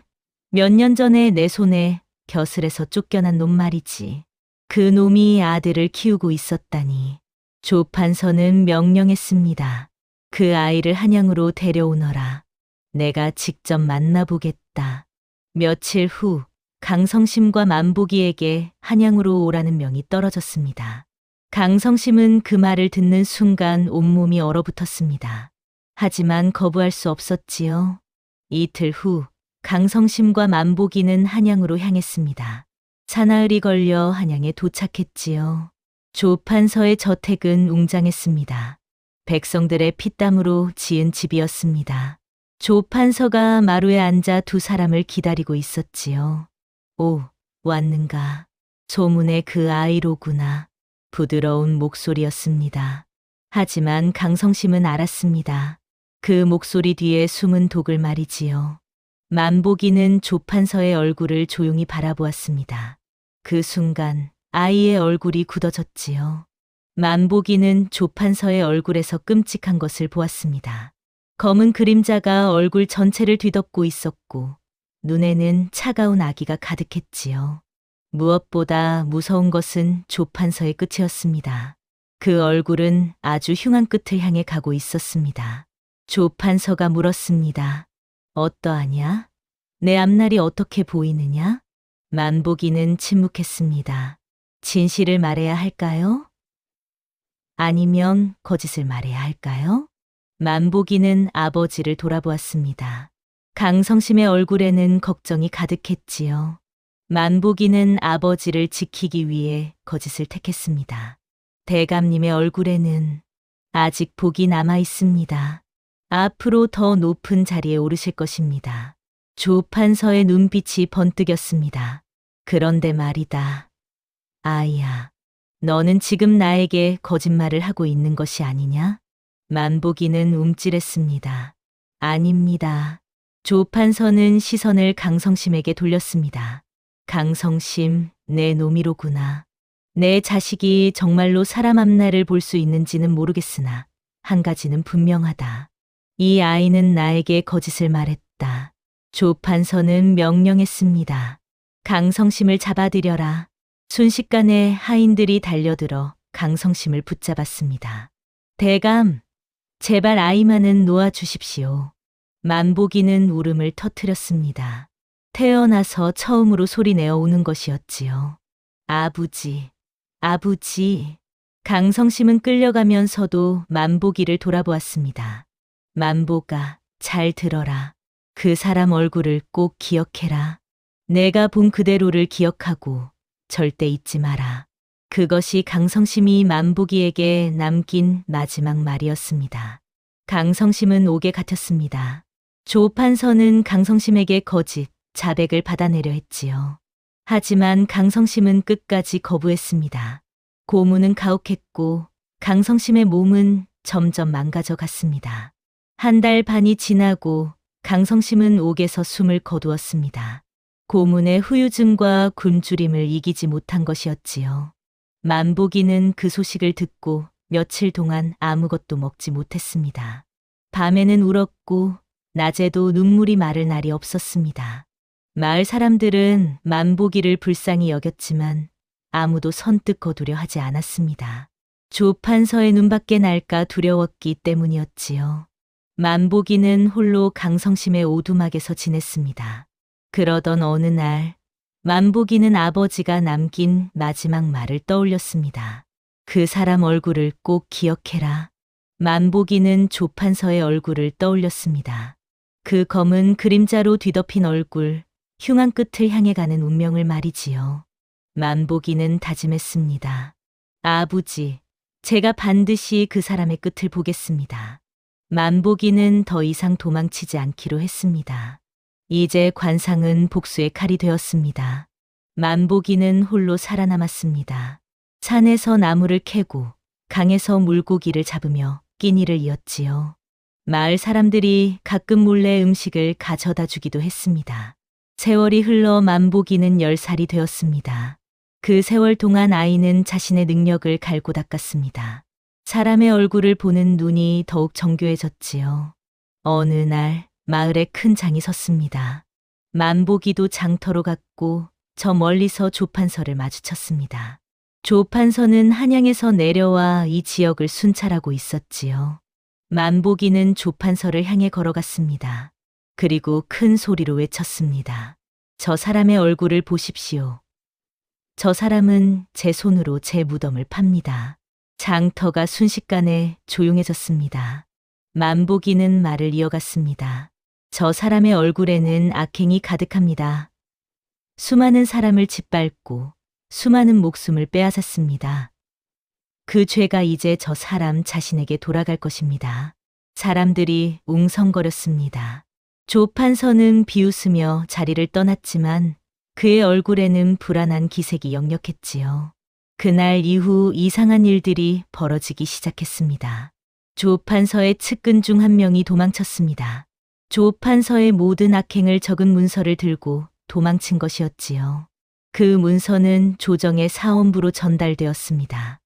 몇 년 전에 내 손에 벼슬에서 쫓겨난 놈 말이지. 그 놈이 아들을 키우고 있었다니. 조판서는 명령했습니다. 그 아이를 한양으로 데려오너라. 내가 직접 만나보겠다. 며칠 후 강성심과 만보기에게 한양으로 오라는 명이 떨어졌습니다. 강성심은 그 말을 듣는 순간 온몸이 얼어붙었습니다. 하지만 거부할 수 없었지요. 이틀 후 강성심과 만보기는 한양으로 향했습니다. 사나흘이 걸려 한양에 도착했지요. 조판서의 저택은 웅장했습니다. 백성들의 피땀으로 지은 집이었습니다. 조판서가 마루에 앉아 두 사람을 기다리고 있었지요. 오, 왔는가. 소문의 그 아이로구나. 부드러운 목소리였습니다. 하지만 강성심은 알았습니다. 그 목소리 뒤에 숨은 독을 말이지요. 만보기는 조판서의 얼굴을 조용히 바라보았습니다. 그 순간 아이의 얼굴이 굳어졌지요. 만보기는 조판서의 얼굴에서 끔찍한 것을 보았습니다. 검은 그림자가 얼굴 전체를 뒤덮고 있었고 눈에는 차가운 아기가 가득했지요. 무엇보다 무서운 것은 조판서의 끝이었습니다. 그 얼굴은 아주 흉한 끝을 향해 가고 있었습니다. 조판서가 물었습니다. 어떠하냐? 내 앞날이 어떻게 보이느냐? 만보기는 침묵했습니다. 진실을 말해야 할까요? 아니면 거짓을 말해야 할까요? 만보기는 아버지를 돌아보았습니다. 강성심의 얼굴에는 걱정이 가득했지요. 만보기는 아버지를 지키기 위해 거짓을 택했습니다. 대감님의 얼굴에는 아직 복이 남아 있습니다. 앞으로 더 높은 자리에 오르실 것입니다. 조판서의 눈빛이 번뜩였습니다. 그런데 말이다. 아이야, 너는 지금 나에게 거짓말을 하고 있는 것이 아니냐? 만보기는 움찔했습니다. 아닙니다. 조판서는 시선을 강성심에게 돌렸습니다. 강성심, 내 놈이로구나. 내 자식이 정말로 사람 앞날을 볼 수 있는지는 모르겠으나 한 가지는 분명하다. 이 아이는 나에게 거짓을 말했다. 조판서는 명령했습니다. 강성심을 잡아들여라. 순식간에 하인들이 달려들어 강성심을 붙잡았습니다. 대감, 제발 아이만은 놓아주십시오. 만보기는 울음을 터뜨렸습니다. 태어나서 처음으로 소리내어 우는 것이었지요. 아부지, 아부지. 강성심은 끌려가면서도 만보기를 돌아보았습니다. 만보가, 잘 들어라. 그 사람 얼굴을 꼭 기억해라. 내가 본 그대로를 기억하고 절대 잊지 마라. 그것이 강성심이 만보기에게 남긴 마지막 말이었습니다. 강성심은 옥에 갇혔습니다. 조판서는 강성심에게 거짓, 자백을 받아내려 했지요. 하지만 강성심은 끝까지 거부했습니다. 고문은 가혹했고 강성심의 몸은 점점 망가져 갔습니다. 한 달 반이 지나고 강성심은 옥에서 숨을 거두었습니다. 고문의 후유증과 굶주림을 이기지 못한 것이었지요. 만복이는 그 소식을 듣고 며칠 동안 아무것도 먹지 못했습니다. 밤에는 울었고 낮에도 눈물이 마를 날이 없었습니다. 마을 사람들은 만복이를 불쌍히 여겼지만 아무도 선뜻 거두려 하지 않았습니다. 조판서의 눈밖에 날까 두려웠기 때문이었지요. 만복이는 홀로 강성심의 오두막에서 지냈습니다. 그러던 어느 날 만복이는 아버지가 남긴 마지막 말을 떠올렸습니다. 그 사람 얼굴을 꼭 기억해라. 만복이는 조판서의 얼굴을 떠올렸습니다. 그 검은 그림자로 뒤덮인 얼굴, 흉한 끝을 향해 가는 운명을 말이지요. 만복이는 다짐했습니다. 아버지, 제가 반드시 그 사람의 끝을 보겠습니다. 만복이는 더 이상 도망치지 않기로 했습니다. 이제 관상은 복수의 칼이 되었습니다. 만복이는 홀로 살아남았습니다. 산에서 나무를 캐고 강에서 물고기를 잡으며 끼니를 이었지요. 마을 사람들이 가끔 몰래 음식을 가져다 주기도 했습니다. 세월이 흘러 만복이는 10살이 되었습니다. 그 세월 동안 아이는 자신의 능력을 갈고 닦았습니다. 사람의 얼굴을 보는 눈이 더욱 정교해졌지요. 어느 날 마을에 큰 장이 섰습니다. 만복이도 장터로 갔고 저 멀리서 조판서를 마주쳤습니다. 조판서는 한양에서 내려와 이 지역을 순찰하고 있었지요. 만복이는 조판서를 향해 걸어갔습니다. 그리고 큰 소리로 외쳤습니다. 저 사람의 얼굴을 보십시오. 저 사람은 제 손으로 제 무덤을 팝니다. 장터가 순식간에 조용해졌습니다. 만복이는 말을 이어갔습니다. 저 사람의 얼굴에는 악행이 가득합니다. 수많은 사람을 짓밟고 수많은 목숨을 빼앗았습니다. 그 죄가 이제 저 사람 자신에게 돌아갈 것입니다. 사람들이 웅성거렸습니다. 조판서는 비웃으며 자리를 떠났지만 그의 얼굴에는 불안한 기색이 역력했지요. 그날 이후 이상한 일들이 벌어지기 시작했습니다. 조판서의 측근 중 한 명이 도망쳤습니다. 조판서의 모든 악행을 적은 문서를 들고 도망친 것이었지요. 그 문서는 조정의 사원부로 전달되었습니다.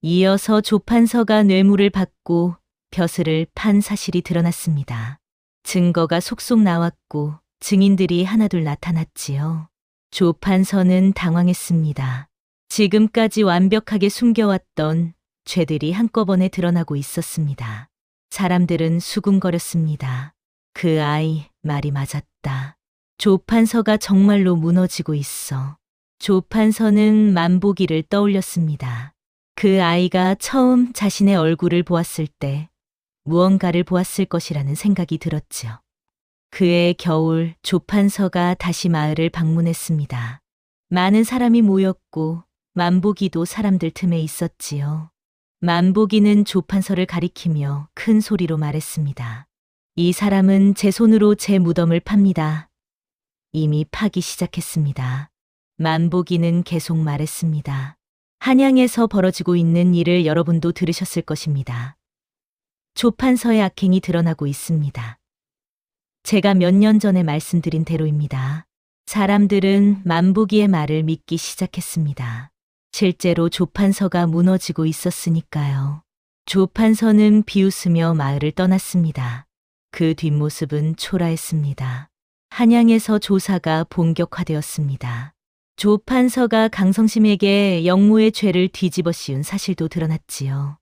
이어서 조판서가 뇌물을 받고 벼슬을 판 사실이 드러났습니다. 증거가 속속 나왔고 증인들이 하나둘 나타났지요. 조판서는 당황했습니다. 지금까지 완벽하게 숨겨왔던 죄들이 한꺼번에 드러나고 있었습니다. 사람들은 수군거렸습니다. 그 아이 말이 맞았다. 조판서가 정말로 무너지고 있어. 조판서는 만복이를 떠올렸습니다. 그 아이가 처음 자신의 얼굴을 보았을 때 무언가를 보았을 것이라는 생각이 들었지요. 그해 겨울 조판서가 다시 마을을 방문했습니다. 많은 사람이 모였고 만복이도 사람들 틈에 있었지요. 만복이는 조판서를 가리키며 큰 소리로 말했습니다. 이 사람은 제 손으로 제 무덤을 팝니다. 이미 파기 시작했습니다. 만복이는 계속 말했습니다. 한양에서 벌어지고 있는 일을 여러분도 들으셨을 것입니다. 조판서의 악행이 드러나고 있습니다. 제가 몇 년 전에 말씀드린 대로입니다. 사람들은 만복이의 말을 믿기 시작했습니다. 실제로 조판서가 무너지고 있었으니까요. 조판서는 비웃으며 마을을 떠났습니다. 그 뒷모습은 초라했습니다. 한양에서 조사가 본격화되었습니다. 조판서가 강성심에게 영모의 죄를 뒤집어 씌운 사실도 드러났지요.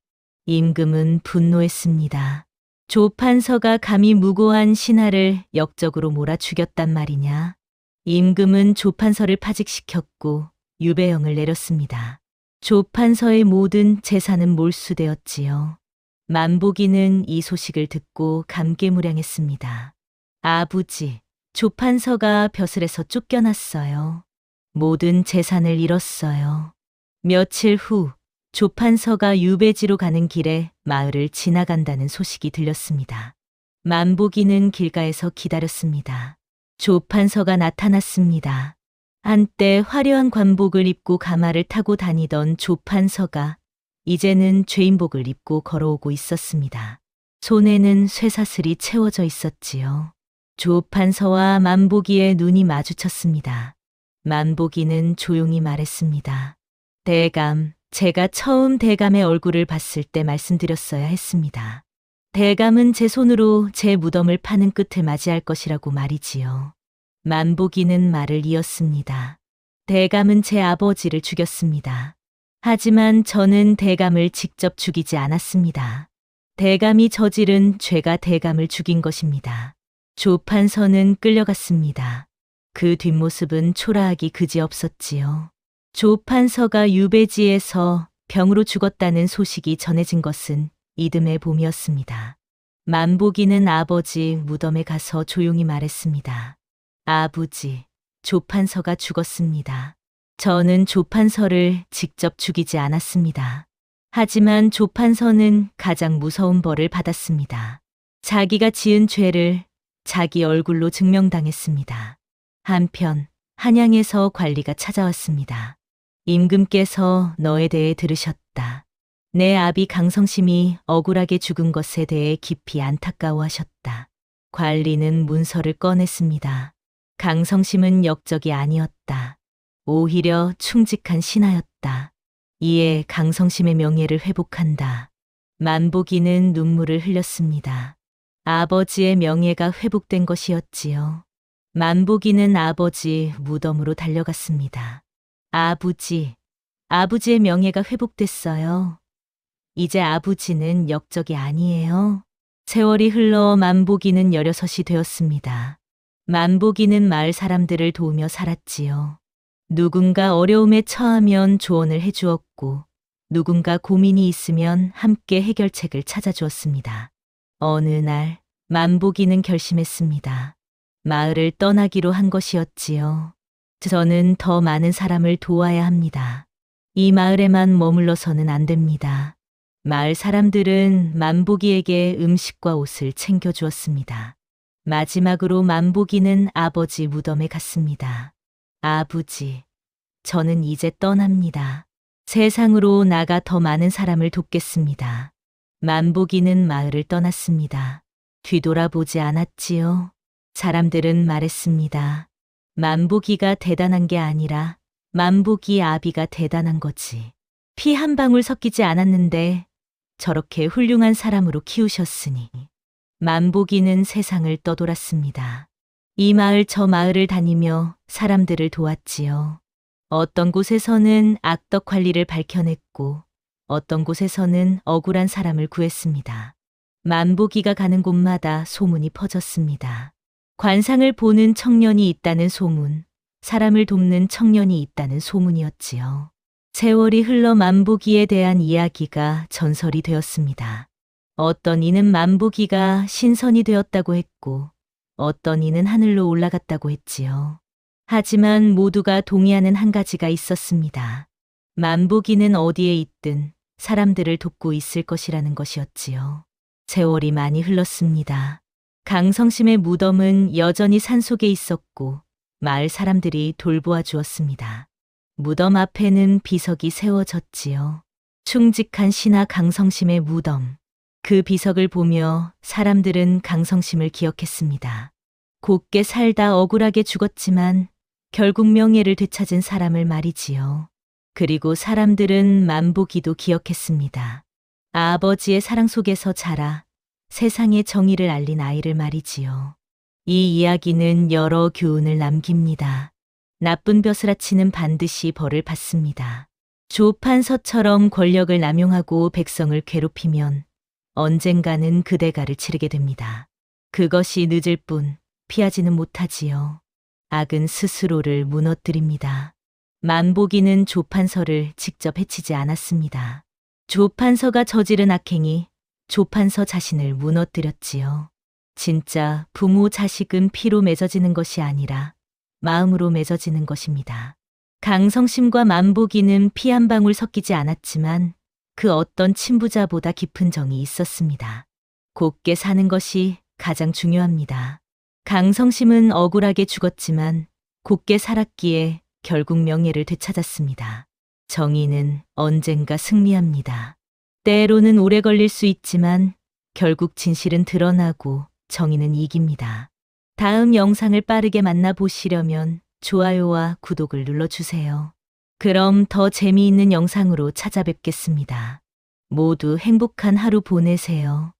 임금은 분노했습니다. 조판서가 감히 무고한 신하를 역적으로 몰아 죽였단 말이냐. 임금은 조판서를 파직시켰고 유배형을 내렸습니다. 조판서의 모든 재산은 몰수되었지요. 만복이는 이 소식을 듣고 감개무량했습니다. 아버지, 조판서가 벼슬에서 쫓겨났어요. 모든 재산을 잃었어요. 며칠 후 조판서가 유배지로 가는 길에 마을을 지나간다는 소식이 들렸습니다. 만복이는 길가에서 기다렸습니다. 조판서가 나타났습니다. 한때 화려한 관복을 입고 가마를 타고 다니던 조판서가 이제는 죄인복을 입고 걸어오고 있었습니다. 손에는 쇠사슬이 채워져 있었지요. 조판서와 만보기의 눈이 마주쳤습니다. 만보기는 조용히 말했습니다. 대감, 제가 처음 대감의 얼굴을 봤을 때 말씀드렸어야 했습니다. 대감은 제 손으로 제 무덤을 파는 끝을 맞이할 것이라고 말이지요. 만보기는 말을 이었습니다. 대감은 제 아버지를 죽였습니다. 하지만 저는 대감을 직접 죽이지 않았습니다. 대감이 저지른 죄가 대감을 죽인 것입니다. 조판서는 끌려갔습니다. 그 뒷모습은 초라하기 그지없었지요. 조판서가 유배지에서 병으로 죽었다는 소식이 전해진 것은 이듬해 봄이었습니다. 만보기는 아버지 무덤에 가서 조용히 말했습니다. 아버지, 조판서가 죽었습니다. 저는 조판서를 직접 죽이지 않았습니다. 하지만 조판서는 가장 무서운 벌을 받았습니다. 자기가 지은 죄를 자기 얼굴로 증명당했습니다. 한편 한양에서 관리가 찾아왔습니다. 임금께서 너에 대해 들으셨다. 내 아비 강성심이 억울하게 죽은 것에 대해 깊이 안타까워하셨다. 관리는 문서를 꺼냈습니다. 강성심은 역적이 아니었다. 오히려 충직한 신하였다. 이에 강성심의 명예를 회복한다. 만보기는 눈물을 흘렸습니다. 아버지의 명예가 회복된 것이었지요. 만보기는 아버지 무덤으로 달려갔습니다. 아버지, 아버지의 명예가 회복됐어요. 이제 아버지는 역적이 아니에요. 세월이 흘러 만보기는 16이 되었습니다. 만보기는 마을 사람들을 도우며 살았지요. 누군가 어려움에 처하면 조언을 해주었고, 누군가 고민이 있으면 함께 해결책을 찾아주었습니다. 어느 날, 만보기는 결심했습니다. 마을을 떠나기로 한 것이었지요. 저는 더 많은 사람을 도와야 합니다. 이 마을에만 머물러서는 안 됩니다. 마을 사람들은 만보기에게 음식과 옷을 챙겨주었습니다. 마지막으로 만보기는 아버지 무덤에 갔습니다. 아버지, 저는 이제 떠납니다. 세상으로 나가 더 많은 사람을 돕겠습니다. 만보기는 마을을 떠났습니다. 뒤돌아보지 않았지요. 사람들은 말했습니다. 만보기가 대단한 게 아니라 만보기 아비가 대단한 거지. 피 한 방울 섞이지 않았는데 저렇게 훌륭한 사람으로 키우셨으니. 만보기는 세상을 떠돌았습니다. 이 마을 저 마을을 다니며 사람들을 도왔지요. 어떤 곳에서는 악덕 관리를 밝혀냈고 어떤 곳에서는 억울한 사람을 구했습니다. 만보기가 가는 곳마다 소문이 퍼졌습니다. 관상을 보는 청년이 있다는 소문, 사람을 돕는 청년이 있다는 소문이었지요. 세월이 흘러 만보기에 대한 이야기가 전설이 되었습니다. 어떤 이는 만보기가 신선이 되었다고 했고, 어떤 이는 하늘로 올라갔다고 했지요. 하지만 모두가 동의하는 한 가지가 있었습니다. 만보기는 어디에 있든 사람들을 돕고 있을 것이라는 것이었지요. 세월이 많이 흘렀습니다. 강성심의 무덤은 여전히 산속에 있었고 마을 사람들이 돌보아 주었습니다. 무덤 앞에는 비석이 세워졌지요. 충직한 신하 강성심의 무덤. 그 비석을 보며 사람들은 강성심을 기억했습니다. 곱게 살다 억울하게 죽었지만 결국 명예를 되찾은 사람을 말이지요. 그리고 사람들은 만보기도 기억했습니다. 아버지의 사랑 속에서 자라 세상의 정의를 알린 아이를 말이지요. 이 이야기는 여러 교훈을 남깁니다. 나쁜 벼슬아치는 반드시 벌을 받습니다. 조판서처럼 권력을 남용하고 백성을 괴롭히면 언젠가는 그 대가를 치르게 됩니다. 그것이 늦을 뿐 피하지는 못하지요. 악은 스스로를 무너뜨립니다. 만보기는 조판서를 직접 해치지 않았습니다. 조판서가 저지른 악행이 조판서 자신을 무너뜨렸지요. 진짜 부모 자식은 피로 맺어지는 것이 아니라 마음으로 맺어지는 것입니다. 강성심과 만보기는 피 한 방울 섞이지 않았지만 그 어떤 친부자보다 깊은 정이 있었습니다. 곱게 사는 것이 가장 중요합니다. 강성심은 억울하게 죽었지만 곱게 살았기에 결국 명예를 되찾았습니다. 정의는 언젠가 승리합니다. 때로는 오래 걸릴 수 있지만 결국 진실은 드러나고 정의는 이깁니다. 다음 영상을 빠르게 만나보시려면 좋아요와 구독을 눌러주세요. 그럼 더 재미있는 영상으로 찾아뵙겠습니다. 모두 행복한 하루 보내세요.